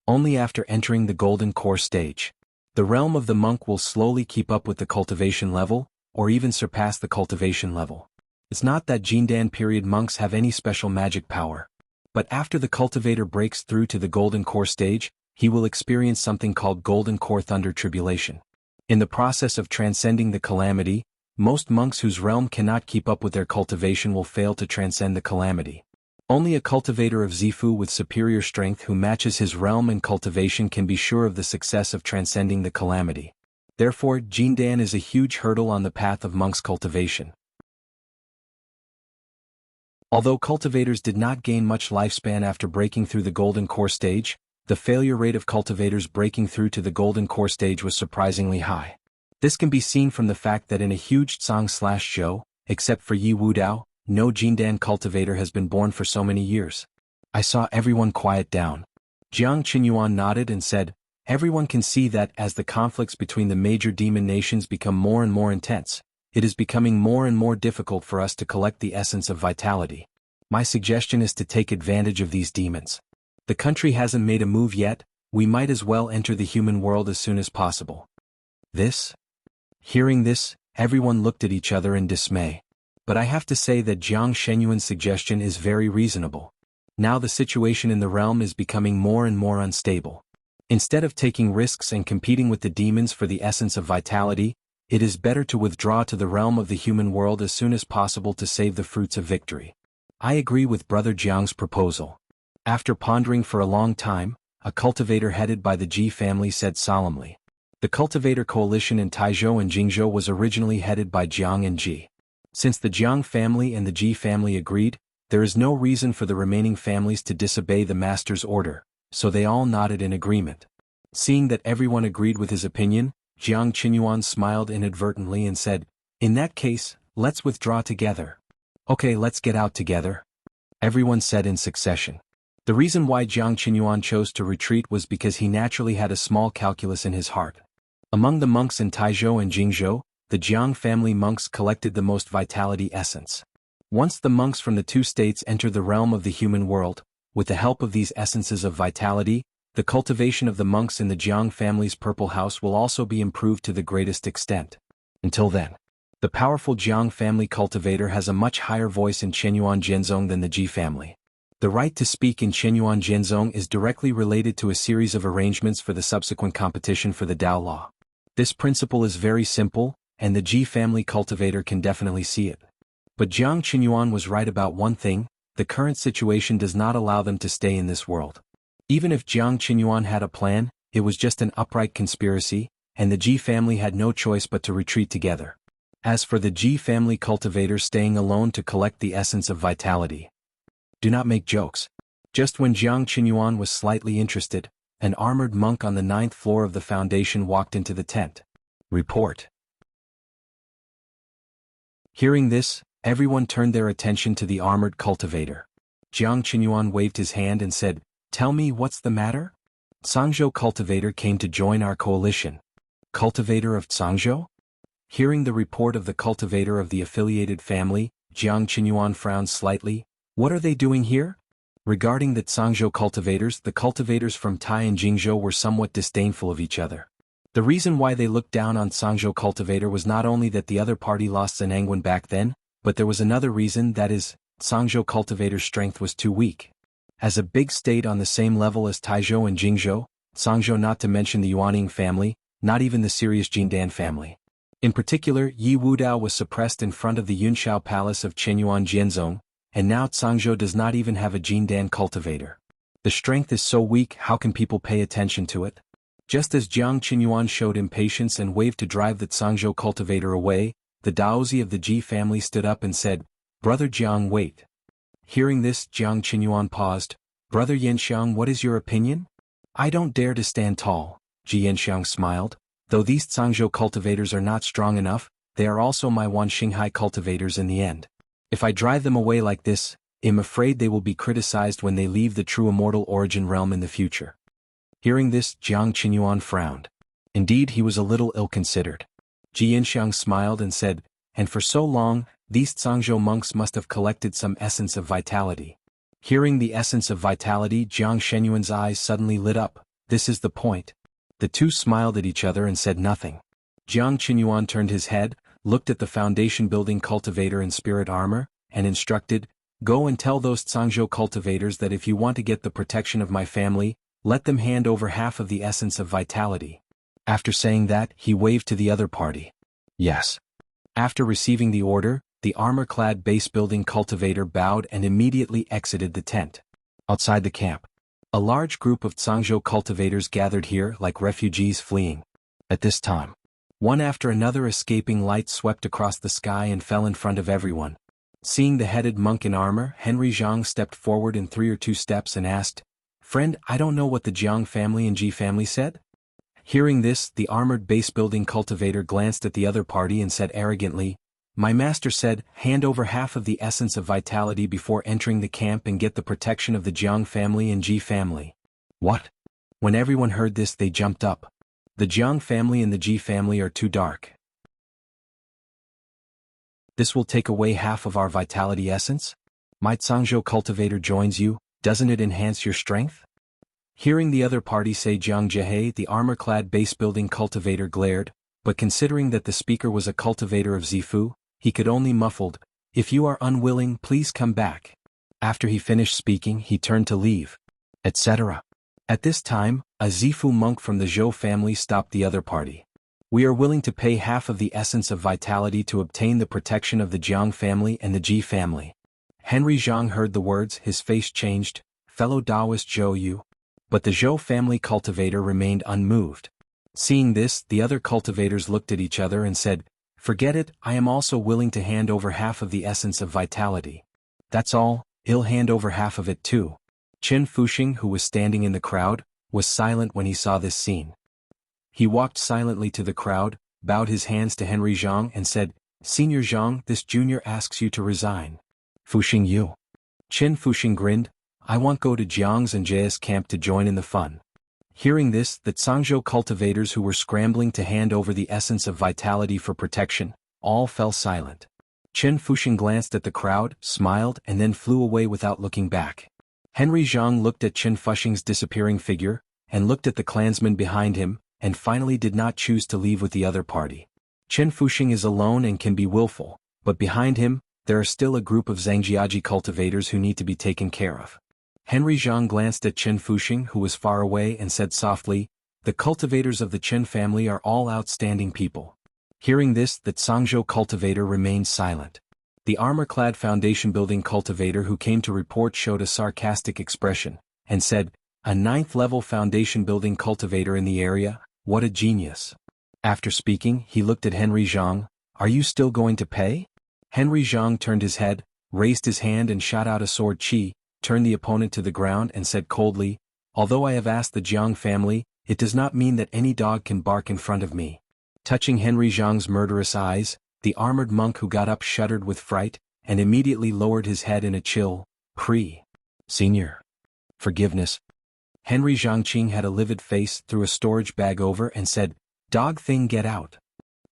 Only after entering the golden core stage, the realm of the monk will slowly keep up with the cultivation level, or even surpass the cultivation level. It's not that Jindan period monks have any special magic power. But after the cultivator breaks through to the golden core stage, he will experience something called golden core thunder tribulation. In the process of transcending the calamity, most monks whose realm cannot keep up with their cultivation will fail to transcend the calamity. Only a cultivator of Zifu with superior strength who matches his realm and cultivation can be sure of the success of transcending the calamity. Therefore, Jindan is a huge hurdle on the path of monks' cultivation. Although cultivators did not gain much lifespan after breaking through the golden core stage, the failure rate of cultivators breaking through to the golden core stage was surprisingly high. This can be seen from the fact that in a huge Tsang/Zhou, except for Yi Wudao, no Jindan cultivator has been born for so many years. I saw everyone quiet down. Jiang Qinyuan nodded and said, "Everyone can see that as the conflicts between the major demon nations become more and more intense, it is becoming more and more difficult for us to collect the essence of vitality. My suggestion is to take advantage of these demons. The country hasn't made a move yet, we might as well enter the human world as soon as possible." Hearing this, everyone looked at each other in dismay. But I have to say that Jiang Shenyuan's suggestion is very reasonable. Now the situation in the realm is becoming more and more unstable. Instead of taking risks and competing with the demons for the essence of vitality, it is better to withdraw to the realm of the human world as soon as possible to save the fruits of victory. I agree with Brother Jiang's proposal. After pondering for a long time, a cultivator headed by the Ji family said solemnly. The cultivator coalition in Taizhou and Jingzhou was originally headed by Jiang and Ji. Since the Jiang family and the Ji family agreed, there is no reason for the remaining families to disobey the master's order, so they all nodded in agreement. Seeing that everyone agreed with his opinion, Jiang Qinyuan smiled inadvertently and said, "In that case, let's withdraw together." "Okay, let's get out together," everyone said in succession. The reason why Jiang Qinyuan chose to retreat was because he naturally had a small calculus in his heart. Among the monks in Taizhou and Jingzhou, the Jiang family monks collected the most vitality essence. Once the monks from the two states enter the realm of the human world, with the help of these essences of vitality, the cultivation of the monks in the Jiang family's purple house will also be improved to the greatest extent. Until then, the powerful Jiang family cultivator has a much higher voice in Qinyuan Jianzong than the Ji family. The right to speak in Qinyuan Jianzong is directly related to a series of arrangements for the subsequent competition for the Dao law. This principle is very simple, and the Ji family cultivator can definitely see it. But Jiang Qinyuan was right about one thing: the current situation does not allow them to stay in this world. Even if Jiang Qinyuan had a plan, it was just an upright conspiracy, and the Ji family had no choice but to retreat together. As for the Ji family cultivator staying alone to collect the essence of vitality, do not make jokes. Just when Jiang Qinyuan was slightly interested, an armored monk on the 9th floor of the foundation walked into the tent. Report. Hearing this, everyone turned their attention to the armored cultivator. Jiang Qinyuan waved his hand and said, "Tell me what's the matter?" "Tsangzhou cultivator came to join our coalition." "Cultivator of Tsangzhou?" Hearing the report of the cultivator of the affiliated family, Jiang Qinyuan frowned slightly. "What are they doing here?" Regarding the Tsangzhou cultivators, the cultivators from Tai and Jingzhou were somewhat disdainful of each other. The reason why they looked down on Tsangzhou cultivator was not only that the other party lost Zanangwen back then, but there was another reason, that is, Tsangzhou cultivator's strength was too weak. As a big state on the same level as Taizhou and Jingzhou, Songzhou, not to mention the Yuaning family, not even the serious Jindan family. In particular, Yi Wudao was suppressed in front of the Yunshao Palace of Qianyuan Jianzong, and now Songzhou does not even have a Jindan cultivator. The strength is so weak, how can people pay attention to it? Just as Jiang Qinyuan showed impatience and waved to drive the Songzhou cultivator away, the Daozi of the Ji family stood up and said, "Brother Jiang, wait." Hearing this, Jiang Qinyuan paused. "Brother Yanxiang, what is your opinion?" "I don't dare to stand tall," Ji Yanxiang smiled. "Though these Songzhou cultivators are not strong enough, they are also my Wanxinghai cultivators in the end. If I drive them away like this, I'm afraid they will be criticized when they leave the true immortal origin realm in the future." Hearing this, Jiang Qinyuan frowned. Indeed, he was a little ill-considered. Ji Yanxiang smiled and said, "And for so long, these Songzhou monks must have collected some essence of vitality." Hearing the essence of vitality, Jiang Shenyuan's eyes suddenly lit up. "This is the point." The two smiled at each other and said nothing. Jiang Qinyuan turned his head, looked at the foundation building cultivator in spirit armor, and instructed, "Go and tell those Songzhou cultivators that if you want to get the protection of my family, let them hand over half of the essence of vitality." After saying that, he waved to the other party. "Yes." After receiving the order, the armor-clad base-building cultivator bowed and immediately exited the tent. Outside the camp, a large group of Songzhou cultivators gathered here like refugees fleeing. At this time, one after another escaping lights swept across the sky and fell in front of everyone. Seeing the headed monk in armor, Henry Jiang stepped forward in 3 or 2 steps and asked, "Friend, I don't know what the Jiang family and Ji family said?" Hearing this, the armored base-building cultivator glanced at the other party and said arrogantly, "My master said, hand over half of the essence of vitality before entering the camp and get the protection of the Jiang family and Ji family." "What?" When everyone heard this, they jumped up. "The Jiang family and the Ji family are too dark. This will take away half of our vitality essence? My Songzhou cultivator joins you, doesn't it enhance your strength?" Hearing the other party say Jiang Jiehe, the armor-clad base-building cultivator glared, but considering that the speaker was a cultivator of Zifu, he could only muffled, "If you are unwilling, please come back." After he finished speaking, he turned to leave, etc. At this time, a Zifu monk from the Zhou family stopped the other party. "We are willing to pay half of the essence of vitality to obtain the protection of the Jiang family and the Ji family." Henry Jiang heard the words, his face changed, "Fellow Taoist Zhou Yu." But the Zhou family cultivator remained unmoved. Seeing this, the other cultivators looked at each other and said, "Forget it, I am also willing to hand over half of the essence of vitality." "That's all, I'll hand over half of it too." Qin Fuxing, who was standing in the crowd, was silent when he saw this scene. He walked silently to the crowd, bowed his hands to Henry Jiang and said, "Senior Jiang, this junior asks you to resign." "Fuxing you." Qin Fuxing grinned, "I want go to Jiang's and Jie's camp to join in the fun." Hearing this, the Songzhou cultivators who were scrambling to hand over the essence of vitality for protection, all fell silent. Qin Fuxing glanced at the crowd, smiled and then flew away without looking back. Henry Jiang looked at Qin Fuxing's disappearing figure, and looked at the clansmen behind him, and finally did not choose to leave with the other party. Qin Fuxing is alone and can be willful, but behind him, there are still a group of Zhangjiaji cultivators who need to be taken care of. Henry Jiang glanced at Qin Fuxing, who was far away, and said softly, "The cultivators of the Qin family are all outstanding people." Hearing this, the Songzhou cultivator remained silent. The armor-clad foundation-building cultivator who came to report showed a sarcastic expression, and said, "A 9th-level foundation-building cultivator in the area, what a genius." After speaking, he looked at Henry Jiang, "Are you still going to pay?" Henry Jiang turned his head, raised his hand and shot out a sword chi, turned the opponent to the ground and said coldly, "Although I have asked the Jiang family, it does not mean that any dog can bark in front of me." Touching Henry Jiang's murderous eyes, the armored monk who got up shuddered with fright, and immediately lowered his head in a chill, "Senior. Forgiveness." Henry Jiangqing had a livid face, threw a storage bag over and said, "Dog thing, get out."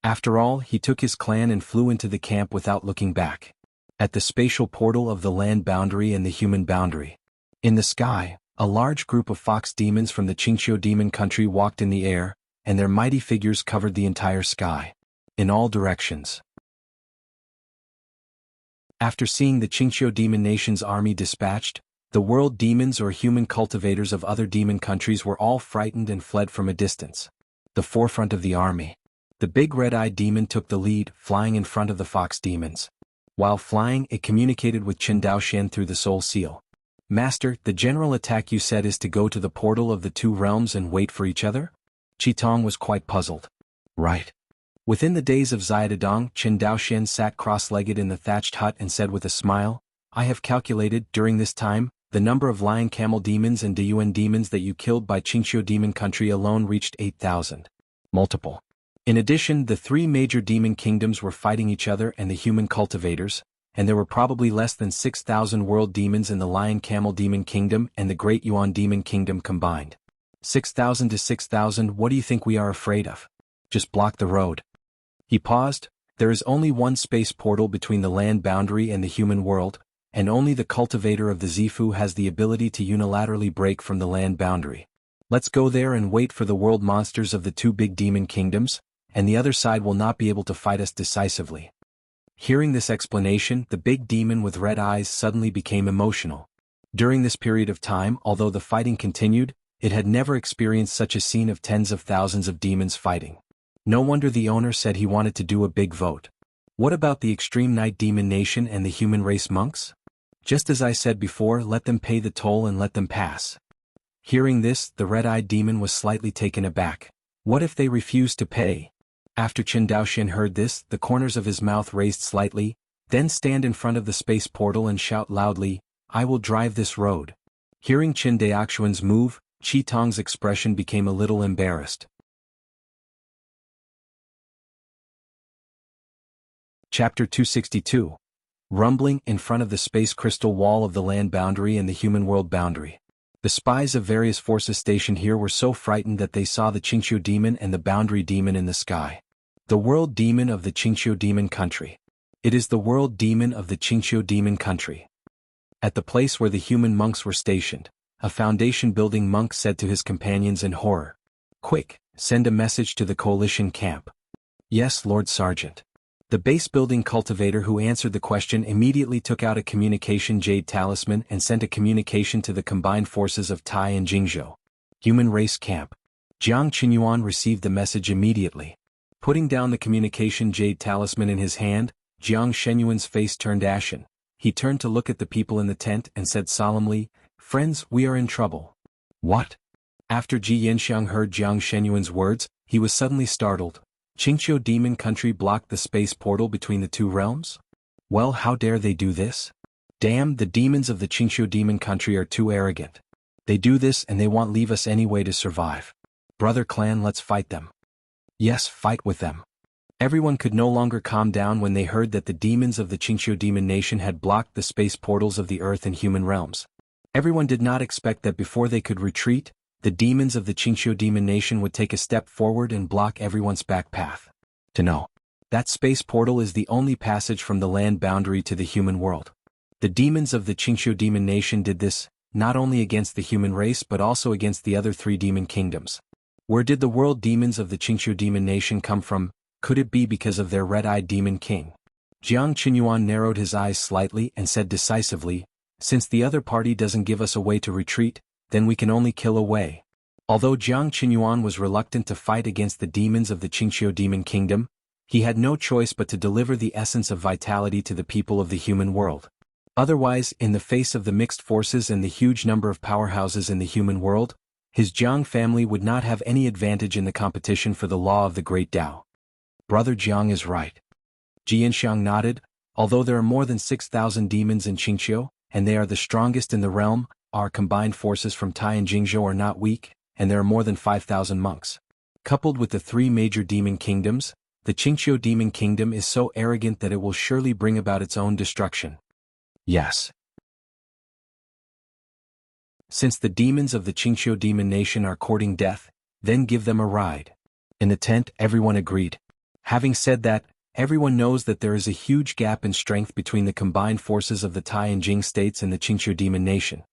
After all, he took his clan and flew into the camp without looking back. At the spatial portal of the land boundary and the human boundary. In the sky, a large group of fox demons from the Qingqiu demon country walked in the air, and their mighty figures covered the entire sky. In all directions. After seeing the Qingqiu demon nation's army dispatched, The world demons or human cultivators of other demon countries were all frightened and fled from a distance. The forefront of the army. The big red-eyed demon took the lead, flying in front of the fox demons. While flying, it communicated with Qin Daoxian through the soul seal. Master, the general attack you said is to go to the portal of the two realms and wait for each other? Qitong was quite puzzled. Right. Within the days of Xiaodong, Qin Daoxian sat cross-legged in the thatched hut and said with a smile, I have calculated, during this time, the number of lion camel demons and Deyuan demons that you killed by Qingqiu demon country alone reached 8,000. Multiple. In addition, the three major demon kingdoms were fighting each other and the human cultivators, and there were probably less than 6,000 world demons in the lion camel demon kingdom and the great Yuan demon kingdom combined. 6,000 to 6,000, what do you think we are afraid of? Just block the road. He paused. There is only one space portal between the land boundary and the human world, and only the cultivator of the Zifu has the ability to unilaterally break from the land boundary. Let's go there and wait for the world monsters of the two big demon kingdoms, and the other side will not be able to fight us decisively. Hearing this explanation, the big demon with red eyes suddenly became emotional. During this period of time, although the fighting continued, it had never experienced such a scene of tens of thousands of demons fighting. No wonder the owner said he wanted to do a big vote. What about the extreme night demon nation and the human race monks? Just as I said before, let them pay the toll and let them pass. Hearing this, the red-eyed demon was slightly taken aback. What if they refused to pay? After Qin Daoxian heard this, the corners of his mouth raised slightly, then stand in front of the space portal and shout loudly, I will drive this road. Hearing Qin Daoxian's move, Qitong's expression became a little embarrassed. Chapter 262. Rumbling in front of the space crystal wall of the land boundary and the human world boundary. The spies of various forces stationed here were so frightened that they saw the Qingqiu demon and the boundary demon in the sky. The world demon of the Qingqiu demon country. It is the world demon of the Qingqiu demon country. At the place where the human monks were stationed, a foundation-building monk said to his companions in horror, Quick, send a message to the coalition camp. Yes, Lord Sergeant. The base-building cultivator who answered the question immediately took out a communication jade talisman and sent a communication to the combined forces of Tai and Jingzhou. Human race camp. Jiang Qinyuan received the message immediately. Putting down the communication jade talisman in his hand, Jiang Shenyuan's face turned ashen. He turned to look at the people in the tent and said solemnly, Friends, we are in trouble. What? After Ji Yanxiang heard Jiang Shenyuan's words, he was suddenly startled. Qingqiu demon country blocked the space portal between the two realms? Well, how dare they do this? Damn, the demons of the Qingqiu demon country are too arrogant. They do this and they won't leave us any way to survive. Brother clan, let's fight them. Yes, fight with them. Everyone could no longer calm down when they heard that the demons of the Qingqiu demon nation had blocked the space portals of the earth and human realms. Everyone did not expect that before they could retreat, the demons of the Qingqiu demon nation would take a step forward and block everyone's back path. To know. That space portal is the only passage from the land boundary to the human world. The demons of the Qingqiu demon nation did this, not only against the human race but also against the other three demon kingdoms. Where did the world demons of the Qingqiu demon nation come from? Could it be because of their red-eyed demon king? Jiang Qinyuan narrowed his eyes slightly and said decisively, Since the other party doesn't give us a way to retreat, then we can only kill away. Although Jiang Qinyuan was reluctant to fight against the demons of the Qingqiu demon kingdom, he had no choice but to deliver the essence of vitality to the people of the human world. Otherwise, in the face of the mixed forces and the huge number of powerhouses in the human world, his Jiang family would not have any advantage in the competition for the law of the Great Tao. Brother Jiang is right. Ji Yanxiang nodded. Although there are more than 6,000 demons in Qingqiu, and they are the strongest in the realm, our combined forces from Tai and Jingzhou are not weak, and there are more than 5,000 monks. Coupled with the three major demon kingdoms, the Qingqiu demon kingdom is so arrogant that it will surely bring about its own destruction. Yes. Since the demons of the Qingqiu demon nation are courting death, then give them a ride. In the tent, everyone agreed. Having said that, everyone knows that there is a huge gap in strength between the combined forces of the Tai and Jing states and the Qingqiu demon nation.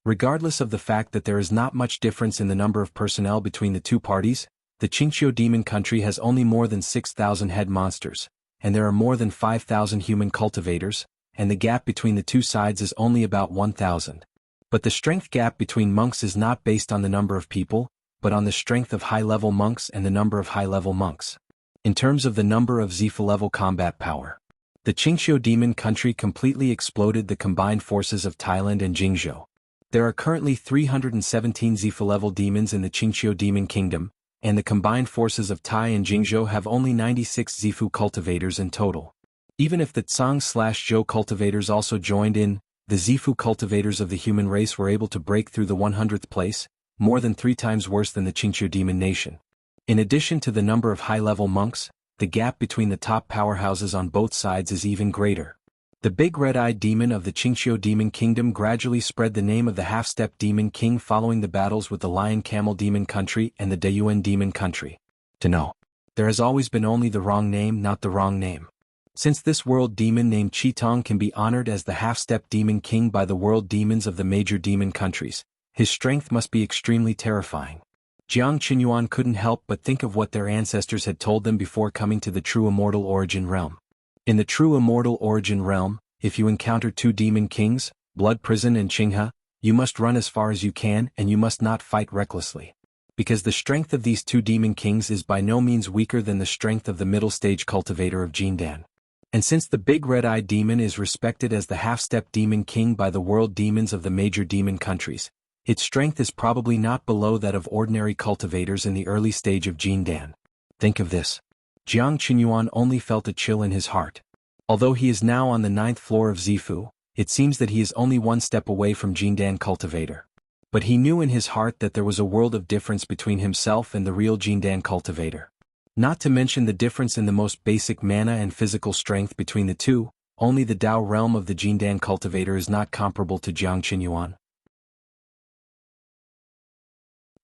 Regardless of the fact that there is not much difference in the number of personnel between the two parties, the Qingqiu demon country has only more than 6,000 head monsters, and there are more than 5,000 human cultivators, and the gap between the two sides is only about 1,000. But the strength gap between monks is not based on the number of people, but on the strength of high-level monks and the number of high-level monks. In terms of the number of Zifu-level combat power, the Qingqiu demon country completely exploded the combined forces of Thailand and Jianghu. There are currently 317 Zifu-level demons in the Qingqiu demon kingdom, and the combined forces of Thai and Jianghu have only 96 Zifu cultivators in total. Even if the Tsang/Zhou cultivators also joined in, the Zifu cultivators of the human race were able to break through the 100th place, more than 3 times worse than the Qingqiu demon nation. In addition to the number of high-level monks, the gap between the top powerhouses on both sides is even greater. The big red-eyed demon of the Qingqiu demon kingdom gradually spread the name of the half-step demon king following the battles with the lion-camel demon country and the Dayuan demon country. To know, there has always been only the wrong name, not the wrong name. Since this world demon named Qitong can be honored as the half-step demon king by the world demons of the major demon countries, his strength must be extremely terrifying. Jiang Qinyuan couldn't help but think of what their ancestors had told them before coming to the true immortal origin realm. In the true immortal origin realm, if you encounter 2 demon kings, Blood Prison and Qinghe, you must run as far as you can and you must not fight recklessly. Because the strength of these 2 demon kings is by no means weaker than the strength of the middle stage cultivator of Jindan. And since the big red-eyed demon is respected as the half-step demon king by the world demons of the major demon countries, its strength is probably not below that of ordinary cultivators in the early stage of Jindan. Think of this. Jiang Qinyuan only felt a chill in his heart. Although he is now on the 9th floor of Zifu, it seems that he is only 1 step away from Jindan cultivator. But he knew in his heart that there was a world of difference between himself and the real Jindan cultivator. Not to mention the difference in the most basic mana and physical strength between the two, only the Dao realm of the Jindan cultivator is not comparable to Jiang Qinyuan.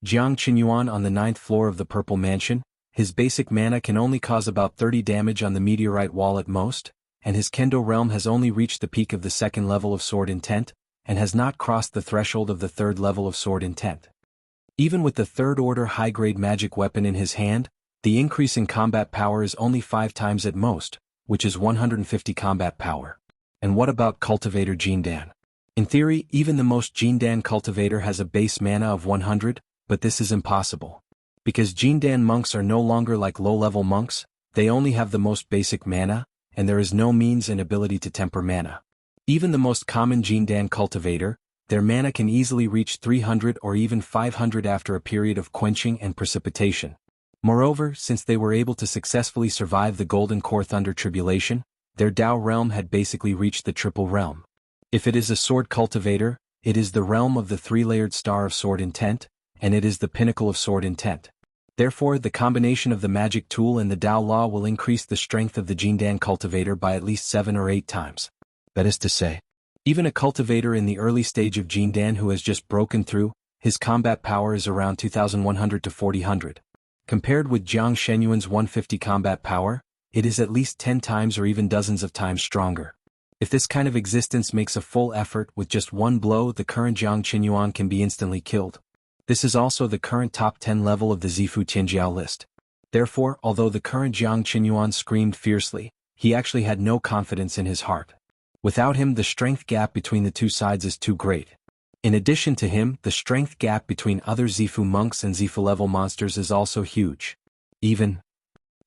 Jiang Qinyuan on the 9th floor of the Purple Mansion, his basic mana can only cause about 30 damage on the meteorite wall at most, and his Kendo realm has only reached the peak of the 2nd level of Sword Intent, and has not crossed the threshold of the 3rd level of Sword Intent. Even with the 3rd order high-grade magic weapon in his hand, the increase in combat power is only 5 times at most, which is 150 combat power. And what about Cultivator Jindan? In theory, even the most Jindan cultivator has a base mana of 100, but this is impossible. Because Jindan monks are no longer like low-level monks, they only have the most basic mana, and there is no means and ability to temper mana. Even the most common Jindan cultivator, their mana can easily reach 300 or even 500 after a period of quenching and precipitation. Moreover, since they were able to successfully survive the Golden Core Thunder Tribulation, their Dao realm had basically reached the Triple Realm. If it is a sword cultivator, it is the realm of the 3-layered star of Sword Intent, and it is the pinnacle of Sword Intent. Therefore, the combination of the magic tool and the Dao law will increase the strength of the Jindan cultivator by at least 7 or 8 times. That is to say, even a cultivator in the early stage of Jindan who has just broken through, his combat power is around 2100 to 4000. Compared with Jiang Shenyuan's 150 combat power, it is at least 10 times or even dozens of times stronger. If this kind of existence makes a full effort with just 1 blow, the current Jiang Qinyuan can be instantly killed. This is also the current top 10 level of the Zifu Tianjiao list. Therefore, although the current Jiang Qinyuan screamed fiercely, he actually had no confidence in his heart. Without him, the strength gap between the two sides is too great. In addition to him, the strength gap between other Zifu monks and Zifu-level monsters is also huge. Even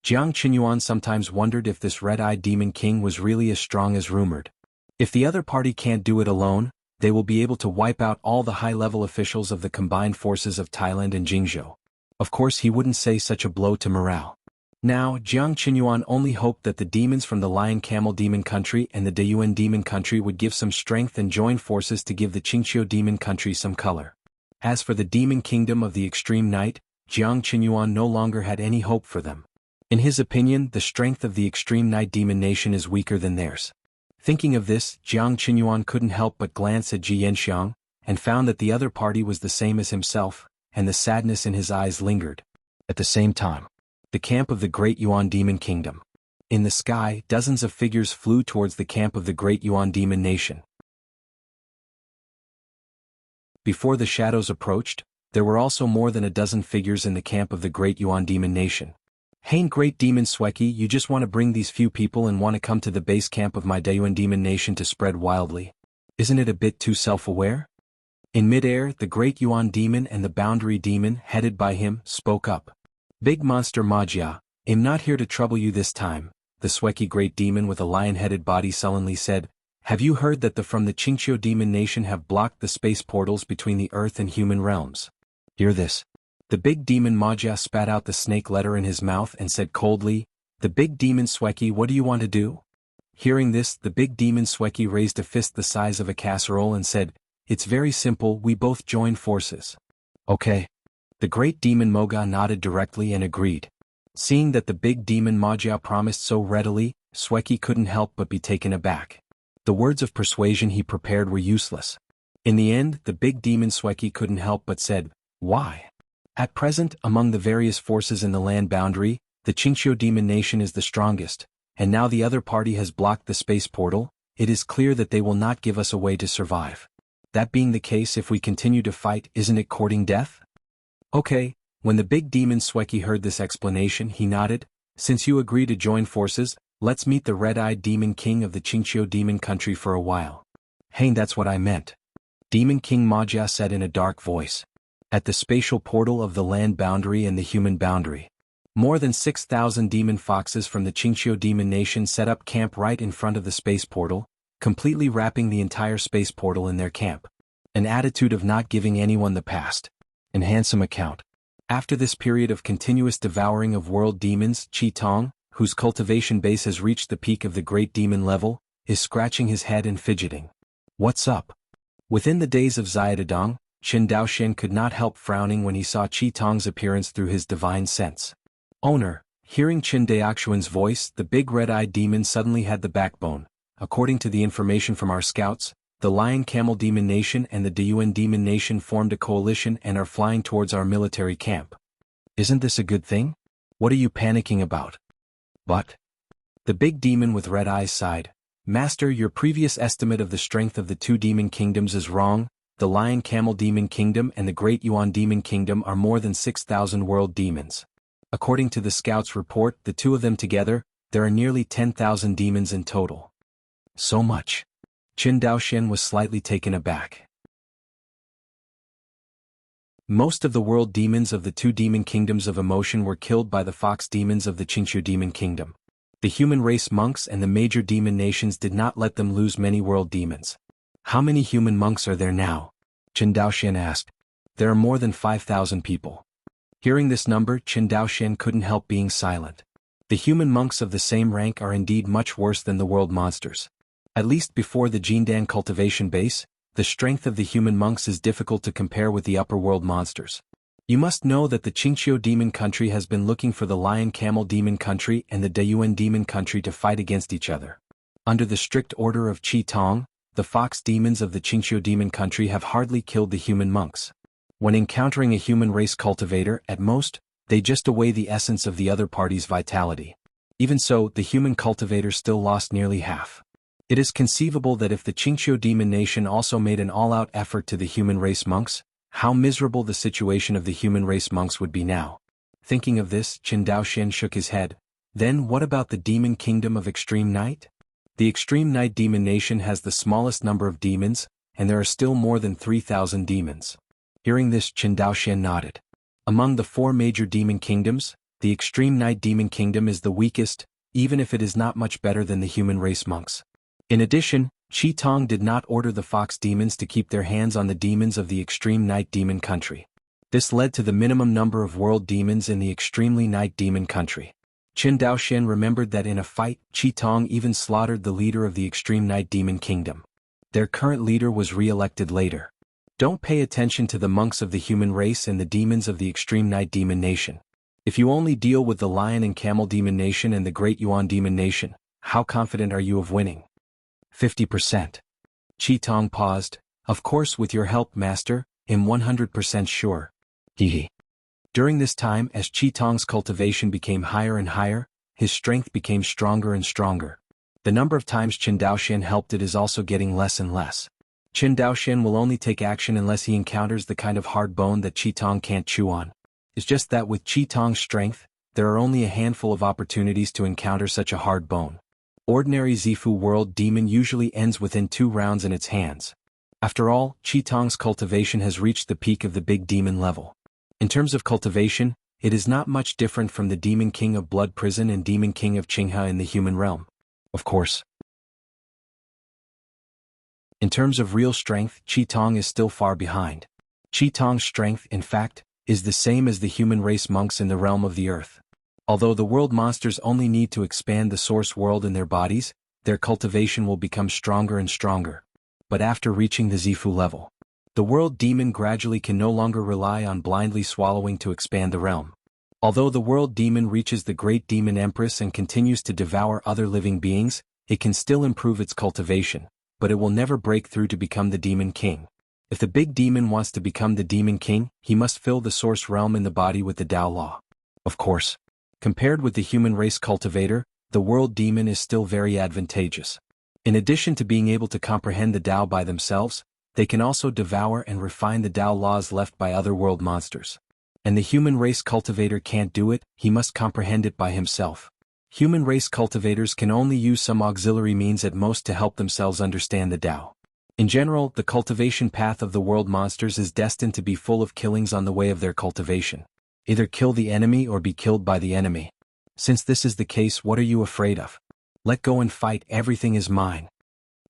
Jiang Qinyuan sometimes wondered if this red-eyed demon king was really as strong as rumored. If the other party can't do it alone, they will be able to wipe out all the high-level officials of the combined forces of Thailand and Jianghu. Of course, he wouldn't say such a blow to morale. Now, Jiang Qinyuan only hoped that the demons from the Lion-Camel Demon Country and the Dayuan Demon Country would give some strength and join forces to give the Qingqiu Demon Country some color. As for the Demon Kingdom of the Extreme Night, Jiang Qinyuan no longer had any hope for them. In his opinion, the strength of the Extreme Night Demon Nation is weaker than theirs. Thinking of this, Jiang Qinyuan couldn't help but glance at Ji Yanxiang, and found that the other party was the same as himself, and the sadness in his eyes lingered. At the same time, the camp of the Great Yuan Demon Kingdom. In the sky, dozens of figures flew towards the camp of the Great Yuan Demon Nation. Before the shadows approached, there were also more than a dozen figures in the camp of the Great Yuan Demon Nation. "Hey, Great Demon Sweki, you just want to bring these few people and want to come to the base camp of my Dayuan Demon Nation to spread wildly? Isn't it a bit too self-aware?" In midair, the great Yuan demon and the boundary demon, headed by him, spoke up. Big monster Majia, I'm not here to trouble you this time, the Sweki great demon with a lion-headed body sullenly said. Have you heard that from the Qingqiu demon nation have blocked the space portals between the earth and human realms? Hear this. The big demon Majia spat out the snake letter in his mouth and said coldly, the big demon Sweki, what do you want to do? Hearing this, the big demon Sweki raised a fist the size of a casserole and said, it's very simple, we both join forces. Okay. The great demon Moga nodded directly and agreed. Seeing that the big demon Majia promised so readily, Sweki couldn't help but be taken aback. The words of persuasion he prepared were useless. In the end, the big demon Sweki couldn't help but said, why? At present, among the various forces in the land boundary, the Qingqiu demon nation is the strongest, and now the other party has blocked the space portal. It is clear that they will not give us a way to survive. That being the case, if we continue to fight, isn't it courting death? Okay. When the big demon Sweki heard this explanation, he nodded. Since you agree to join forces, let's meet the red-eyed demon king of the Qingqiu demon country for a while. Hey, that's what I meant. Demon King Majia said in a dark voice. At the spatial portal of the land boundary and the human boundary, more than 6,000 demon foxes from the Qingqiu demon nation set up camp right in front of the space portal, completely wrapping the entire space portal in their camp. An attitude of not giving anyone the past. An handsome account. After this period of continuous devouring of world demons, Qi Tong, whose cultivation base has reached the peak of the great demon level, is scratching his head and fidgeting. What's up? Within the days of Xiaodong, Qin Daoxian could not help frowning when he saw Qi Tong's appearance through his divine sense. Owner, hearing Qin Daoxian's voice, the big red-eyed demon suddenly had the backbone. According to the information from our scouts, the Lion Camel Demon Nation and the Deyuan Demon Nation formed a coalition and are flying towards our military camp. Isn't this a good thing? What are you panicking about? But the big demon with red eyes sighed. Master, your previous estimate of the strength of the two demon kingdoms is wrong. The Lion Camel Demon Kingdom and the Great Yuan Demon Kingdom are more than 6,000 world demons. According to the scouts' report, the two of them together, there are nearly 10,000 demons in total. So much. Qin Daoxian was slightly taken aback. Most of the world demons of the two demon kingdoms of emotion were killed by the fox demons of the Qingqiu demon kingdom. The human race monks and the major demon nations did not let them lose many world demons. How many human monks are there now? Qin Daoxian asked. There are more than 5,000 people. Hearing this number, Qin Daoxian couldn't help being silent. The human monks of the same rank are indeed much worse than the world monsters. At least before the Jindan cultivation base, the strength of the human monks is difficult to compare with the upper world monsters. You must know that the Qingqiu demon country has been looking for the Lion Camel demon country and the Deyuan demon country to fight against each other. Under the strict order of Qi Tong, the fox demons of the Qingqiu demon country have hardly killed the human monks. When encountering a human race cultivator, at most, they just away the essence of the other party's vitality. Even so, the human cultivator still lost nearly half. It is conceivable that if the Qingqiu demon nation also made an all-out effort to the human race monks, how miserable the situation of the human race monks would be now. Thinking of this, Qin Daoxian shook his head. Then what about the demon kingdom of extreme night? The extreme night demon nation has the smallest number of demons, and there are still more than 3,000 demons. Hearing this, Qin Daoxian nodded. Among the four major demon kingdoms, the extreme night demon kingdom is the weakest, even if it is not much better than the human race monks. In addition, Qi Tong did not order the fox demons to keep their hands on the demons of the extreme night demon country. This led to the minimum number of world demons in the extremely night demon country. Qin Daoxian remembered that in a fight, Qi Tong even slaughtered the leader of the extreme night demon kingdom. Their current leader was re-elected later. Don't pay attention to the monks of the human race and the demons of the extreme night demon nation. If you only deal with the lion and camel demon nation and the great Yuan demon nation, how confident are you of winning? 50%. Qi Tong paused. Of course, with your help, master, I'm 100% sure. Hehe. During this time, as Qi Tong's cultivation became higher and higher, his strength became stronger and stronger. The number of times Qin Daoxian helped it is also getting less and less. Qin Daoxian will only take action unless he encounters the kind of hard bone that Qi Tong can't chew on. It's just that with Qi Tong's strength, there are only a handful of opportunities to encounter such a hard bone. Ordinary Zifu world demon usually ends within 2 rounds in its hands. After all, Qi Tong's cultivation has reached the peak of the big demon level. In terms of cultivation, it is not much different from the Demon King of Blood Prison and Demon King of Jianghu in the human realm. Of course. In terms of real strength, Qi Tong is still far behind. Qi Tong's strength, in fact, is the same as the human race monks in the realm of the earth. Although the world monsters only need to expand the source world in their bodies, their cultivation will become stronger and stronger. But after reaching the Zifu level, the world demon gradually can no longer rely on blindly swallowing to expand the realm. Although the world demon reaches the great demon empress and continues to devour other living beings, it can still improve its cultivation, but it will never break through to become the demon king. If the big demon wants to become the demon king, he must fill the source realm in the body with the Tao law. Of course, compared with the human race cultivator, the world demon is still very advantageous. In addition to being able to comprehend the Tao by themselves, they can also devour and refine the Tao laws left by other world monsters. And the human race cultivator can't do it, he must comprehend it by himself. Human race cultivators can only use some auxiliary means at most to help themselves understand the Tao. In general, the cultivation path of the world monsters is destined to be full of killings on the way of their cultivation. Either kill the enemy or be killed by the enemy. Since this is the case, what are you afraid of? Let go and fight, everything is mine.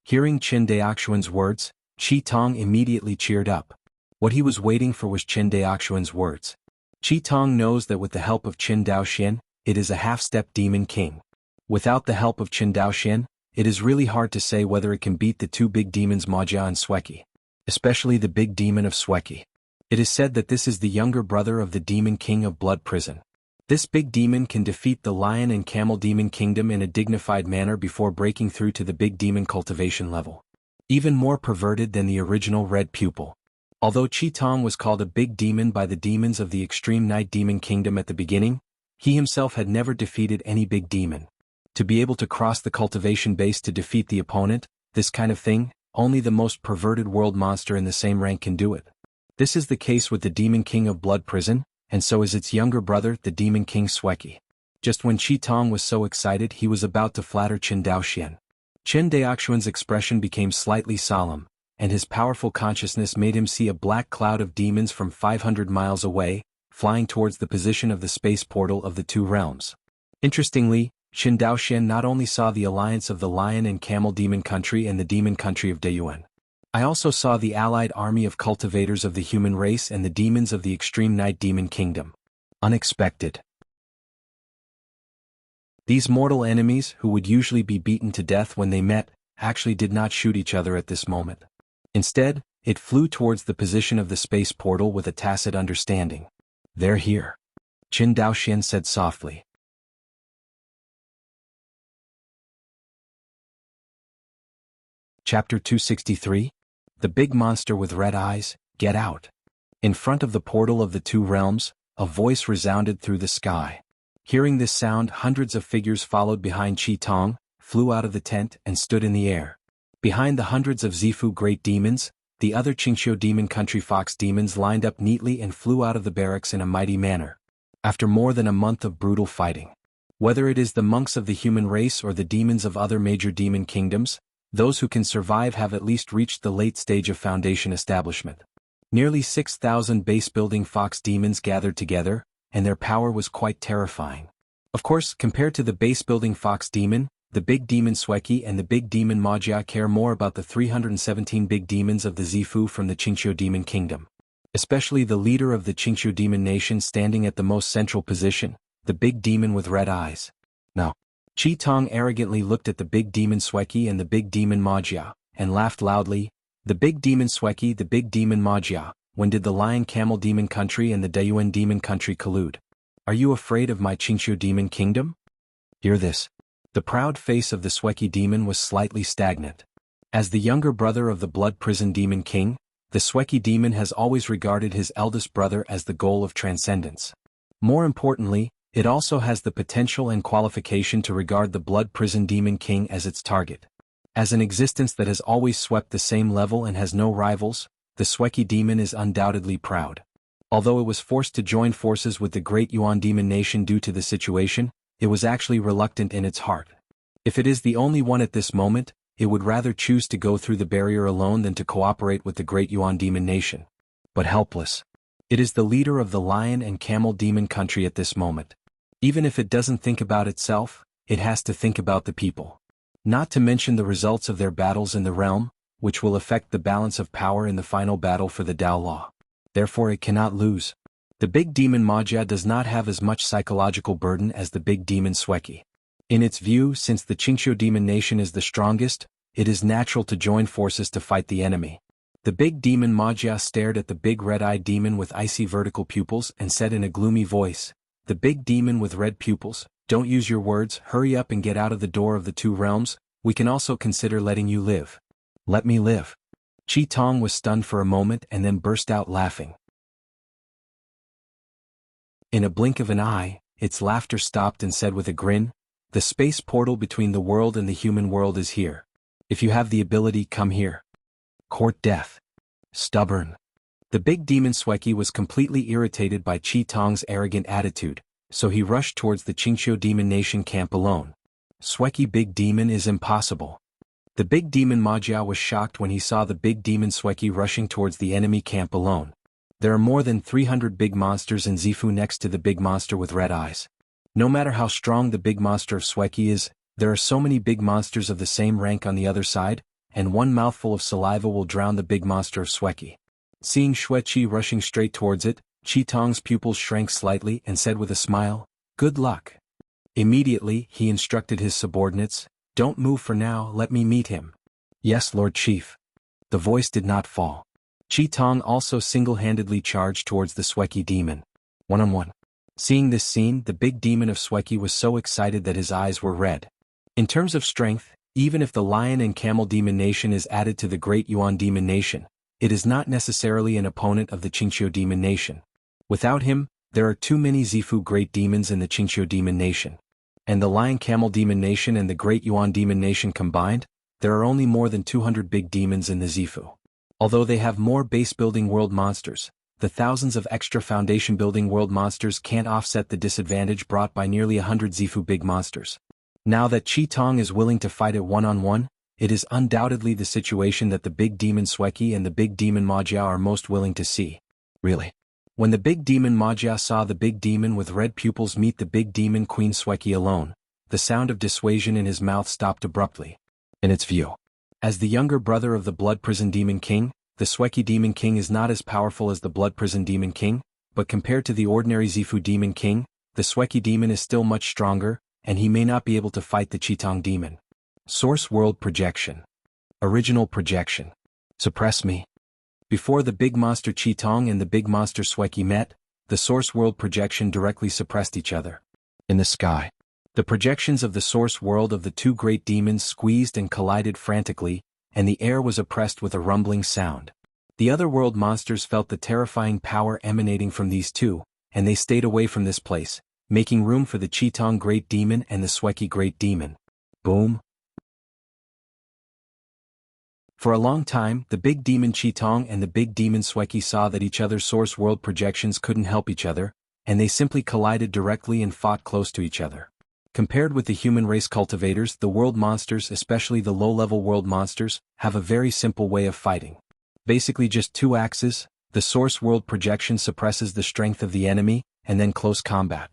Hearing Qin Daoxuan's words, Qi Tong immediately cheered up. What he was waiting for was Qin Daoxuan's words. Qi Tong knows that with the help of Qin Daoxian, it is a half-step demon king. Without the help of Qin Daoxian, it is really hard to say whether it can beat the two big demons Majia and Sweki. Especially the big demon of Sweki. It is said that this is the younger brother of the demon king of Blood Prison. This big demon can defeat the lion and camel demon kingdom in a dignified manner before breaking through to the big demon cultivation level. Even more perverted than the original red pupil. Although Qi Tong was called a big demon by the demons of the extreme night demon kingdom at the beginning, he himself had never defeated any big demon. To be able to cross the cultivation base to defeat the opponent, this kind of thing, only the most perverted world monster in the same rank can do it. This is the case with the demon king of Blood Prison, and so is its younger brother, the demon king Sweki. Just when Qi Tong was so excited he was about to flatter Qin Daoxian. Qin Daoxuan's expression became slightly solemn, and his powerful consciousness made him see a black cloud of demons from 500 miles away, flying towards the position of the space portal of the two realms. Interestingly, Qin Daoxian not only saw the alliance of the lion and camel demon country and the demon country of Deyuan. I also saw the allied army of cultivators of the human race and the demons of the extreme night demon kingdom. Unexpected. These mortal enemies, who would usually be beaten to death when they met, actually did not shoot each other at this moment. Instead, it flew towards the position of the space portal with a tacit understanding. They're here. Qin Daoxian said softly. Chapter 263. The big monster with red eyes, get out. In front of the portal of the two realms, a voice resounded through the sky. Hearing this sound, hundreds of figures followed behind Qi Tong, flew out of the tent and stood in the air. Behind the hundreds of Zifu great demons, the other Qingqiu demon country fox demons lined up neatly and flew out of the barracks in a mighty manner. After more than a month of brutal fighting. Whether it is the monks of the human race or the demons of other major demon kingdoms, those who can survive have at least reached the late stage of foundation establishment. Nearly 6,000 base-building fox demons gathered together, and their power was quite terrifying. Of course, compared to the base-building fox demon, the big demon Sweki and the big demon Majia care more about the 317 big demons of the Zifu from the Qingqiu demon kingdom. Especially the leader of the Qingqiu demon nation standing at the most central position, the big demon with red eyes. No. Qi Tong arrogantly looked at the big demon Sweki and the big demon Majia, and laughed loudly. The big demon Sweki, the big demon Majia, when did the lion camel demon country and the Deyuan demon country collude? Are you afraid of my Qingqiu demon kingdom? Hear this. The proud face of the Sweki demon was slightly stagnant. As the younger brother of the Blood Prison demon king, the Sweki demon has always regarded his eldest brother as the goal of transcendence. More importantly, it also has the potential and qualification to regard the Blood Prison demon king as its target. As an existence that has always swept the same level and has no rivals, the Sweki demon is undoubtedly proud. Although it was forced to join forces with the great Yuan demon nation due to the situation, it was actually reluctant in its heart. If it is the only one at this moment, it would rather choose to go through the barrier alone than to cooperate with the great Yuan demon nation. But helpless. It is the leader of the lion and camel demon country at this moment. Even if it doesn't think about itself, it has to think about the people. Not to mention the results of their battles in the realm, which will affect the balance of power in the final battle for the Tao Law. Therefore it cannot lose. The big demon Majia does not have as much psychological burden as the big demon Sweki. In its view, since the Qingqiu demon nation is the strongest, it is natural to join forces to fight the enemy. The big demon Majia stared at the big red-eyed demon with icy vertical pupils and said in a gloomy voice, "The big demon with red pupils, don't use your words, hurry up and get out of the door of the two realms, we can also consider letting you live." "Let me live." Qi Tong was stunned for a moment and then burst out laughing. In a blink of an eye, its laughter stopped and said with a grin, "The space portal between the world and the human world is here. If you have the ability, come here." Court death. Stubborn. The big demon Sweki was completely irritated by Qi Tong's arrogant attitude, so he rushed towards the Qingqiu demon nation camp alone. Sweki big demon is impossible. The big demon Majia was shocked when he saw the big demon Sweki rushing towards the enemy camp alone. There are more than 300 big monsters in Zifu next to the big monster with red eyes. No matter how strong the big monster of Sweki is, there are so many big monsters of the same rank on the other side, and one mouthful of saliva will drown the big monster of Sweki. Seeing Xueqi rushing straight towards it, Qi Tong's pupils shrank slightly and said with a smile, "Good luck." Immediately, he instructed his subordinates, "Don't move for now, let me meet him." "Yes, Lord Chief." The voice did not fall. Qi Tong also single-handedly charged towards the Sweki demon. One-on-one. Seeing this scene, the big demon of Sweki was so excited that his eyes were red. In terms of strength, even if the lion and camel demon nation is added to the great Yuan demon nation, it is not necessarily an opponent of the Qingqiu demon nation. Without him, there are too many Zifu great demons in the Qingqiu demon nation. And the lion camel demon nation and the great Yuan demon nation combined, there are only more than 200 big demons in the Zifu. Although they have more base-building world monsters, the thousands of extra foundation-building world monsters can't offset the disadvantage brought by nearly 100 Zifu big monsters. Now that Qi Tong is willing to fight it one-on-one, it is undoubtedly the situation that the big demon Sweki and the big demon Majia are most willing to see. Really. When the big demon Majia saw the big demon with red pupils meet the big demon Queen Sweki alone, the sound of dissuasion in his mouth stopped abruptly. In its view, as the younger brother of the Blood Prison Demon King, the Sweki Demon King is not as powerful as the Blood Prison Demon King, but compared to the ordinary Zifu Demon King, the Sweki Demon is still much stronger, and he may not be able to fight the Qi Tong Demon. Source World Projection. Original Projection. Suppress me. Before the big monster Qi Tong and the big monster Sweki met, the Source World Projection directly suppressed each other. In the sky, the projections of the Source World of the two great demons squeezed and collided frantically, and the air was oppressed with a rumbling sound. The other world monsters felt the terrifying power emanating from these two, and they stayed away from this place, making room for the Qi Tong Great Demon and the Sweki Great Demon. Boom. For a long time, the big demon Qi Tong and the big demon Sweki saw that each other's source world projections couldn't help each other, and they simply collided directly and fought close to each other. Compared with the human race cultivators, the world monsters, especially the low-level world monsters, have a very simple way of fighting. Basically just two axes, the source world projection suppresses the strength of the enemy, and then close combat.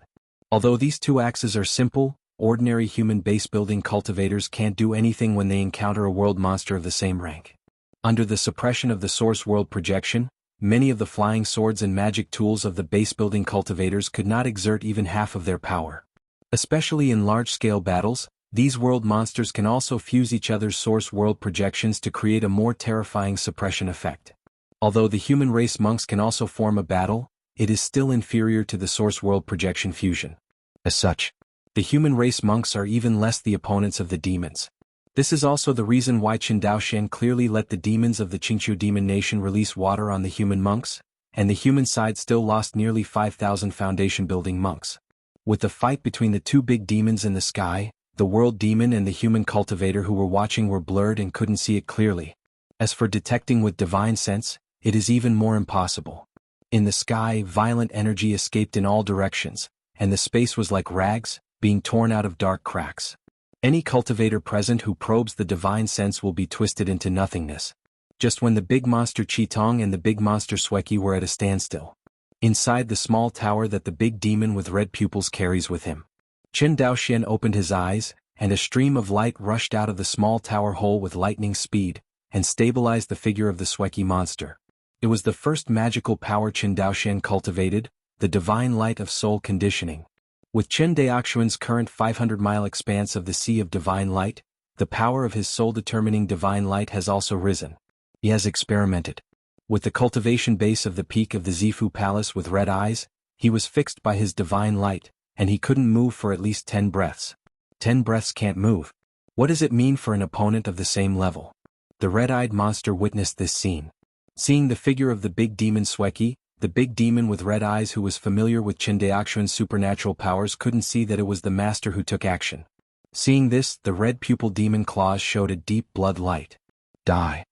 Although these two axes are simple, ordinary human base-building cultivators can't do anything when they encounter a world monster of the same rank. Under the suppression of the source world projection, many of the flying swords and magic tools of the base-building cultivators could not exert even half of their power. Especially in large-scale battles, these world monsters can also fuse each other's source world projections to create a more terrifying suppression effect. Although the human race monks can also form a battle, it is still inferior to the source world projection fusion. As such, the human race monks are even less the opponents of the demons. This is also the reason why Chen Daoxian clearly let the demons of the Qingqiu demon nation release water on the human monks, and the human side still lost nearly 5,000 foundation-building monks. With the fight between the two big demons in the sky, the world demon and the human cultivator who were watching were blurred and couldn't see it clearly. As for detecting with divine sense, it is even more impossible. In the sky, violent energy escaped in all directions, and the space was like rags, being torn out of dark cracks. Any cultivator present who probes the divine sense will be twisted into nothingness. Just when the big monster Qitong and the big monster Sweki were at a standstill. Inside the small tower that the big demon with red pupils carries with him. Qin Daoxian opened his eyes, and a stream of light rushed out of the small tower hole with lightning speed, and stabilized the figure of the Sweki monster. It was the first magical power Qin Daoxian cultivated, the divine light of soul conditioning. With Qin Daoxian's current 500-mile expanse of the sea of divine light, the power of his soul-determining divine light has also risen. He has experimented. With the cultivation base of the peak of the Zifu Palace with red eyes, he was fixed by his divine light, and he couldn't move for at least 10 breaths. 10 breaths can't move. What does it mean for an opponent of the same level? The red-eyed monster witnessed this scene. Seeing the figure of the big demon Sweki, the big demon with red eyes who was familiar with Qin Daoxian's supernatural powers couldn't see that it was the master who took action. Seeing this, the red pupil demon claws showed a deep blood light. Die.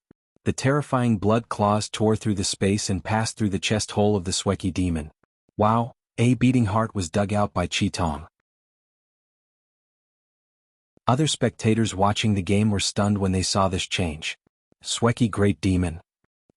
The terrifying blood claws tore through the space and passed through the chest hole of the Sweki demon. Wow, a beating heart was dug out by Qitong. Other spectators watching the game were stunned when they saw this change. Sweki Great Demon.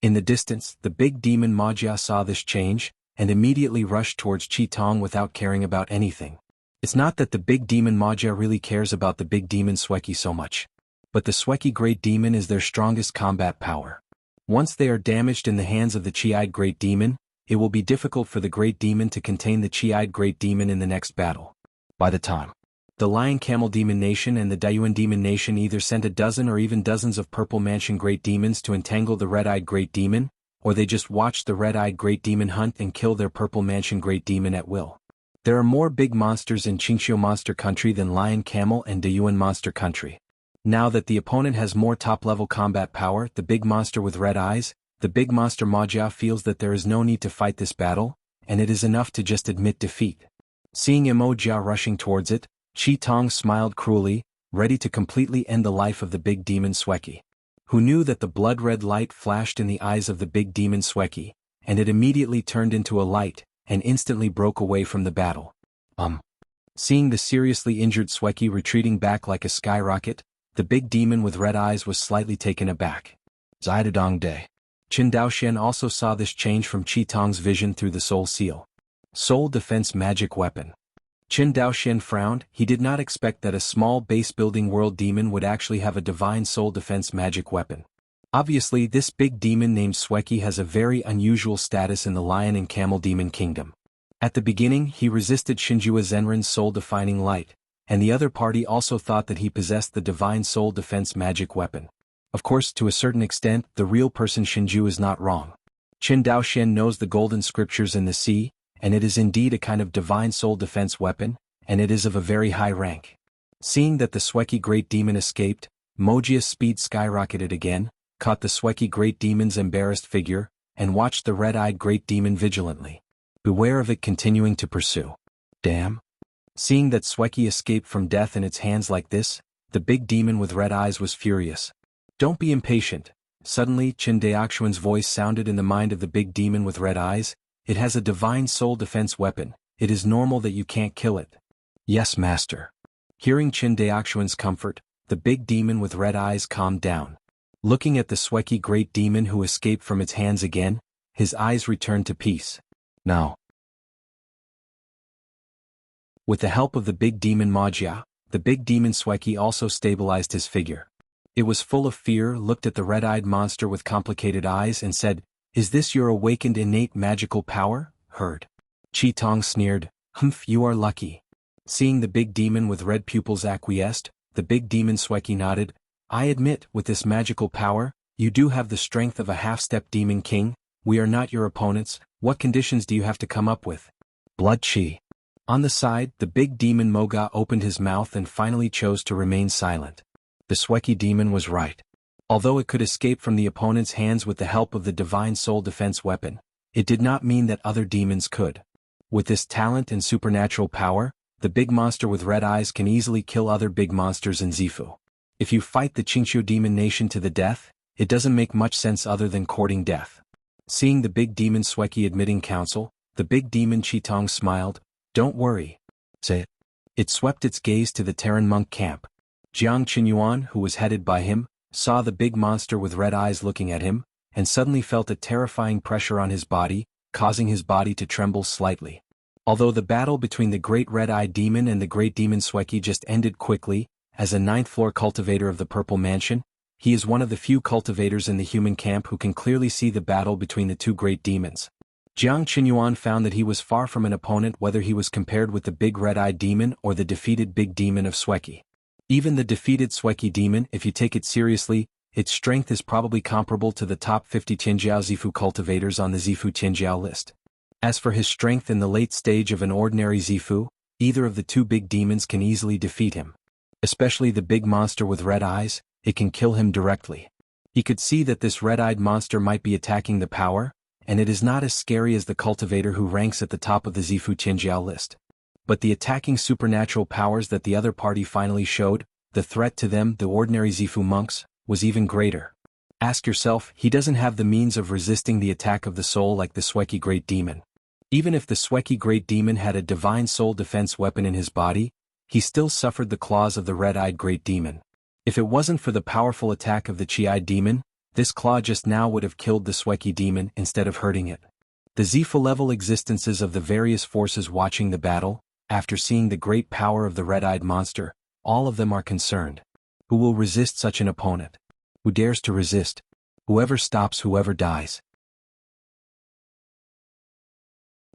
In the distance, the big demon Majia saw this change, and immediately rushed towards Qitong without caring about anything. It's not that the big demon Majia really cares about the big demon Sweki so much. But the Sweki Great Demon is their strongest combat power. Once they are damaged in the hands of the Qi-eyed Great Demon, it will be difficult for the Great Demon to contain the Qi-eyed Great Demon in the next battle. By the time the Lion Camel Demon Nation and the Dayuan Demon Nation either sent a dozen or even dozens of Purple Mansion Great Demons to entangle the Red-Eyed Great Demon, or they just watched the Red-Eyed Great Demon hunt and kill their Purple Mansion Great Demon at will. There are more big monsters in Qingxiu Monster Country than Lion Camel and Dayuan Monster Country. Now that the opponent has more top-level combat power, the big monster with red eyes, the big monster Majia feels that there is no need to fight this battle, and it is enough to just admit defeat. Seeing Jia rushing towards it, Qitong smiled cruelly, ready to completely end the life of the big demon Sweki. Who knew that the blood-red light flashed in the eyes of the big demon Sweki, and it immediately turned into a light, and instantly broke away from the battle. Seeing the seriously injured Sweki retreating back like a skyrocket, the big demon with red eyes was slightly taken aback. Zidadong Day. Qin Daoxian also saw this change from Qitong's vision through the soul seal. Soul defense magic weapon. Qin Daoxian frowned. He did not expect that a small base-building world demon would actually have a divine soul defense magic weapon. Obviously, this big demon named Sweki has a very unusual status in the Lion and Camel Demon Kingdom. At the beginning, he resisted Shinjua Zenrin's soul-defining light, and the other party also thought that he possessed the divine soul defense magic weapon. Of course, to a certain extent, the real person Shinju is not wrong. Qin Daoxian knows the golden scriptures in the sea, and it is indeed a kind of divine soul defense weapon, and it is of a very high rank. Seeing that the Sweki Great Demon escaped, Mojia's speed skyrocketed again, caught the Sweki Great Demon's embarrassed figure, and watched the red-eyed Great Demon vigilantly. Beware of it continuing to pursue. Damn. Seeing that Sweki escaped from death in its hands like this, the big demon with red eyes was furious. Don't be impatient. Suddenly, Qin Daoxian's voice sounded in the mind of the big demon with red eyes. It has a divine soul defense weapon. It is normal that you can't kill it. Yes, master. Hearing Qin Daoxian's comfort, the big demon with red eyes calmed down. Looking at the Sweki Great Demon who escaped from its hands again, his eyes returned to peace. Now, with the help of the big demon Majia, the big demon Sweki also stabilized his figure. It was full of fear, looked at the red-eyed monster with complicated eyes and said, "Is this your awakened innate magical power?" Heard. Qitong sneered, "Humph, you are lucky." Seeing the big demon with red pupils acquiesced, the big demon Sweki nodded. "I admit, with this magical power, you do have the strength of a half-step demon king. We are not your opponents. What conditions do you have to come up with?" Blood Chi. On the side, the big demon Moga opened his mouth and finally chose to remain silent. The Sweki demon was right. Although it could escape from the opponent's hands with the help of the divine soul defense weapon, it did not mean that other demons could. With this talent and supernatural power, the big monster with red eyes can easily kill other big monsters in Zifu. If you fight the Qingxiu Demon Nation to the death, it doesn't make much sense other than courting death. Seeing the big demon Sweki admitting counsel, the big demon Qitong smiled. "Don't worry. Say it." It swept its gaze to the Terran monk camp. Jiang Qinyuan, who was headed by him, saw the big monster with red eyes looking at him, and suddenly felt a terrifying pressure on his body, causing his body to tremble slightly. Although the battle between the great red-eyed demon and the great demon Sweki just ended quickly, as a ninth-floor cultivator of the Purple Mansion, he is one of the few cultivators in the human camp who can clearly see the battle between the two great demons. Jiang Qinyuan found that he was far from an opponent whether he was compared with the big red-eyed demon or the defeated big demon of Sweki. Even the defeated Sweki demon, if you take it seriously, its strength is probably comparable to the top 50 Tianjiao Zifu cultivators on the Zifu Tianjiao list. As for his strength in the late stage of an ordinary Zifu, either of the two big demons can easily defeat him. Especially the big monster with red eyes, it can kill him directly. He could see that this red-eyed monster might be attacking the power, and it is not as scary as the cultivator who ranks at the top of the Zifu Tianjiao list. But the attacking supernatural powers that the other party finally showed, the threat to them, the ordinary Zifu monks, was even greater. Ask yourself, he doesn't have the means of resisting the attack of the soul like the Sweki Great Demon. Even if the Sweki Great Demon had a divine soul defense weapon in his body, he still suffered the claws of the red-eyed Great Demon. If it wasn't for the powerful attack of the Chi-eyed demon, this claw just now would have killed the Sweki demon instead of hurting it. The Zifu-level existences of the various forces watching the battle, after seeing the great power of the red-eyed monster, all of them are concerned. Who will resist such an opponent? Who dares to resist? Whoever stops, whoever dies.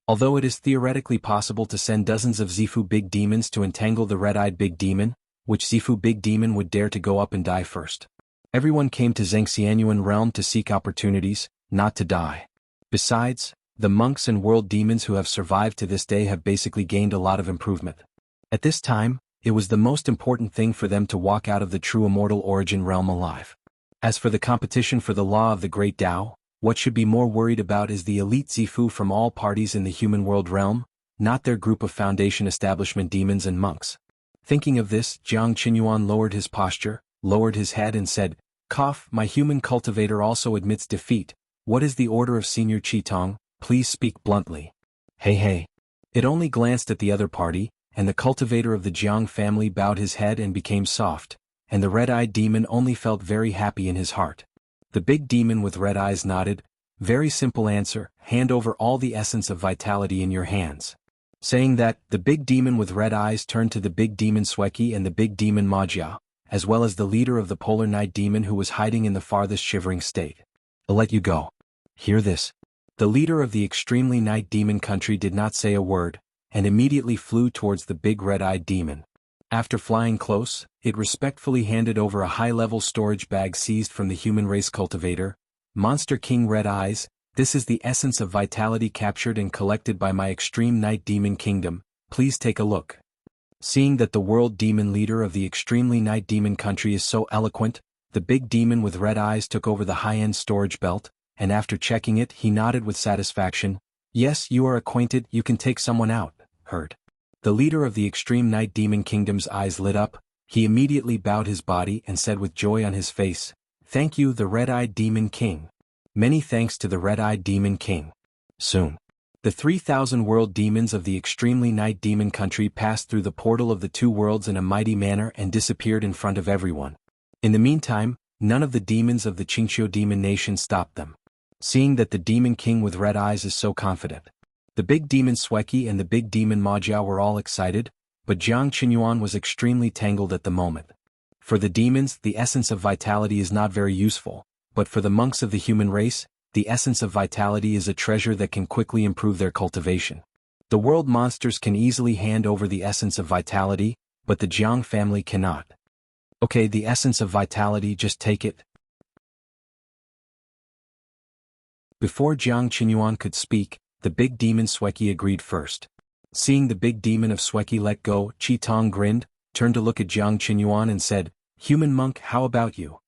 Although it is theoretically possible to send dozens of Zifu big demons to entangle the red-eyed big demon, which Zifu big demon would dare to go up and die first? Everyone came to Zhengxianyuan realm to seek opportunities, not to die. Besides, the monks and world demons who have survived to this day have basically gained a lot of improvement. At this time, it was the most important thing for them to walk out of the true immortal origin realm alive. As for the competition for the law of the Great Tao, what should be more worried about is the elite Zifu from all parties in the human world realm, not their group of Foundation establishment demons and monks. Thinking of this, Jiang Qinyuan lowered his posture, lowered his head and said, "Cough, my human cultivator also admits defeat. What is the order of Senior Qitong? Please speak bluntly." Hey. It only glanced at the other party, and the cultivator of the Jiang family bowed his head and became soft, and the red-eyed demon only felt very happy in his heart. The big demon with red eyes nodded. "Very simple answer, hand over all the essence of vitality in your hands." Saying that, the big demon with red eyes turned to the big demon Sweki and the big demon Majia, as well as the leader of the polar night demon who was hiding in the farthest shivering state. "I'll let you go. Hear this." The leader of the extremely night demon country did not say a word, and immediately flew towards the big red-eyed demon. After flying close, it respectfully handed over a high-level storage bag seized from the human race cultivator. "Monster King Red Eyes, this is the essence of vitality captured and collected by my extreme night demon kingdom, please take a look." Seeing that the world demon leader of the extremely night demon country is so eloquent, the big demon with red eyes took over the high-end storage belt, and after checking it he nodded with satisfaction. "Yes, you are acquainted, you can take someone out, heard." The leader of the extreme night demon kingdom's eyes lit up, he immediately bowed his body and said with joy on his face, "Thank you, the red-eyed demon king. Many thanks to the red-eyed demon king." Soon, the 3,000 world demons of the extremely night demon country passed through the portal of the two worlds in a mighty manner and disappeared in front of everyone. In the meantime, none of the demons of the Qingqiu demon nation stopped them. Seeing that the demon king with red eyes is so confident, the big demon Sweki and the big demon Majiao were all excited, but Jiang Qinyuan was extremely tangled at the moment. For the demons, the essence of vitality is not very useful, but for the monks of the human race, the essence of vitality is a treasure that can quickly improve their cultivation. The world monsters can easily hand over the essence of vitality, but the Jiang family cannot. "Okay, the essence of vitality, just take it." Before Jiang Qinyuan could speak, the big demon Sweki agreed first. Seeing the big demon of Sweki let go, Qitong grinned, turned to look at Jiang Qinyuan and said, "Human monk, how about you?"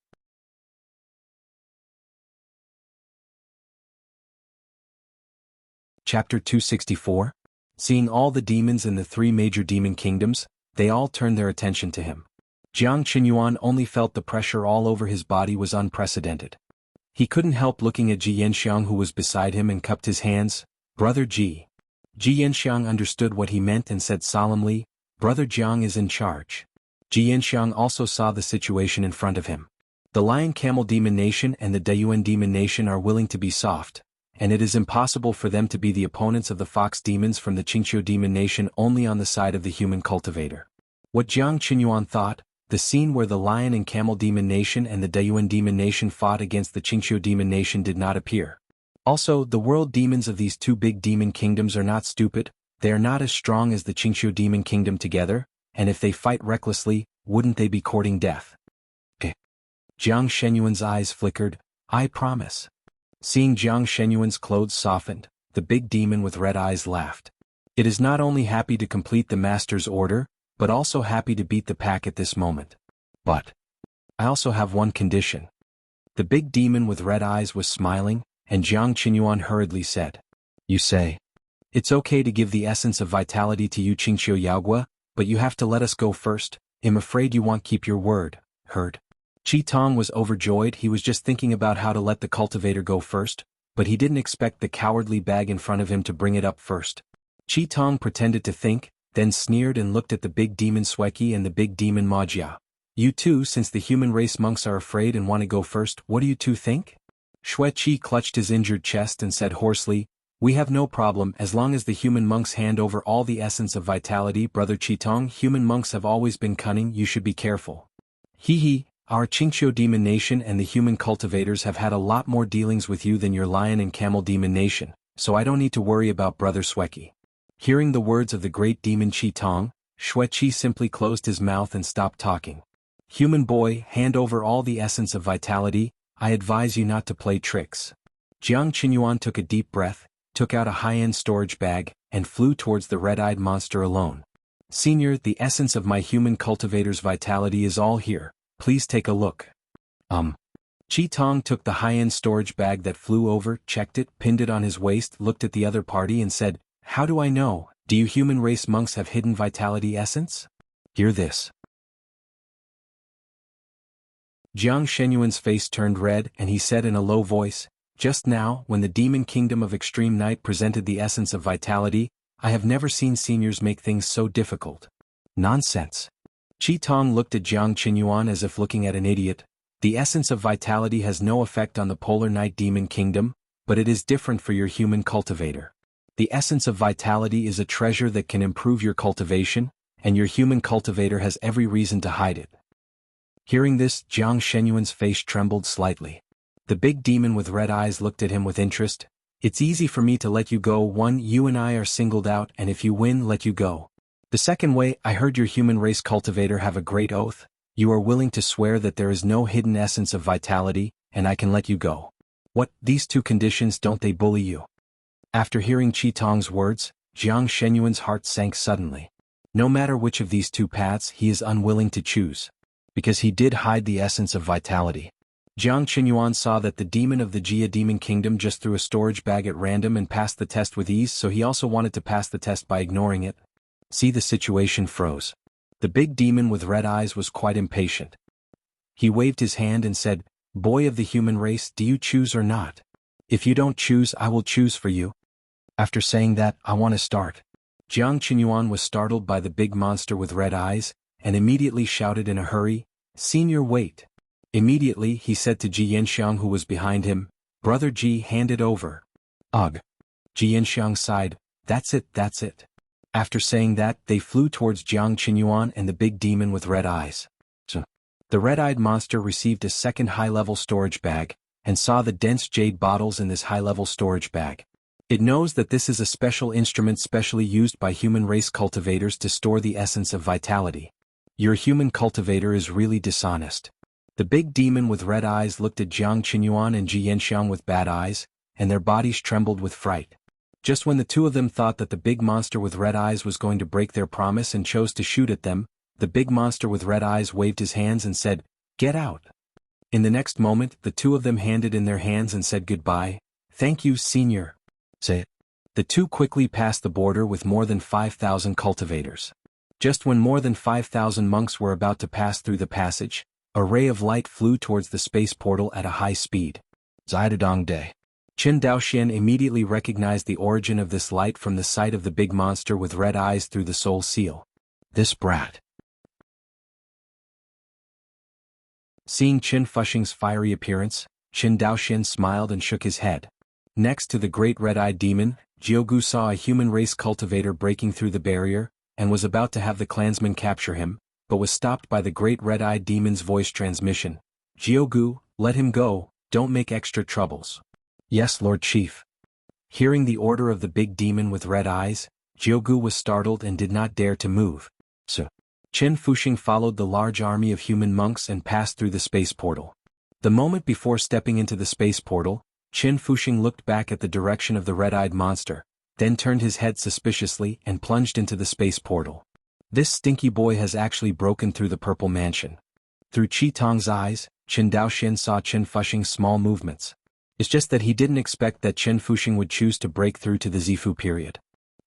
Chapter 264. Seeing all the demons in the three major demon kingdoms, they all turned their attention to him. Jiang Qinyuan only felt the pressure all over his body was unprecedented. He couldn't help looking at Ji Yanxiang who was beside him and cupped his hands. "Brother Ji." Ji Yanxiang understood what he meant and said solemnly, "Brother Jiang is in charge." Ji Yanxiang also saw the situation in front of him. The Lion Camel Demon Nation and the Dayuan Demon Nation are willing to be soft, and it is impossible for them to be the opponents of the Fox Demons from the Qingqiu Demon Nation only on the side of the human cultivator. What Jiang Qinyuan thought, the scene where the Lion and Camel Demon Nation and the Dayuan Demon Nation fought against the Qingqiu Demon Nation did not appear. Also, the world demons of these two big demon kingdoms are not stupid, they are not as strong as the Qingqiu Demon Kingdom together, and if they fight recklessly, wouldn't they be courting death? Jiang Shenyuan's eyes flickered. I promise. Seeing Jiang Shenyuan's clothes softened, the big demon with red eyes laughed. It is not only happy to complete the master's order, but also happy to beat the pack at this moment. But I also have one condition. The big demon with red eyes was smiling, and Jiang Qinyuan hurriedly said, You say? It's okay to give the essence of vitality to you Qingqiu Yaogua, but you have to let us go first. I'm afraid you won't keep your word, heard? Qi Tong was overjoyed. He was just thinking about how to let the cultivator go first, but he didn't expect the cowardly bag in front of him to bring it up first. Qi Tong pretended to think, then sneered and looked at the big demon Sweki and the big demon Majia. You two, since the human race monks are afraid and want to go first, what do you two think? Xue Qi clutched his injured chest and said hoarsely, We have no problem as long as the human monks hand over all the essence of vitality. Brother Qi Tong, human monks have always been cunning, you should be careful. Hee. Our Qingqiu Demon Nation and the human cultivators have had a lot more dealings with you than your Lion and Camel Demon Nation, so I don't need to worry about Brother Sweki. Hearing the words of the great demon Qi Tong, Xue Qi simply closed his mouth and stopped talking. Human boy, hand over all the essence of vitality, I advise you not to play tricks. Jiang Qinyuan took a deep breath, took out a high-end storage bag, and flew towards the red-eyed monster alone. Senior, the essence of my human cultivator's vitality is all here. Please take a look. Qi Tong took the high-end storage bag that flew over, checked it, pinned it on his waist, looked at the other party and said, How do I know? Do you human race monks have hidden vitality essence? Hear this. Jiang Shenyuan's face turned red and he said in a low voice, Just now, when the demon kingdom of extreme night presented the essence of vitality, I have never seen seniors make things so difficult. Nonsense. Qi Tong looked at Jiang Qinyuan as if looking at an idiot. The essence of vitality has no effect on the polar night demon kingdom, but it is different for your human cultivator. The essence of vitality is a treasure that can improve your cultivation, and your human cultivator has every reason to hide it. Hearing this, Jiang Shenyuan's face trembled slightly. The big demon with red eyes looked at him with interest. It's easy for me to let you go. One, you and I are singled out, and if you win, let you go. The second way, I heard your human race cultivator have a great oath. You are willing to swear that there is no hidden essence of vitality, and I can let you go. What, these two conditions, don't they bully you? After hearing Qi Tong's words, Jiang Shenyuan's heart sank suddenly. No matter which of these two paths he is unwilling to choose. Because he did hide the essence of vitality. Jiang Qinyuan saw that the demon of the Jia Demon Kingdom just threw a storage bag at random and passed the test with ease, so he also wanted to pass the test by ignoring it. See, the situation froze. The big demon with red eyes was quite impatient. He waved his hand and said, Boy of the human race, do you choose or not? If you don't choose, I will choose for you. After saying that, I want to start. Jiang Qinyuan was startled by the big monster with red eyes, and immediately shouted in a hurry, Senior, wait. Immediately he said to Ji Yanxiang who was behind him, Brother Ji, hand it over. Ugh. Ji Yanxiang sighed, That's it. After saying that, they flew towards Jiang Qinyuan and the big demon with red eyes. The red-eyed monster received a second high-level storage bag, and saw the dense jade bottles in this high-level storage bag. It knows that this is a special instrument specially used by human race cultivators to store the essence of vitality. Your human cultivator is really dishonest. The big demon with red eyes looked at Jiang Qinyuan and Ji Yanxiang with bad eyes, and their bodies trembled with fright. Just when the two of them thought that the big monster with red eyes was going to break their promise and chose to shoot at them, the big monster with red eyes waved his hands and said, Get out. In the next moment, the two of them handed in their hands and said goodbye. Thank you, Senior. Say it. The two quickly passed the border with more than 5,000 cultivators. Just when more than 5,000 monks were about to pass through the passage, a ray of light flew towards the space portal at a high speed. Zidadong Day. Qin Daoxian immediately recognized the origin of this light from the sight of the big monster with red eyes through the soul seal. This brat. Seeing Qin Fushing's fiery appearance, Qin Daoxian smiled and shook his head. Next to the great red-eyed demon, Jianghu saw a human race cultivator breaking through the barrier, and was about to have the clansman capture him, but was stopped by the great red-eyed demon's voice transmission. Jianghu, let him go, don't make extra troubles. Yes, Lord Chief. Hearing the order of the big demon with red eyes, Jianghu was startled and did not dare to move. So, Qin Fushing followed the large army of human monks and passed through the space portal. The moment before stepping into the space portal, Qin Fushing looked back at the direction of the red-eyed monster, then turned his head suspiciously and plunged into the space portal. This stinky boy has actually broken through the purple mansion. Through Qi Tong's eyes, Qin Daoxian saw Qin Fushing's small movements. It's just that he didn't expect that Qin Fushing would choose to break through to the Zifu period.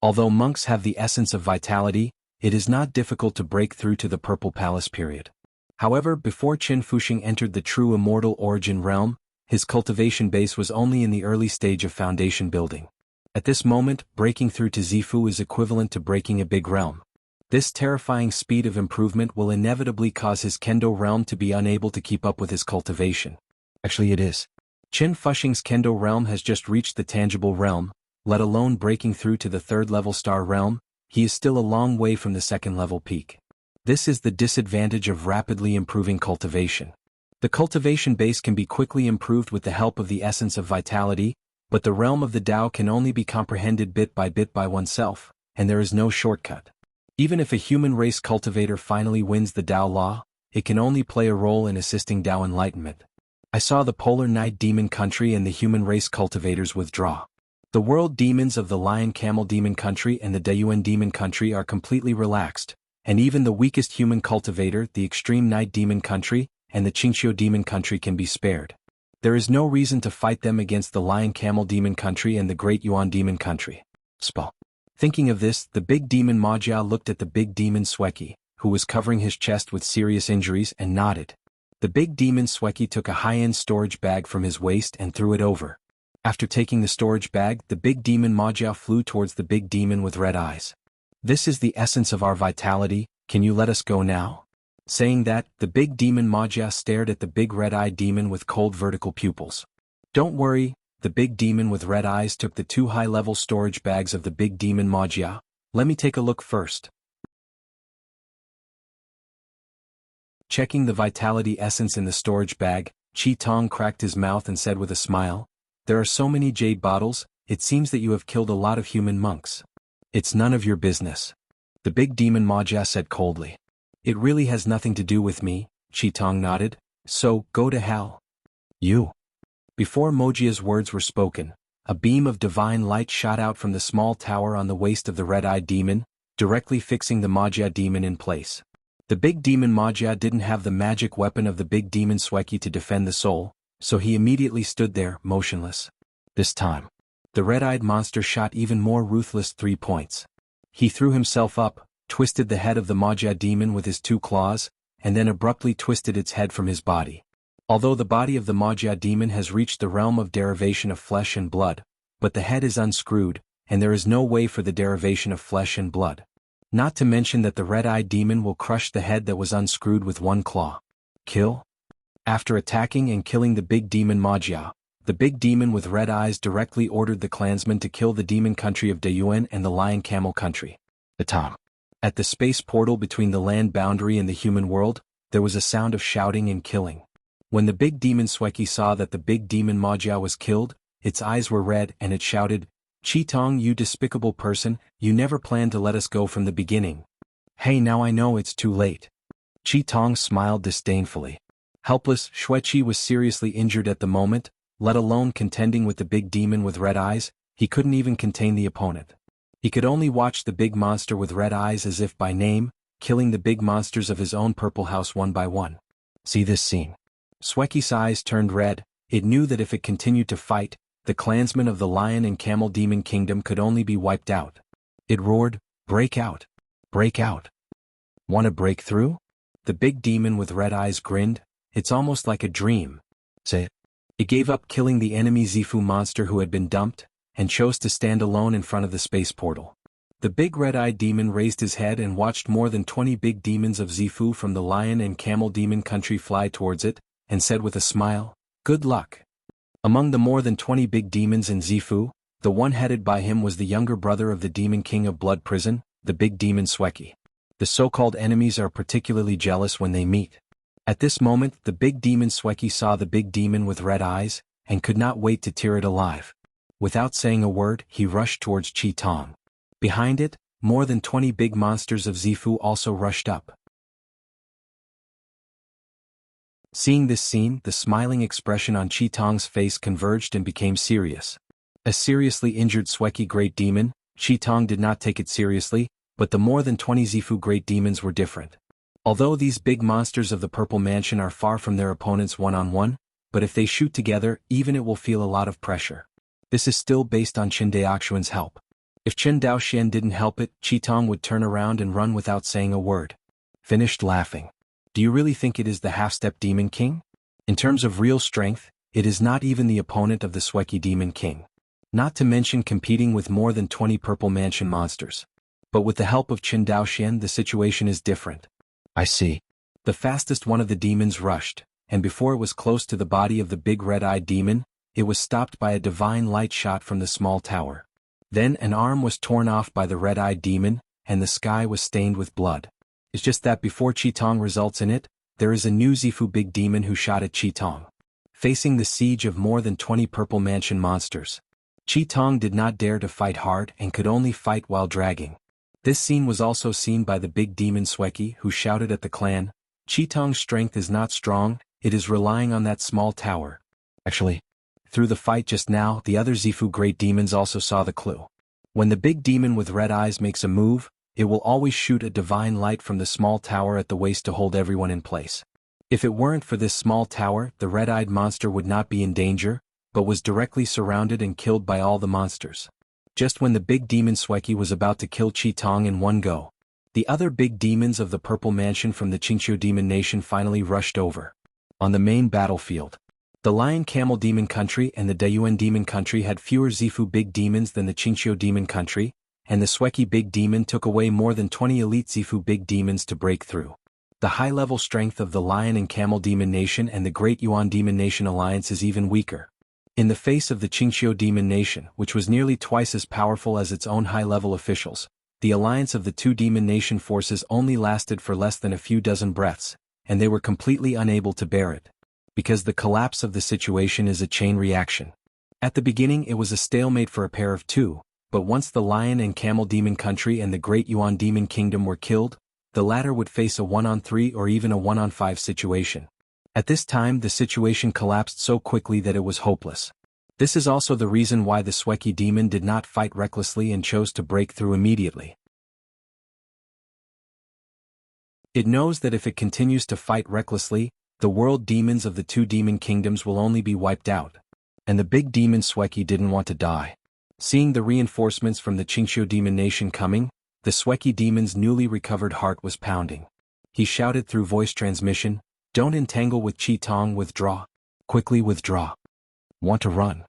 Although monks have the essence of vitality, it is not difficult to break through to the Purple Palace period. However, before Qin Fushing entered the true immortal origin realm, his cultivation base was only in the early stage of foundation building. At this moment, breaking through to Zifu is equivalent to breaking a big realm. This terrifying speed of improvement will inevitably cause his Kendo realm to be unable to keep up with his cultivation. Actually, it is. Qin Fushing's Kendo realm has just reached the tangible realm, let alone breaking through to the third-level star realm. He is still a long way from the second-level peak. This is the disadvantage of rapidly improving cultivation. The cultivation base can be quickly improved with the help of the essence of vitality, but the realm of the Tao can only be comprehended bit by oneself, and there is no shortcut. Even if a human race cultivator finally wins the Tao law, it can only play a role in assisting Tao enlightenment. I saw the Polar Night Demon Country and the human race cultivators withdraw. The world demons of the Lion Camel Demon Country and the Dayuan Demon Country are completely relaxed, and even the weakest human cultivator, the Extreme Night Demon Country, and the Qingxiu Demon Country can be spared. There is no reason to fight them against the Lion Camel Demon Country and the Great Yuan Demon Country. Spell. Thinking of this, the big demon Majia looked at the big demon Sweki, who was covering his chest with serious injuries, and nodded. The big demon Sweki took a high-end storage bag from his waist and threw it over. After taking the storage bag, the big demon Majia flew towards the big demon with red eyes. This is the essence of our vitality, can you let us go now? Saying that, the big demon Majia stared at the big red-eyed demon with cold vertical pupils. Don't worry, the big demon with red eyes took the two high-level storage bags of the big demon Majia. Let me take a look first. Checking the vitality essence in the storage bag, Qi Tong cracked his mouth and said with a smile, "There are so many jade bottles, it seems that you have killed a lot of human monks." "It's none of your business," the big demon Majia said coldly. "It really has nothing to do with me," Qi Tong nodded, "so, go to hell." You. Before Mojia's words were spoken, a beam of divine light shot out from the small tower on the waist of the red-eyed demon, directly fixing the Majia demon in place. The big demon Majia didn't have the magic weapon of the big demon Sweki to defend the soul, so he immediately stood there, motionless. This time, the red-eyed monster shot even more ruthless 3 points. He threw himself up, twisted the head of the Majia demon with his 2 claws, and then abruptly twisted its head from his body. Although the body of the Majia demon has reached the realm of derivation of flesh and blood, but the head is unscrewed, and there is no way for the derivation of flesh and blood. Not to mention that the red-eyed demon will crush the head that was unscrewed with 1 claw. Kill? After attacking and killing the big demon Majia, the big demon with red eyes directly ordered the clansmen to kill the demon country of Dayuan and the lion camel country. The time. At the space portal between the land boundary and the human world, there was a sound of shouting and killing. When the big demon Sweki saw that the big demon Majia was killed, its eyes were red and it shouted, "Qi Tong, you despicable person, you never planned to let us go from the beginning. Hey, now I know it's too late." Qi Tong smiled disdainfully. Helpless, Xueqi was seriously injured at the moment, let alone contending with the big demon with red eyes. He couldn't even contain the opponent. He could only watch the big monster with red eyes as if by name, killing the big monsters of his own purple house one by one. See this scene. Sweki's eyes turned red. It knew that if it continued to fight, the clansmen of the Lion and Camel Demon Kingdom could only be wiped out. It roared, "Break out! Break out! Wanna break through?" The big demon with red eyes grinned. "It's almost like a dream." Say it. It gave up killing the enemy Zifu monster who had been dumped, and chose to stand alone in front of the space portal. The big red-eyed demon raised his head and watched more than 20 big demons of Zifu from the lion and camel demon country fly towards it, and said with a smile, "Good luck." Among the more than 20 big demons in Zifu, the one headed by him was the younger brother of the demon king of Blood Prison, the big demon Sweki. The so-called enemies are particularly jealous when they meet. At this moment, the big demon Sweki saw the big demon with red eyes, and could not wait to tear it alive. Without saying a word, he rushed towards Chi Tong. Behind it, more than 20 big monsters of Zifu also rushed up. Seeing this scene, the smiling expression on Chi Tong's face converged and became serious. A seriously injured Sweki great demon, Chi Tong did not take it seriously, but the more than 20 Zifu great demons were different. Although these big monsters of the Purple Mansion are far from their opponents one-on-one, but if they shoot together, even it will feel a lot of pressure. This is still based on Chen Daoxuan's help. If Chen Daoxian didn't help it, Chi Tong would turn around and run without saying a word. Finished laughing. Do you really think it is the half-step demon king? In terms of real strength, it is not even the opponent of the Sweki demon king. Not to mention competing with more than 20 Purple Mansion monsters. But with the help of Chen Daoxian, the situation is different. I see. The fastest one of the demons rushed, and before it was close to the body of the big red-eyed demon, it was stopped by a divine light shot from the small tower. Then an arm was torn off by the red-eyed demon, and the sky was stained with blood. It's just that before Chi Tong results in it, there is a new Zifu big demon who shot at Chi Tong. Facing the siege of more than 20 Purple Mansion monsters, Chi Tong did not dare to fight hard and could only fight while dragging. This scene was also seen by the big demon Sweki, who shouted at the clan, "Chi Tong's strength is not strong, it is relying on that small tower." Actually, through the fight just now, the other Zifu great demons also saw the clue. When the big demon with red eyes makes a move, it will always shoot a divine light from the small tower at the waist to hold everyone in place. If it weren't for this small tower, the red-eyed monster would not be in danger, but was directly surrounded and killed by all the monsters. Just when the big demon Sweki was about to kill Chi Tong in one go, the other big demons of the Purple Mansion from the Qingqiu Demon Nation finally rushed over. On the main battlefield, the Lion Camel Demon Country and the Dayuan Demon Country had fewer Zifu big demons than the Qingqiu Demon Country, and the Sweki big demon took away more than 20 elite Zifu big demons to break through. The high-level strength of the Lion and Camel Demon Nation and the Great Yuan Demon Nation alliance is even weaker. In the face of the Qingqiu Demon Nation, which was nearly twice as powerful as its own high-level officials, the alliance of the two Demon Nation forces only lasted for less than a few dozen breaths, and they were completely unable to bear it. Because the collapse of the situation is a chain reaction. At the beginning it was a stalemate for a pair of two, but once the Lion and Camel Demon Country and the Great Yuan Demon Kingdom were killed, the latter would face a 1-on-3 or even a 1-on-5 situation. At this time the situation collapsed so quickly that it was hopeless. This is also the reason why the Sweki demon did not fight recklessly and chose to break through immediately. It knows that if it continues to fight recklessly, the world demons of the two demon kingdoms will only be wiped out. And the big demon Sweki didn't want to die. Seeing the reinforcements from the Qingqiu Demon Nation coming, the Sweki demon's newly recovered heart was pounding. He shouted through voice transmission, "Don't entangle with Chi Tong, withdraw. Quickly withdraw. Want to run."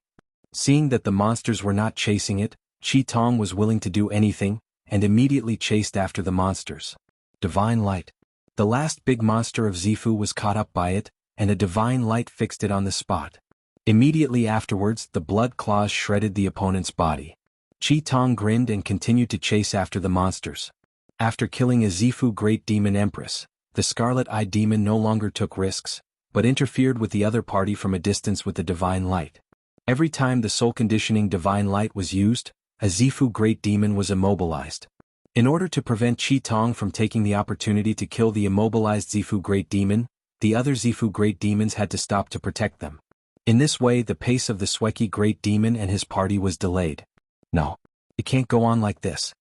Seeing that the monsters were not chasing it, Chi Tong was willing to do anything, and immediately chased after the monsters. Divine Light. The last big monster of Zifu was caught up by it, and a divine light fixed it on the spot. Immediately afterwards, the blood claws shredded the opponent's body. Chi Tong grinned and continued to chase after the monsters. After killing a Zifu Great Demon Empress, the Scarlet-Eyed Demon no longer took risks, but interfered with the other party from a distance with the divine light. Every time the soul-conditioning divine light was used, a Zifu Great Demon was immobilized. In order to prevent Chi Tong from taking the opportunity to kill the immobilized Zifu Great Demon, the other Zifu Great Demons had to stop to protect them. In this way the pace of the Sweki Great Demon and his party was delayed. No. It can't go on like this.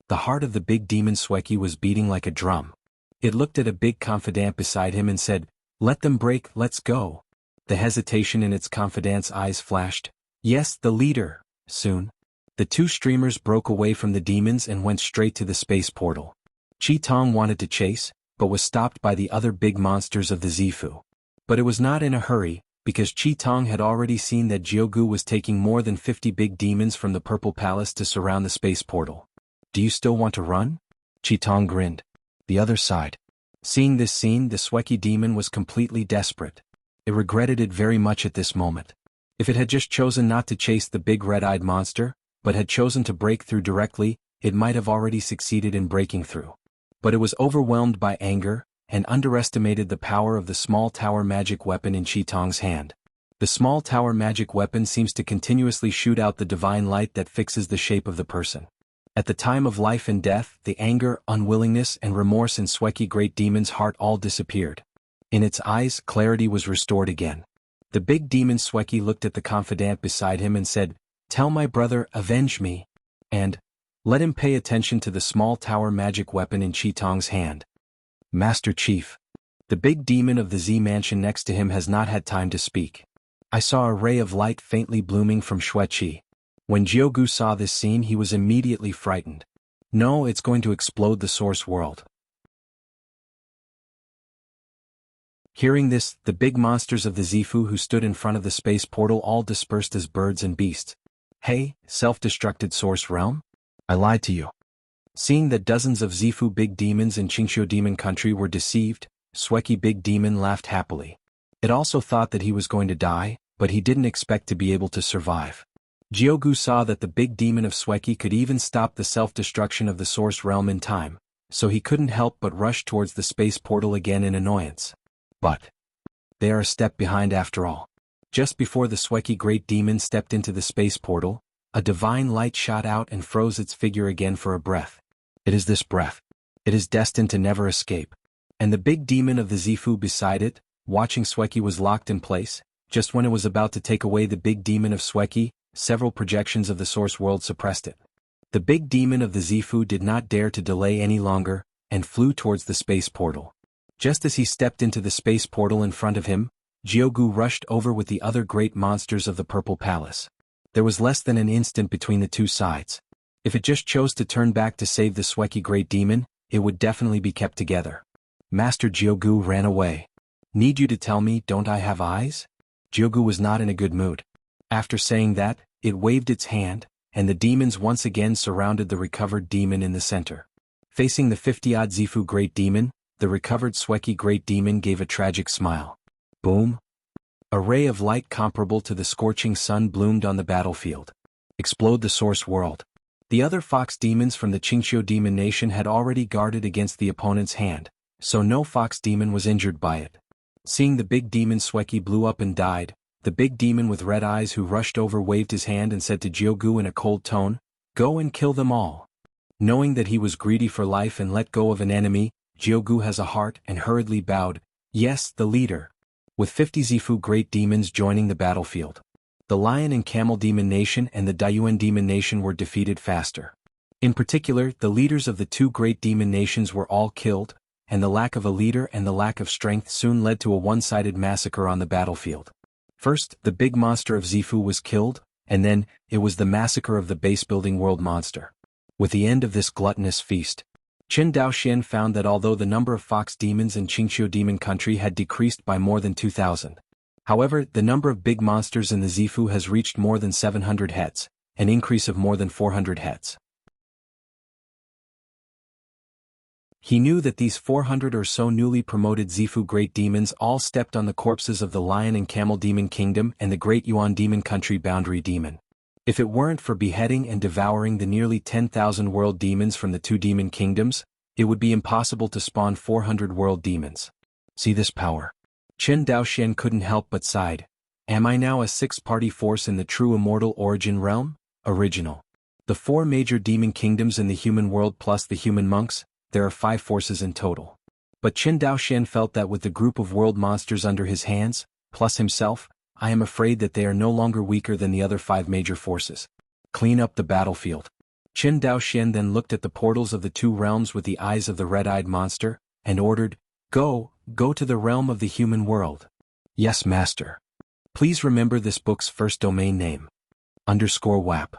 The heart of the big demon Sweki was beating like a drum. It looked at a big confidant beside him and said, "Let them break, let's go." The hesitation in its confidant's eyes flashed. "Yes, the leader, soon." The two streamers broke away from the demons and went straight to the space portal. Chi Tong wanted to chase, but was stopped by the other big monsters of the Zifu. But it was not in a hurry, because Chi Tong had already seen that Jianghu was taking more than 50 big demons from the Purple Palace to surround the space portal. Do you still want to run? Qitong grinned. The other side. Seeing this scene, the Sweki demon was completely desperate. It regretted it very much at this moment. If it had just chosen not to chase the big red-eyed monster, but had chosen to break through directly, it might have already succeeded in breaking through. But it was overwhelmed by anger, and underestimated the power of the small tower magic weapon in Qitong's hand. The small tower magic weapon seems to continuously shoot out the divine light that fixes the shape of the person. At the time of life and death, the anger, unwillingness, and remorse in Sweki Great Demon's heart all disappeared. In its eyes, clarity was restored again. The big demon Sweki looked at the confidant beside him and said, "Tell my brother, avenge me." And let him pay attention to the small tower magic weapon in Qitong's hand. Master Chief. The big demon of the Z mansion next to him has not had time to speak. I saw a ray of light faintly blooming from Xueqi. When Jianghu saw this scene, he was immediately frightened. No, it's going to explode the source world. Hearing this, the big monsters of the Zifu who stood in front of the space portal all dispersed as birds and beasts. Hey, self-destructed source realm? I lied to you. Seeing that dozens of Zifu big demons in Qingxiu demon country were deceived, Sweki big demon laughed happily. It also thought that he was going to die, but he didn't expect to be able to survive. Jianghu saw that the big demon of Sweki could even stop the self-destruction of the source realm in time, so he couldn't help but rush towards the space portal again in annoyance. But they are a step behind after all. Just before the Sweki great demon stepped into the space portal, a divine light shot out and froze its figure again for a breath. It is this breath. It is destined to never escape. And the big demon of the Zifu beside it, watching Sweki, was locked in place. Just when it was about to take away the big demon of Sweki, several projections of the source world suppressed it. The big demon of the Zifu did not dare to delay any longer, and flew towards the space portal. Just as he stepped into the space portal in front of him, Jianghu rushed over with the other great monsters of the Purple Palace. There was less than an instant between the two sides. If it just chose to turn back to save the Sweki great demon, it would definitely be kept together. Master Jianghu ran away. Need you to tell me, don't I have eyes? Jianghu was not in a good mood. After saying that, it waved its hand, and the demons once again surrounded the recovered demon in the center. Facing the 50-odd Zifu great demon, the recovered Sweki great demon gave a tragic smile. Boom! A ray of light comparable to the scorching sun bloomed on the battlefield. Explode the source world. The other fox demons from the Qingxiu demon nation had already guarded against the opponent's hand, so no fox demon was injured by it. Seeing the big demon Sweki blew up and died, the big demon with red eyes who rushed over waved his hand and said to Jianghu in a cold tone, "Go and kill them all." Knowing that he was greedy for life and let go of an enemy, Jianghu has a heart and hurriedly bowed, "Yes, the leader." With 50 Zifu great demons joining the battlefield. The Lion and Camel Demon Nation and the Dayuan Demon Nation were defeated faster. In particular, the leaders of the two great demon nations were all killed, and the lack of a leader and the lack of strength soon led to a one-sided massacre on the battlefield. First, the big monster of Zifu was killed, and then, it was the massacre of the base-building world monster. With the end of this gluttonous feast, Qin Daoxian found that although the number of fox demons in Qingxiu demon country had decreased by more than 2,000, however, the number of big monsters in the Zifu has reached more than 700 heads, an increase of more than 400 heads. He knew that these 400 or so newly promoted Zifu great demons all stepped on the corpses of the Lion and Camel Demon Kingdom and the Great Yuan Demon Country Boundary Demon. If it weren't for beheading and devouring the nearly 10,000 world demons from the two demon kingdoms, it would be impossible to spawn 400 world demons. See this power. Qin Daoxian couldn't help but sighed. Am I now a six-party force in the true immortal origin realm? Original. The four major demon kingdoms in the human world plus the human monks, there are 5 forces in total. But Qin Daoxian felt that with the group of world monsters under his hands, plus himself, I am afraid that they are no longer weaker than the other 5 major forces. Clean up the battlefield. Qin Daoxian then looked at the portals of the two realms with the eyes of the red-eyed monster, and ordered, Go to the realm of the human world. Yes, master. Please remember this book's first domain name. _WAP.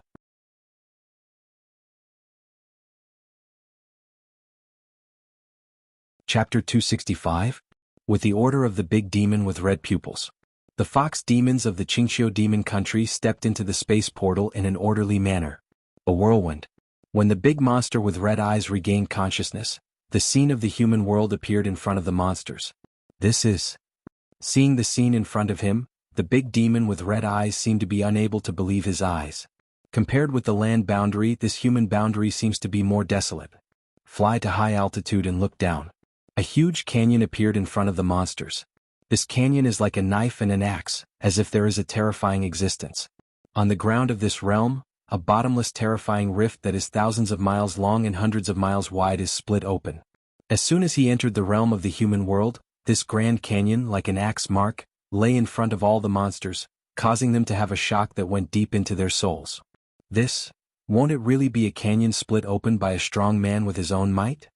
Chapter 265? With the order of the big demon with red pupils. The fox demons of the Qingxiu demon country stepped into the space portal in an orderly manner. A whirlwind. When the big monster with red eyes regained consciousness, the scene of the human world appeared in front of the monsters. This is. Seeing the scene in front of him, the big demon with red eyes seemed to be unable to believe his eyes. Compared with the land boundary, this human boundary seems to be more desolate. Fly to high altitude and look down. A huge canyon appeared in front of the monsters. This canyon is like a knife and an axe, as if there is a terrifying existence. On the ground of this realm, a bottomless terrifying rift that is thousands of miles long and hundreds of miles wide is split open. As soon as he entered the realm of the human world, this grand canyon, like an axe mark, lay in front of all the monsters, causing them to have a shock that went deep into their souls. Won't it really be a canyon split open by a strong man with his own might?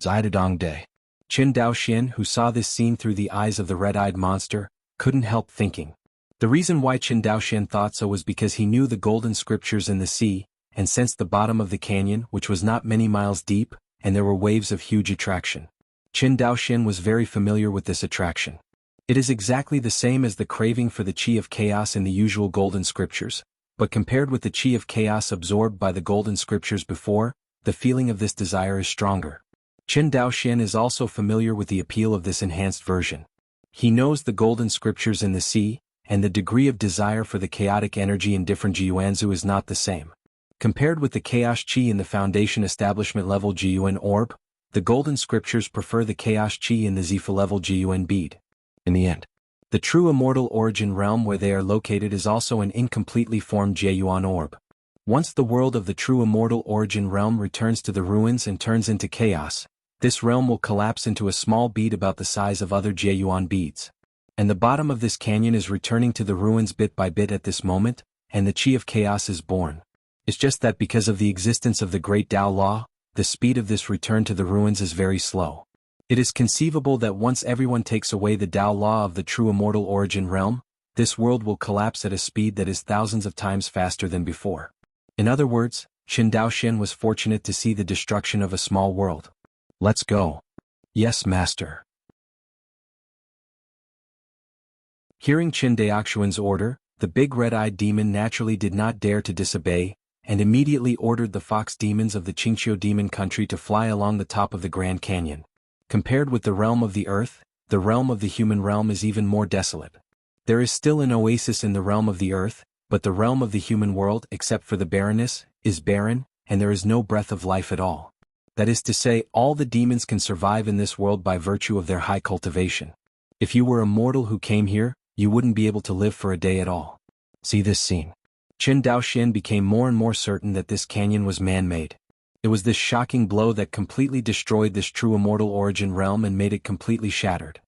Zidadong Day. Qin Daoxian, who saw this scene through the eyes of the red-eyed monster, couldn't help thinking. The reason why Qin Daoxian thought so was because he knew the golden scriptures in the sea, and sensed the bottom of the canyon, which was not many miles deep, and there were waves of huge attraction. Qin Daoxian was very familiar with this attraction. It is exactly the same as the craving for the chi of chaos in the usual golden scriptures, but compared with the chi of chaos absorbed by the golden scriptures before, the feeling of this desire is stronger. Qin Daoxian is also familiar with the appeal of this enhanced version. He knows the golden scriptures in the sea, and the degree of desire for the chaotic energy in different Jiuanzu is not the same. Compared with the chaos chi in the foundation establishment level Jiyuan orb, the golden scriptures prefer the chaos chi in the Zifu level Jiyuan bead. In the end, the true immortal origin realm where they are located is also an incompletely formed Jiyuan orb. Once the world of the true immortal origin realm returns to the ruins and turns into chaos, this realm will collapse into a small bead about the size of other Jiyuan beads. And the bottom of this canyon is returning to the ruins bit by bit at this moment, and the chi of chaos is born. It's just that because of the existence of the great Tao law, the speed of this return to the ruins is very slow. It is conceivable that once everyone takes away the Tao law of the true immortal origin realm, this world will collapse at a speed that is thousands of times faster than before. In other words, Qin Daoxian was fortunate to see the destruction of a small world. Let's go. Yes, master. Hearing Qin Daoxian's order, the big red-eyed demon naturally did not dare to disobey, and immediately ordered the fox demons of the Qingqiu demon country to fly along the top of the Grand Canyon. Compared with the realm of the earth, the realm of the human realm is even more desolate. There is still an oasis in the realm of the earth, but the realm of the human world, except for the barrenness, is barren, and there is no breath of life at all. That is to say, all the demons can survive in this world by virtue of their high cultivation. If you were a mortal who came here, you wouldn't be able to live for a day at all. See this scene. Qin Daoxian became more and more certain that this canyon was man-made. It was this shocking blow that completely destroyed this true immortal origin realm and made it completely shattered.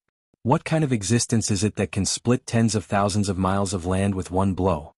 What kind of existence is it that can split tens of thousands of miles of land with one blow?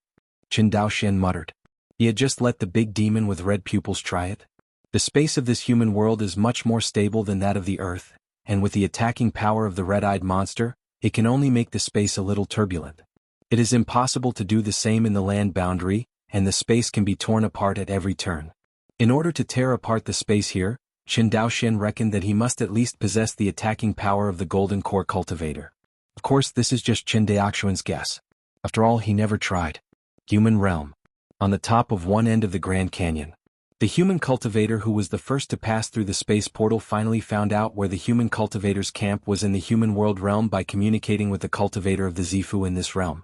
Qin Daoxian muttered. He had just let the big demon with red pupils try it. The space of this human world is much more stable than that of the earth, and with the attacking power of the red-eyed monster, it can only make the space a little turbulent. It is impossible to do the same in the land boundary, and the space can be torn apart at every turn. In order to tear apart the space here, Qin Daoxian reckoned that he must at least possess the attacking power of the Golden Core Cultivator. Of course, this is just Qin Daoxian's guess. After all, he never tried. Human realm. On the top of one end of the Grand Canyon. The human cultivator who was the first to pass through the space portal finally found out where the human cultivator's camp was in the human world realm by communicating with the cultivator of the Zifu in this realm.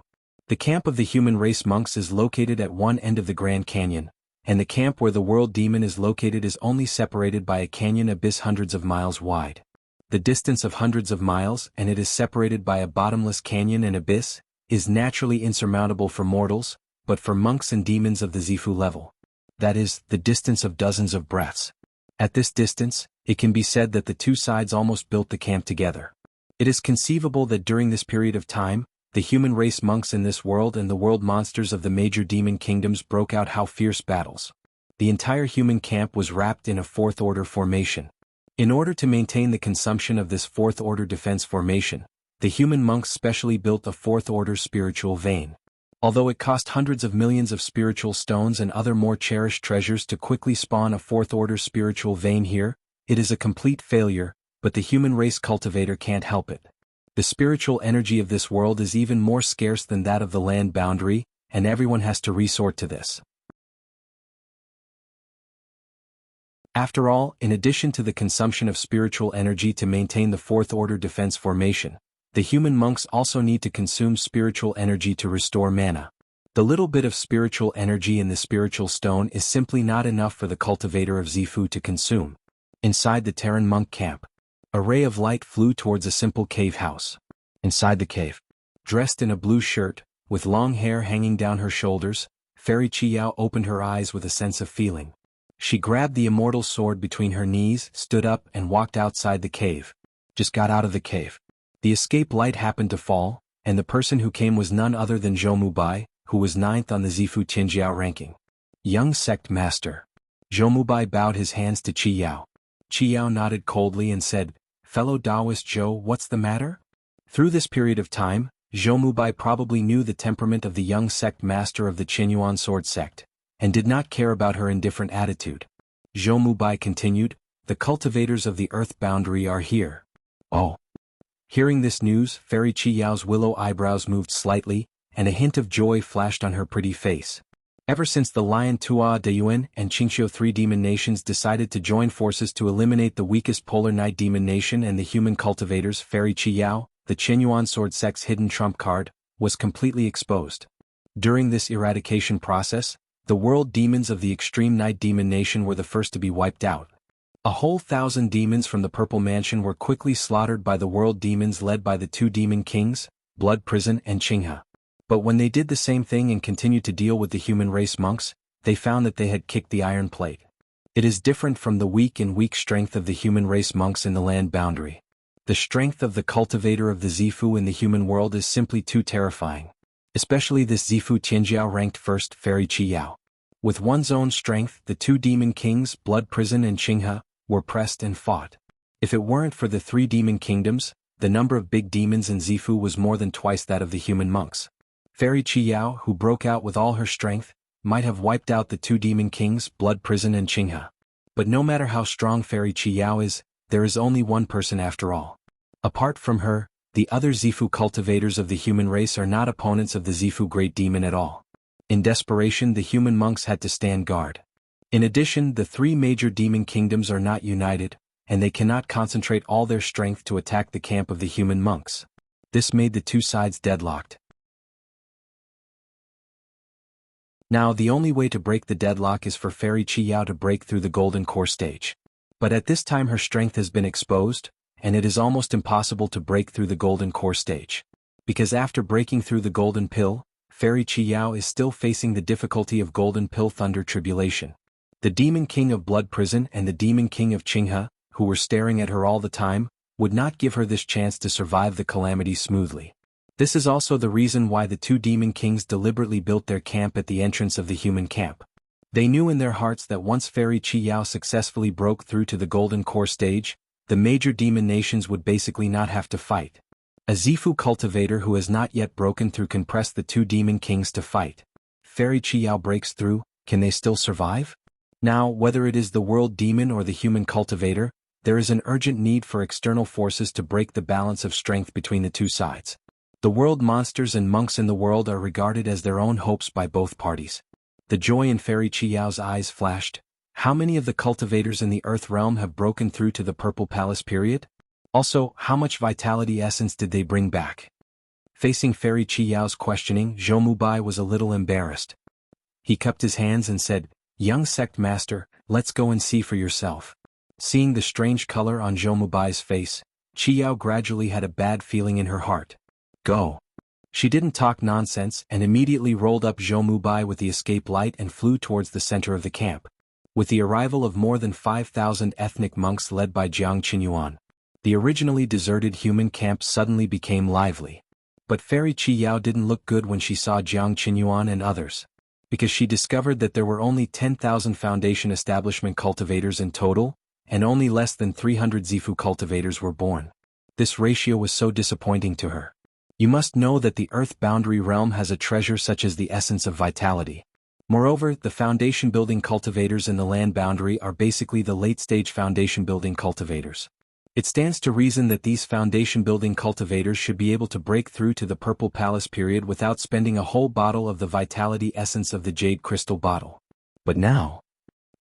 The camp of the human race monks is located at one end of the Grand Canyon, and the camp where the world demon is located is only separated by a canyon abyss hundreds of miles wide. The distance of hundreds of miles, and it is separated by a bottomless canyon and abyss, is naturally insurmountable for mortals, but for monks and demons of the Zifu level. That is, the distance of dozens of breaths. At this distance, it can be said that the two sides almost built the camp together. It is conceivable that during this period of time, the human race monks in this world and the world monsters of the major demon kingdoms broke out how fierce battles. The entire human camp was wrapped in a fourth-order formation. In order to maintain the consumption of this fourth-order defense formation, the human monks specially built a fourth-order spiritual vein. Although it cost hundreds of millions of spiritual stones and other more cherished treasures to quickly spawn a fourth-order spiritual vein here, it is a complete failure, but the human race cultivator can't help it. The spiritual energy of this world is even more scarce than that of the land boundary, and everyone has to resort to this. After all, in addition to the consumption of spiritual energy to maintain the fourth-order defense formation, the human monks also need to consume spiritual energy to restore mana. The little bit of spiritual energy in the spiritual stone is simply not enough for the cultivator of Zifu to consume. Inside the Terran monk camp, a ray of light flew towards a simple cave house. Inside the cave, dressed in a blue shirt, with long hair hanging down her shoulders, Fairy Qiyao opened her eyes with a sense of feeling. She grabbed the immortal sword between her knees, stood up and walked outside the cave. Just got out of the cave. The escape light happened to fall, and the person who came was none other than Zhou Mubai, who was 9th on the Zifu Tianjiao ranking. Young sect master. Zhou Mubai bowed his hands to Qiyao. Qiyao nodded coldly and said, "Fellow Taoist Zhou, what's the matter?" Through this period of time, Zhou Mubai probably knew the temperament of the young sect master of the Qinyuan sword sect, and did not care about her indifferent attitude. Zhou Mubai continued, "The cultivators of the earth boundary are here." Oh. Hearing this news, Fairy Qiyao's willow eyebrows moved slightly, and a hint of joy flashed on her pretty face. Ever since the Lion Tua Deyuan and Qingxiu 3 demon nations decided to join forces to eliminate the weakest Polar Night demon nation and the human cultivators, Fairy Qiyao, the Qinyuan sword sect's hidden trump card, was completely exposed. During this eradication process, the world demons of the extreme night demon nation were the first to be wiped out. A whole 1,000 demons from the Purple Mansion were quickly slaughtered by the world demons led by the 2 demon kings, Blood Prison and Qinghe. But when they did the same thing and continued to deal with the human race monks, they found that they had kicked the iron plate. It is different from the weak strength of the human race monks in the land boundary. The strength of the cultivator of the Zifu in the human world is simply too terrifying. Especially this Zifu Tianjiao ranked first, Fairy Qiyao. With one's own strength, the 2 demon kings, Blood Prison and Qinghe, were pressed and fought. If it weren't for the 3 demon kingdoms, the number of big demons in Zifu was more than twice that of the human monks. Fairy Qiyao, who broke out with all her strength, might have wiped out the 2 demon kings, Blood Prison and Qinghe. But no matter how strong Fairy Qiyao is, there is only one person after all. Apart from her, the other Zifu cultivators of the human race are not opponents of the Zifu Great Demon at all. In desperation, the human monks had to stand guard. In addition, the 3 major demon kingdoms are not united, and they cannot concentrate all their strength to attack the camp of the human monks. This made the 2 sides deadlocked. Now the only way to break the deadlock is for Fairy Qiyao to break through the golden core stage. But at this time her strength has been exposed, and it is almost impossible to break through the golden core stage. Because after breaking through the golden pill, Fairy Qiyao is still facing the difficulty of golden pill thunder tribulation. The demon king of Blood Prison and the demon king of Qinghe, who were staring at her all the time, would not give her this chance to survive the calamity smoothly. This is also the reason why the 2 demon kings deliberately built their camp at the entrance of the human camp. They knew in their hearts that once Fairy Qiyao successfully broke through to the golden core stage, the major demon nations would basically not have to fight. A Zifu cultivator who has not yet broken through can press the 2 demon kings to fight. Fairy Qiyao breaks through, can they still survive? Now, whether it is the world demon or the human cultivator, there is an urgent need for external forces to break the balance of strength between the 2 sides. The world monsters and monks in the world are regarded as their own hopes by both parties. The joy in Fairy Qiyao's eyes flashed. How many of the cultivators in the Earth realm have broken through to the Purple Palace period? Also, how much vitality essence did they bring back? Facing Fairy Qiyao's questioning, Zhou Mubai was a little embarrassed. He cupped his hands and said, "Young sect master, let's go and see for yourself." Seeing the strange color on Zhou Mubai's face, Qiyao gradually had a bad feeling in her heart. Go. She didn't talk nonsense and immediately rolled up Zhou Mubai with the escape light and flew towards the center of the camp. With the arrival of more than 5,000 ethnic monks led by Jiang Qinyuan, the originally deserted human camp suddenly became lively. But Fairy Qiyao didn't look good when she saw Jiang Qinyuan and others, because she discovered that there were only 10,000 foundation establishment cultivators in total, and only less than 300 Zifu cultivators were born. This ratio was so disappointing to her. You must know that the Earth boundary realm has a treasure such as the essence of vitality. Moreover, the foundation-building cultivators in the land boundary are basically the late-stage foundation-building cultivators. It stands to reason that these foundation-building cultivators should be able to break through to the Purple Palace period without spending a whole bottle of the vitality essence of the Jade Crystal bottle. But now,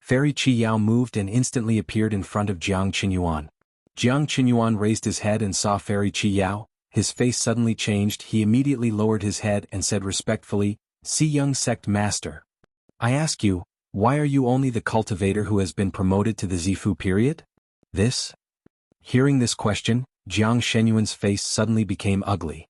Fairy Qi Yao moved and instantly appeared in front of Jiang Qinyuan. Jiang Qinyuan raised his head and saw Fairy Qi Yao. His face suddenly changed. He immediately lowered his head and said respectfully, "See, young sect master. I ask you, why are you only the cultivator who has been promoted to the Zifu period?" This? Hearing this question, Jiang Shenyuan's face suddenly became ugly.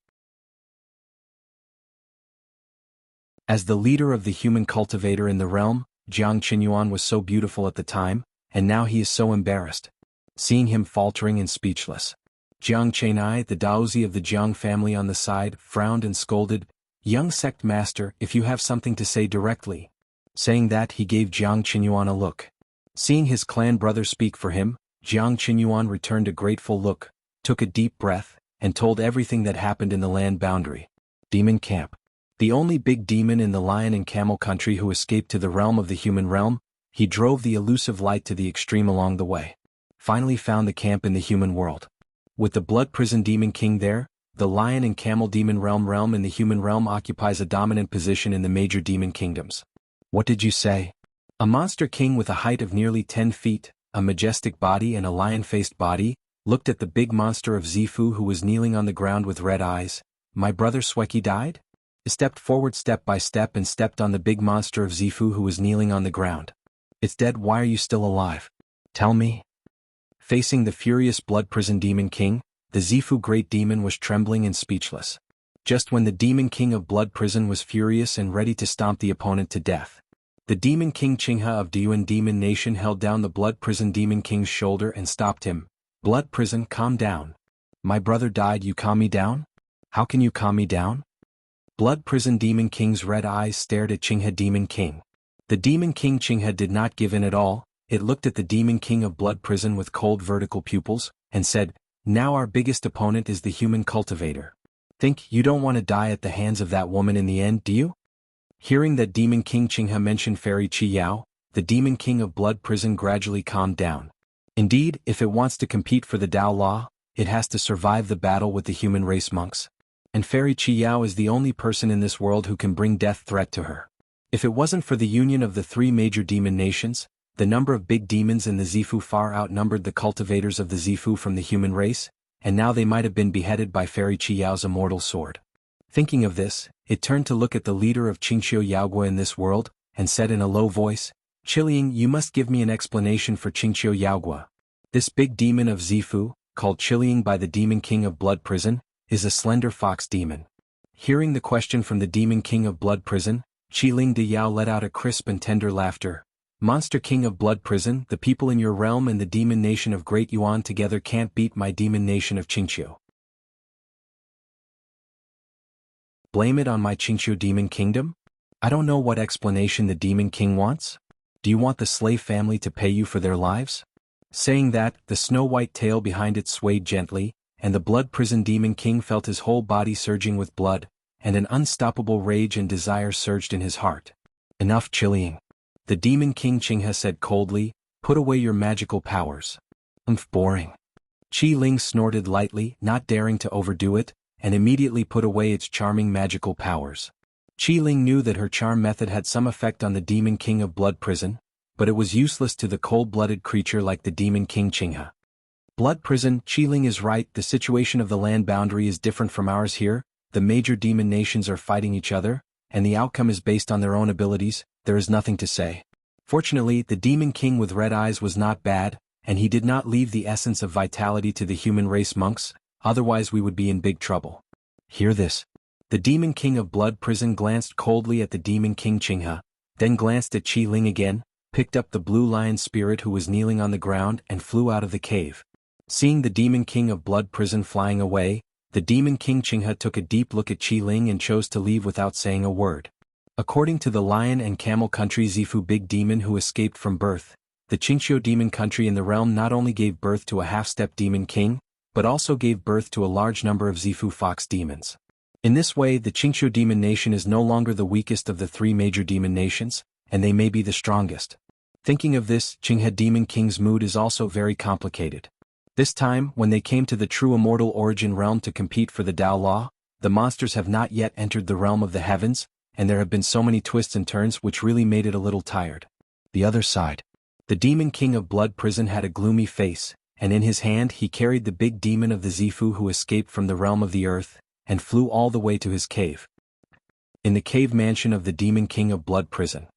As the leader of the human cultivator in the realm, Jiang Qinyuan was so beautiful at the time, and now he is so embarrassed. Seeing him faltering and speechless, Jiang Chenai, the Daozi of the Jiang family on the side, frowned and scolded, "Young sect master, if you have something to say directly." Saying that, he gave Jiang Qinyuan a look. Seeing his clan brother speak for him, Jiang Qinyuan returned a grateful look, took a deep breath, and told everything that happened in the land boundary. Demon Camp. The only big demon in the lion and camel country who escaped to the realm of the human realm, he drove the elusive light to the extreme along the way. Finally found the camp in the human world. With the blood prison demon king there, the lion and camel demon realm in the human realm occupies a dominant position in the major demon kingdoms. What did you say? A monster king with a height of nearly 10 feet, a majestic body and a lion-faced body, looked at the big monster of Zifu who was kneeling on the ground with red eyes. "My brother Sweki died?" He stepped forward step by step and stepped on the big monster of Zifu who was kneeling on the ground. "It's dead. Why are you still alive? Tell me." Facing the furious blood prison demon king, the Zifu great demon was trembling and speechless. Just when the demon king of blood prison was furious and ready to stomp the opponent to death, the demon king Qinghe of Diyuan demon nation held down the blood prison demon king's shoulder and stopped him. "Blood prison, calm down. My brother died. You calm me down? How can you calm me down?" Blood prison demon king's red eyes stared at Qinghe demon king. The demon king Qinghe did not give in at all. It looked at the demon king of blood prison with cold vertical pupils, and said, "Now our biggest opponent is the human cultivator. Think you don't want to die at the hands of that woman in the end, do you?" Hearing that demon king Qinghe mention Fairy Qi Yao, the demon king of blood prison gradually calmed down. Indeed, if it wants to compete for the Dao law, it has to survive the battle with the human race monks. And Fairy Qi Yao is the only person in this world who can bring death threat to her. If it wasn't for the union of the three major demon nations, the number of big demons in the Zifu far outnumbered the cultivators of the Zifu from the human race, and now they might have been beheaded by Fairy Qi Yao's immortal sword. Thinking of this, it turned to look at the leader of Qingxiu Yaogua in this world, and said in a low voice, "Qiliang, you must give me an explanation for Qingxiu Yaogua. This big demon of Zifu, called Qiliang by the demon king of blood prison, is a slender fox demon." Hearing the question from the demon king of blood prison, Qiliang de Yao let out a crisp and tender laughter. "Monster king of blood prison, the people in your realm and the demon nation of Great Yuan together can't beat my demon nation of Qingxiu. Blame it on my Qingxiu demon kingdom? I don't know what explanation the demon king wants. Do you want the slave family to pay you for their lives?" Saying that, the snow-white tail behind it swayed gently, and the blood prison demon king felt his whole body surging with blood, and an unstoppable rage and desire surged in his heart. "Enough, Qiliang," the demon king Qinghe said coldly, "put away your magical powers." Boring." Qiliang snorted lightly, not daring to overdo it, and immediately put away its charming magical powers. Qiliang knew that her charm method had some effect on the demon king of blood prison, but it was useless to the cold-blooded creature like the demon king Qinghe. "Blood prison, Qiliang is right, the situation of the land boundary is different from ours here, the major demon nations are fighting each other, and the outcome is based on their own abilities, there is nothing to say." Fortunately, the demon king with red eyes was not bad, and he did not leave the essence of vitality to the human race monks, otherwise we would be in big trouble. Hear this. The demon king of blood prison glanced coldly at the demon king Qinghe, then glanced at Qiliang again, picked up the blue lion spirit who was kneeling on the ground and flew out of the cave. Seeing the demon king of blood prison flying away, the demon king Qinghe took a deep look at Qiliang and chose to leave without saying a word. According to the lion and camel country Zifu big demon who escaped from birth, the Qingxiu demon country in the realm not only gave birth to a half-step demon king, but also gave birth to a large number of Zifu fox demons. In this way, the Qingxiu demon nation is no longer the weakest of the three major demon nations, and they may be the strongest. Thinking of this, Qinghe demon king's mood is also very complicated. This time, when they came to the true immortal origin realm to compete for the Dao law, the monsters have not yet entered the realm of the heavens, and there have been so many twists and turns which really made it a little tired. The other side. The demon king of Blood Prison had a gloomy face, and in his hand he carried the big demon of the Zifu who escaped from the realm of the earth, and flew all the way to his cave. In the cave mansion of the demon king of Blood Prison,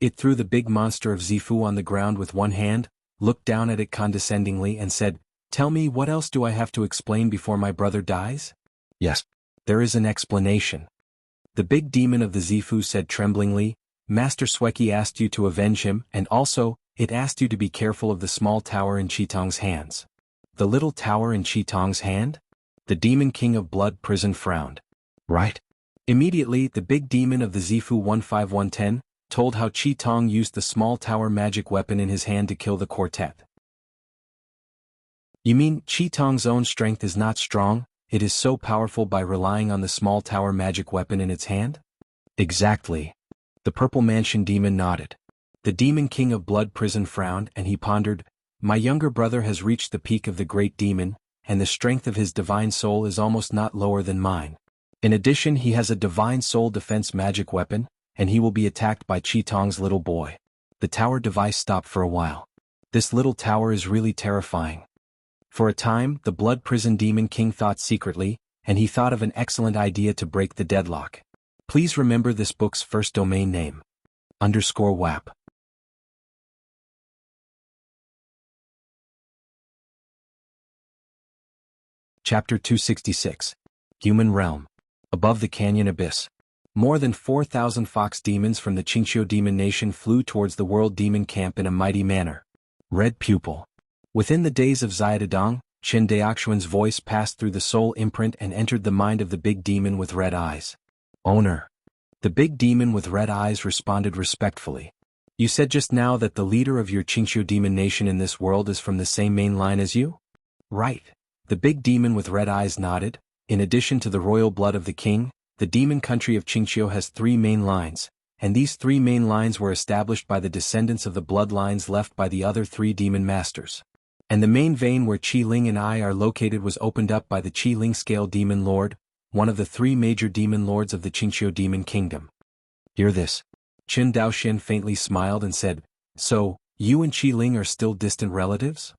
it threw the big monster of Zifu on the ground with one hand, looked down at it condescendingly and said, "Tell me, what else do I have to explain before my brother dies?" "Yes, there is an explanation." The big demon of the Zifu said tremblingly, "Master Sweki asked you to avenge him, and also, it asked you to be careful of the small tower in Qitong's hands." "The little tower in Qitong's hand?" The demon king of Blood Prison frowned. "Right." Immediately, the big demon of the Zifu 15110 told how Qitong used the small tower magic weapon in his hand to kill the quartet. "You mean, Qitong's own strength is not strong, it is so powerful by relying on the small tower magic weapon in its hand?" "Exactly." The purple mansion demon nodded. The demon king of Blood Prison frowned and he pondered, "My younger brother has reached the peak of the great demon, and the strength of his divine soul is almost not lower than mine. In addition, he has a divine soul defense magic weapon, and he will be attacked by Qitong's little boy." The tower device stopped for a while. "This little tower is really terrifying." For a time, the Blood Prison demon king thought secretly, and he thought of an excellent idea to break the deadlock. Please remember this book's first domain name. _WAP. Chapter 266. Human Realm. Above the canyon abyss. More than 4,000 fox demons from the Qingqiu demon nation flew towards the world demon camp in a mighty manner. Red Pupil. Within the days of Xiaodong, Qin Daoxuan's voice passed through the soul imprint and entered the mind of the big demon with red eyes. "Owner." The big demon with red eyes responded respectfully. "You said just now that the leader of your Qingqiu demon nation in this world is from the same main line as you?" "Right." The big demon with red eyes nodded. "In addition to the royal blood of the king, the demon country of Qingqiu has 3 main lines, and these 3 main lines were established by the descendants of the bloodlines left by the other 3 demon masters. And the main vein where Qi Ling and I are located was opened up by the Qi Ling Scale Demon Lord, one of the 3 major demon lords of the Qingqiu demon kingdom." "Hear this?" Qin Daoxian faintly smiled and said, "So, you and Qi Ling are still distant relatives?"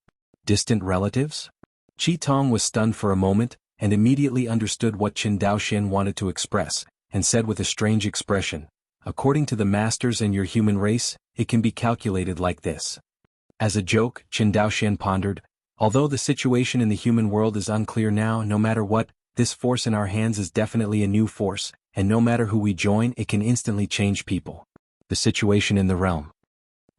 "Distant relatives?" Qi Tong was stunned for a moment, and immediately understood what Qin Daoxian wanted to express, and said with a strange expression, "According to the masters and your human race, it can be calculated like this." As a joke, Qin Daoxian pondered, "Although the situation in the human world is unclear now, no matter what, this force in our hands is definitely a new force, and no matter who we join, it can instantly change people." The situation in the realm.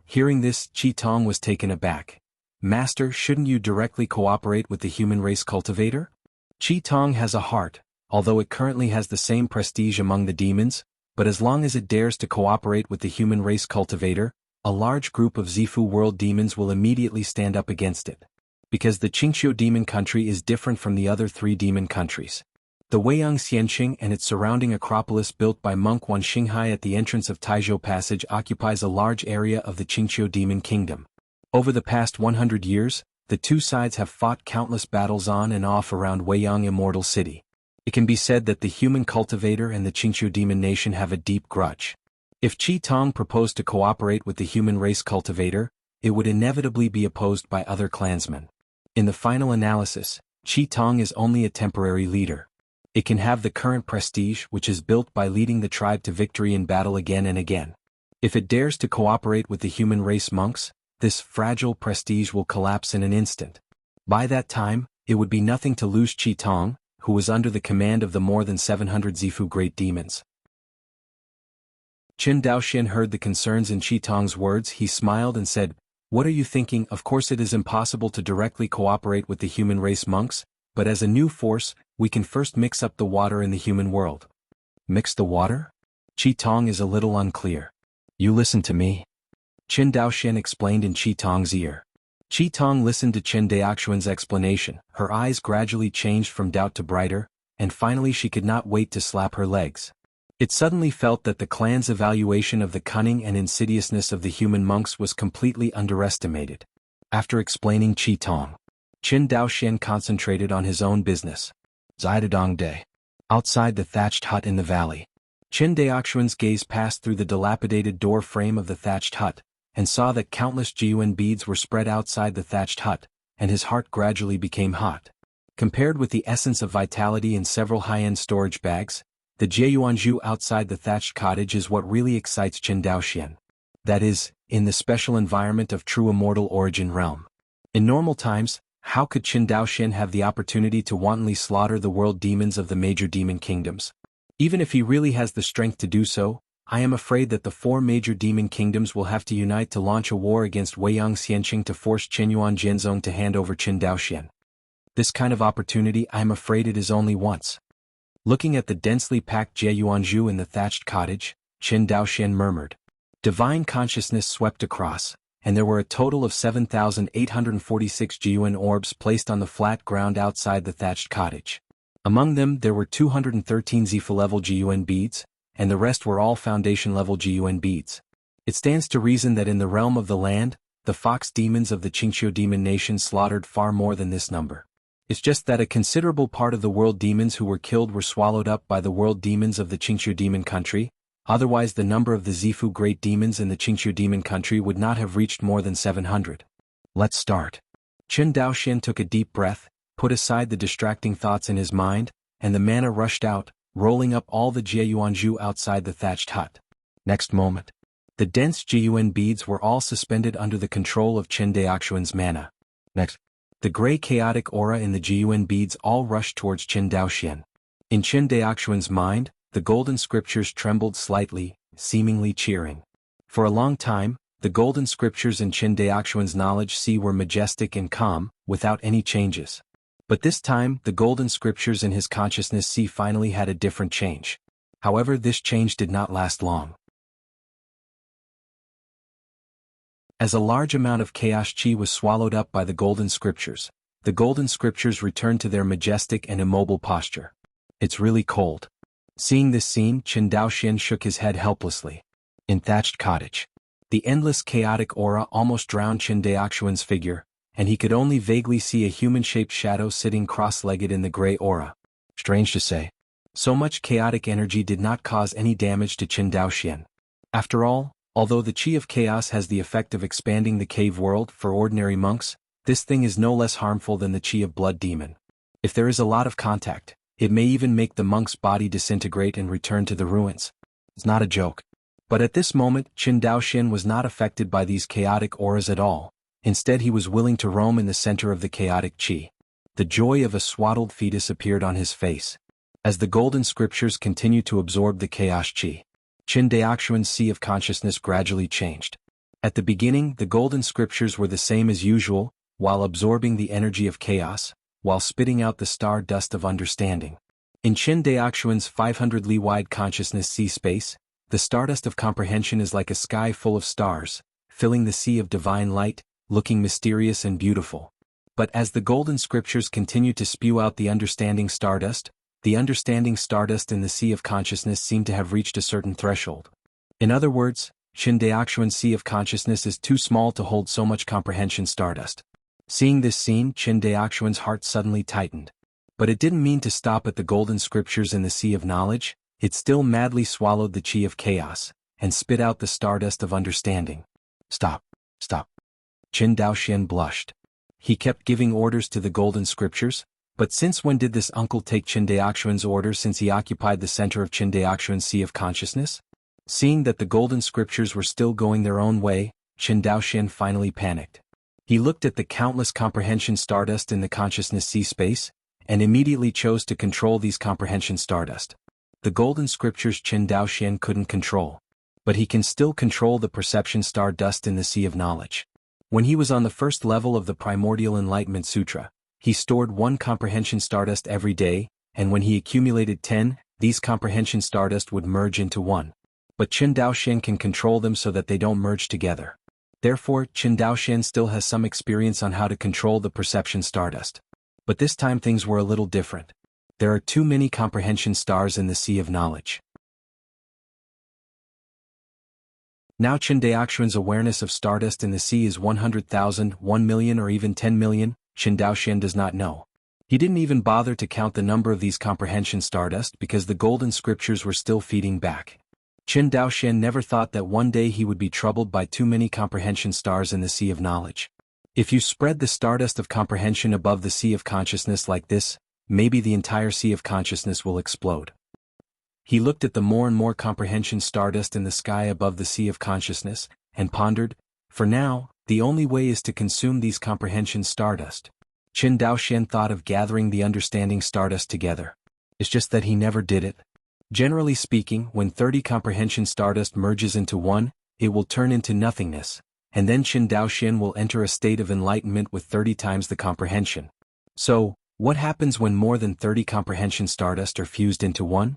Hearing this, Qi Tong was taken aback. "Master, shouldn't you directly cooperate with the human race cultivator?" Qi Tong has a heart, although it currently has the same prestige among the demons, but as long as it dares to cooperate with the human race cultivator, a large group of Zifu world demons will immediately stand up against it. Because the Qingqiu demon country is different from the other 3 demon countries. The Weiyang Xianqing and its surrounding acropolis built by monk Wan Xinghai at the entrance of Taizhou Passage occupies a large area of the Qingqiu demon kingdom. Over the past 100 years, the 2 sides have fought countless battles on and off around Weiyang Immortal City. It can be said that the human cultivator and the Qingqiu demon nation have a deep grudge. If Qi Tong proposed to cooperate with the human race cultivator, it would inevitably be opposed by other clansmen. In the final analysis, Qi Tong is only a temporary leader. It can have the current prestige which is built by leading the tribe to victory in battle again and again. If it dares to cooperate with the human race monks, this fragile prestige will collapse in an instant. By that time, it would be nothing to lose Qi Tong, who was under the command of the more than 700 Zifu great demons. Qin Daoxian heard the concerns in Qi Tong's words. He smiled and said, "What are you thinking? Of course it is impossible to directly cooperate with the human race monks, but as a new force, we can first mix up the water in the human world." "Mix the water?" Qi Tong is a little unclear. "You listen to me," Qin Daoxian explained in Qi Tong's ear. Qi Tong listened to Qin Daoxuan's explanation. Her eyes gradually changed from doubt to brighter, and finally she could not wait to slap her legs. It suddenly felt that the clan's evaluation of the cunning and insidiousness of the human monks was completely underestimated. After explaining Qi Tong, Qin Daoxian concentrated on his own business. Xiaodong Day. Outside the thatched hut in the valley. Qin Daoxuan's gaze passed through the dilapidated door frame of the thatched hut, and saw that countless genuine beads were spread outside the thatched hut, and his heart gradually became hot. Compared with the essence of vitality in several high-end storage bags, the Jianghu outside the thatched cottage is what really excites Qin Daoxian. That is, in the special environment of true immortal origin realm. In normal times, how could Qin Daoxian have the opportunity to wantonly slaughter the world demons of the major demon kingdoms? Even if he really has the strength to do so, I am afraid that the 4 major demon kingdoms will have to unite to launch a war against Weiyang Xianqing to force Qinyuan Jianzong to hand over Qin Daoxian. This kind of opportunity I am afraid it is only once. Looking at the densely packed Jianghu in the thatched cottage, Qin Daoxian murmured. Divine consciousness swept across, and there were a total of 7,846 Jiuan orbs placed on the flat ground outside the thatched cottage. Among them there were 213 Zifa-level Jiuan beads, and the rest were all foundation-level Jiuan beads. It stands to reason that in the realm of the land, the fox demons of the Qingqiu demon nation slaughtered far more than this number. It's just that a considerable part of the world demons who were killed were swallowed up by the world demons of the Qingqiu demon country, otherwise the number of the Zifu great demons in the Qingqiu demon country would not have reached more than 700. Let's start. Qin Daoxian took a deep breath, put aside the distracting thoughts in his mind, and the mana rushed out, rolling up all the Jianghu outside the thatched hut. Next moment, the dense Jiuan beads were all suspended under the control of Qin Daoxian's mana. Next, the gray chaotic aura in the Jiuan beads all rushed towards Qin Daoxian. In Qin Daoxian's mind, the golden scriptures trembled slightly, seemingly cheering. For a long time, the golden scriptures in Qin Daoxian's knowledge sea were majestic and calm, without any changes. But this time, the golden scriptures in his consciousness sea finally had a different change. However, this change did not last long. As a large amount of chaos chi was swallowed up by the golden scriptures returned to their majestic and immobile posture. It's really cold. Seeing this scene, Qin Daoxian shook his head helplessly. In thatched cottage, the endless chaotic aura almost drowned Qin Daoxian's figure, and he could only vaguely see a human-shaped shadow sitting cross-legged in the gray aura. Strange to say, so much chaotic energy did not cause any damage to Qin Daoxian. After all, although the chi of chaos has the effect of expanding the cave world for ordinary monks, this thing is no less harmful than the chi of blood demon. If there is a lot of contact, it may even make the monk's body disintegrate and return to the ruins. It's not a joke. But at this moment, Qin Daoxian was not affected by these chaotic auras at all. Instead, he was willing to roam in the center of the chaotic chi. The joy of a swaddled fetus appeared on his face. As the golden scriptures continued to absorb the chaos chi, Qin Daoxian's sea of consciousness gradually changed. At the beginning, the golden scriptures were the same as usual, while absorbing the energy of chaos, while spitting out the star dust of understanding. In Qin Daoxian's 500 li-wide consciousness sea space, the stardust of comprehension is like a sky full of stars, filling the sea of divine light, looking mysterious and beautiful. But as the golden scriptures continue to spew out the understanding stardust in the sea of consciousness seemed to have reached a certain threshold. In other words, Qin Daoxian's sea of consciousness is too small to hold so much comprehension stardust. Seeing this scene, Qin Daoxian's heart suddenly tightened. But it didn't mean to stop at the golden scriptures in the sea of knowledge. It still madly swallowed the chi of chaos, and spit out the stardust of understanding. Stop. Qin Daoxian blushed. He kept giving orders to the golden scriptures, but since when did this uncle take Qin Daoxian's orders since he occupied the center of Qin Daoxian's sea of consciousness? Seeing that the golden scriptures were still going their own way, Qin Daoxian finally panicked. He looked at the countless comprehension stardust in the consciousness sea space, and immediately chose to control these comprehension stardust. The golden scriptures Qin Daoxian couldn't control, but he can still control the perception stardust in the sea of knowledge. When he was on the first level of the Primordial Enlightenment Sutra, he stored 1 comprehension stardust every day, and when he accumulated 10, these comprehension stardust would merge into 1. But Qin Daoxian can control them so that they don't merge together. Therefore, Qin Daoxian still has some experience on how to control the perception stardust. But this time things were a little different. There are too many comprehension stars in the sea of knowledge. Now Qin Daoxian's awareness of stardust in the sea is 100,000, 1 million or even 10 million, Qin Daoxian does not know. He didn't even bother to count the number of these comprehension stardust because the golden scriptures were still feeding back. Qin Daoxian never thought that one day he would be troubled by too many comprehension stars in the sea of knowledge. If you spread the stardust of comprehension above the sea of consciousness like this, maybe the entire sea of consciousness will explode. He looked at the more and more comprehension stardust in the sky above the sea of consciousness, and pondered, for now, the only way is to consume these comprehension stardust. Qin Daoxian thought of gathering the understanding stardust together. It's just that he never did it. Generally speaking, when 30 comprehension stardust merges into one, it will turn into nothingness, and then Qin Daoxian will enter a state of enlightenment with 30 times the comprehension. So, what happens when more than 30 comprehension stardust are fused into one?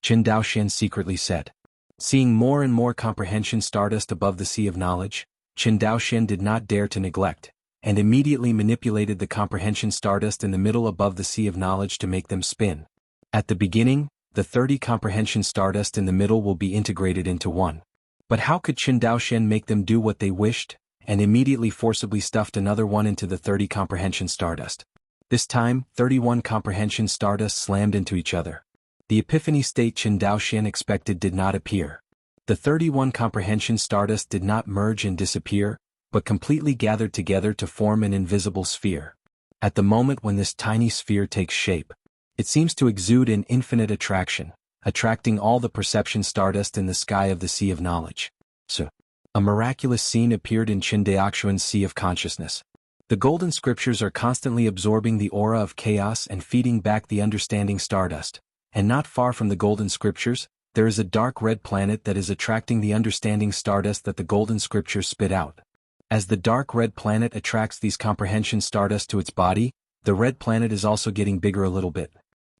Qin Daoxian secretly said. Seeing more and more comprehension stardust above the sea of knowledge, Qin Daoxian did not dare to neglect, and immediately manipulated the comprehension stardust in the middle above the sea of knowledge to make them spin. At the beginning, the 30 comprehension stardust in the middle will be integrated into one. But how could Qin Daoxian make them do what they wished, and immediately forcibly stuffed another one into the 30 comprehension stardust? This time, 31 comprehension stardust slammed into each other. The epiphany state Qin Daoxian expected did not appear. The 31 comprehension stardust did not merge and disappear, but completely gathered together to form an invisible sphere. At the moment when this tiny sphere takes shape, it seems to exude an infinite attraction, attracting all the perception stardust in the sky of the sea of knowledge. So, a miraculous scene appeared in Qin Daoxian's sea of consciousness. The golden scriptures are constantly absorbing the aura of chaos and feeding back the understanding stardust, and not far from the golden scriptures, there is a dark red planet that is attracting the understanding stardust that the golden scriptures spit out. As the dark red planet attracts these comprehension stardust to its body, the red planet is also getting bigger a little bit.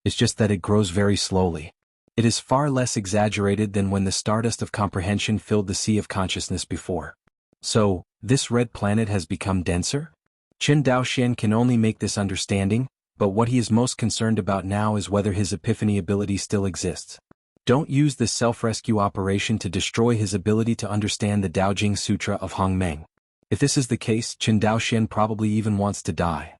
It's just that it grows very slowly. It is far less exaggerated than when the stardust of comprehension filled the sea of consciousness before. So, this red planet has become denser? Qin Daoxian can only make this understanding, but what he is most concerned about now is whether his epiphany ability still exists. Don't use this self-rescue operation to destroy his ability to understand the Daojing Sutra of Hongmeng. If this is the case, Qin Daoxian probably even wants to die.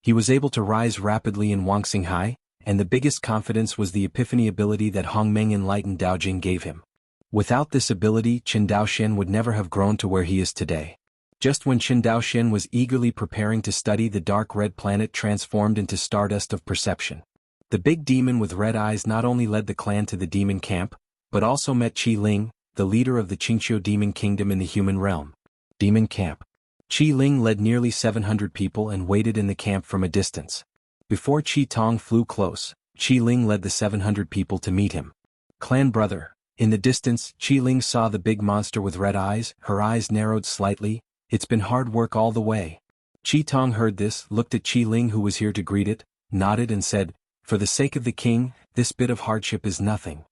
He was able to rise rapidly in Wangxinghai, and the biggest confidence was the epiphany ability that Hongmeng enlightened Daojing gave him. Without this ability, Qin Daoxian would never have grown to where he is today. Just when Qin Daoxian was eagerly preparing to study, the dark red planet transformed into stardust of perception. The big demon with red eyes not only led the clan to the demon camp, but also met Qi Ling, the leader of the Qingqiu demon kingdom in the human realm. Demon camp. Qi Ling led nearly 700 people and waited in the camp from a distance. Before Qi Tong flew close, Qi Ling led the 700 people to meet him. Clan brother. In the distance, Qi Ling saw the big monster with red eyes. Her eyes narrowed slightly. It's been hard work all the way. Qi Tong heard this, looked at Qi Ling who was here to greet it, nodded and said, for the sake of the king, this bit of hardship is nothing.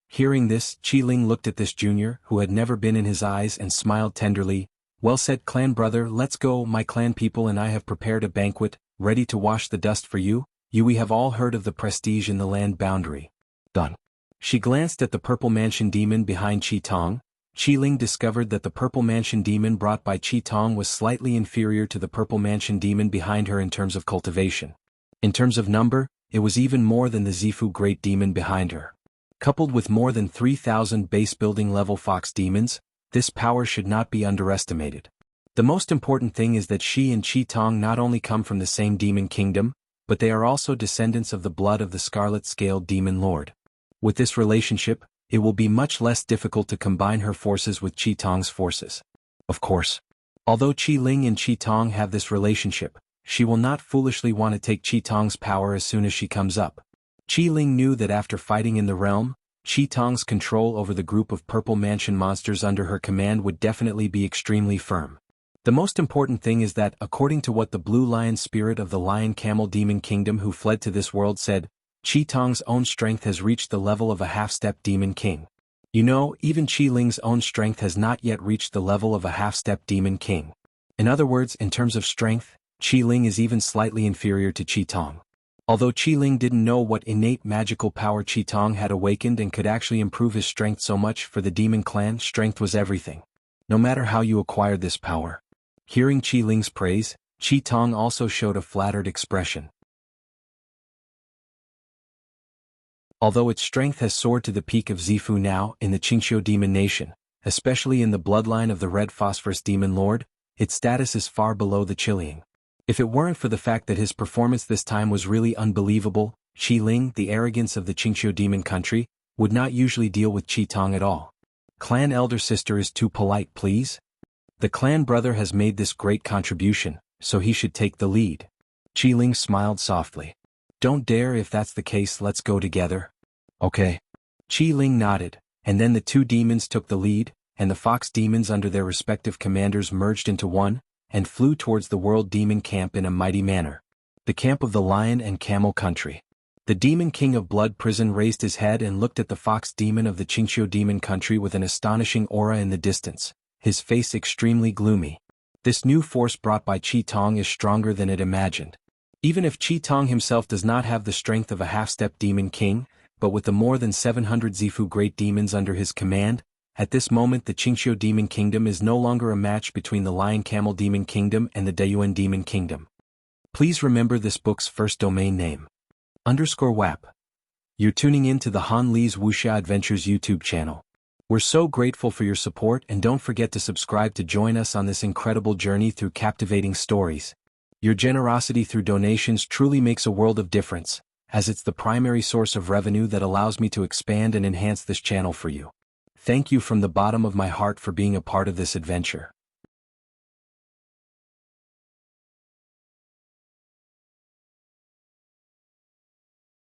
Hearing this, Qi Ling looked at this junior, who had never been in his eyes, and smiled tenderly. Well said, clan brother, let's go. My clan people and I have prepared a banquet, ready to wash the dust for you. We have all heard of the prestige in the land boundary. Done. She glanced at the purple mansion demon behind Qi Tong. Qi Ling discovered that the purple mansion demon brought by Qi Tong was slightly inferior to the purple mansion demon behind her in terms of cultivation. In terms of number, it was even more than the Zifu great demon behind her. Coupled with more than 3,000 base building level fox demons, this power should not be underestimated. The most important thing is that she and Qi Tong not only come from the same demon kingdom, but they are also descendants of the blood of the scarlet-scaled demon lord. With this relationship, it will be much less difficult to combine her forces with Qi Tong's forces. Of course. Although Qi Ling and Qi Tong have this relationship, she will not foolishly want to take Qi Tong's power as soon as she comes up. Qi Ling knew that after fighting in the realm, Qi Tong's control over the group of purple mansion monsters under her command would definitely be extremely firm. The most important thing is that, according to what the blue lion spirit of the lion camel demon kingdom who fled to this world said, Qi Tong's own strength has reached the level of a half-step demon king. You know, even Qi Ling's own strength has not yet reached the level of a half-step demon king. In other words, in terms of strength, Qi Ling is even slightly inferior to Qi Tong. Although Qi Ling didn't know what innate magical power Qi Tong had awakened and could actually improve his strength so much, for the demon clan, strength was everything. No matter how you acquired this power. Hearing Qi Ling's praise, Qi Tong also showed a flattered expression. Although its strength has soared to the peak of Zifu now in the Qingxiu demon nation, especially in the bloodline of the Red Phosphorus Demon Lord, its status is far below the Qiliang. If it weren't for the fact that his performance this time was really unbelievable, Qi Ling, the arrogance of the Qingxiu demon country, would not usually deal with Qi Tong at all. Clan elder sister is too polite, please? The clan brother has made this great contribution, so he should take the lead. Qi Ling smiled softly. Don't dare. If that's the case, let's go together. Okay. Qi Ling nodded, and then the two demons took the lead, and the fox demons under their respective commanders merged into one, and flew towards the world demon camp in a mighty manner. The camp of the lion and camel country. The demon king of blood prison raised his head and looked at the fox demon of the Qingxiu demon country with an astonishing aura in the distance, his face extremely gloomy. This new force brought by Qi Tong is stronger than it imagined. Even if Qi Tong himself does not have the strength of a half-step demon king, but with the more than 700 Zifu great demons under his command, at this moment the Qingxiu demon kingdom is no longer a match between the lion camel demon kingdom and the Dayuan demon kingdom. Please remember this book's first domain name. _WAP. You're tuning in to the Han Li's Wuxia Adventures YouTube channel. We're so grateful for your support, and don't forget to subscribe to join us on this incredible journey through captivating stories. Your generosity through donations truly makes a world of difference, as it's the primary source of revenue that allows me to expand and enhance this channel for you. Thank you from the bottom of my heart for being a part of this adventure.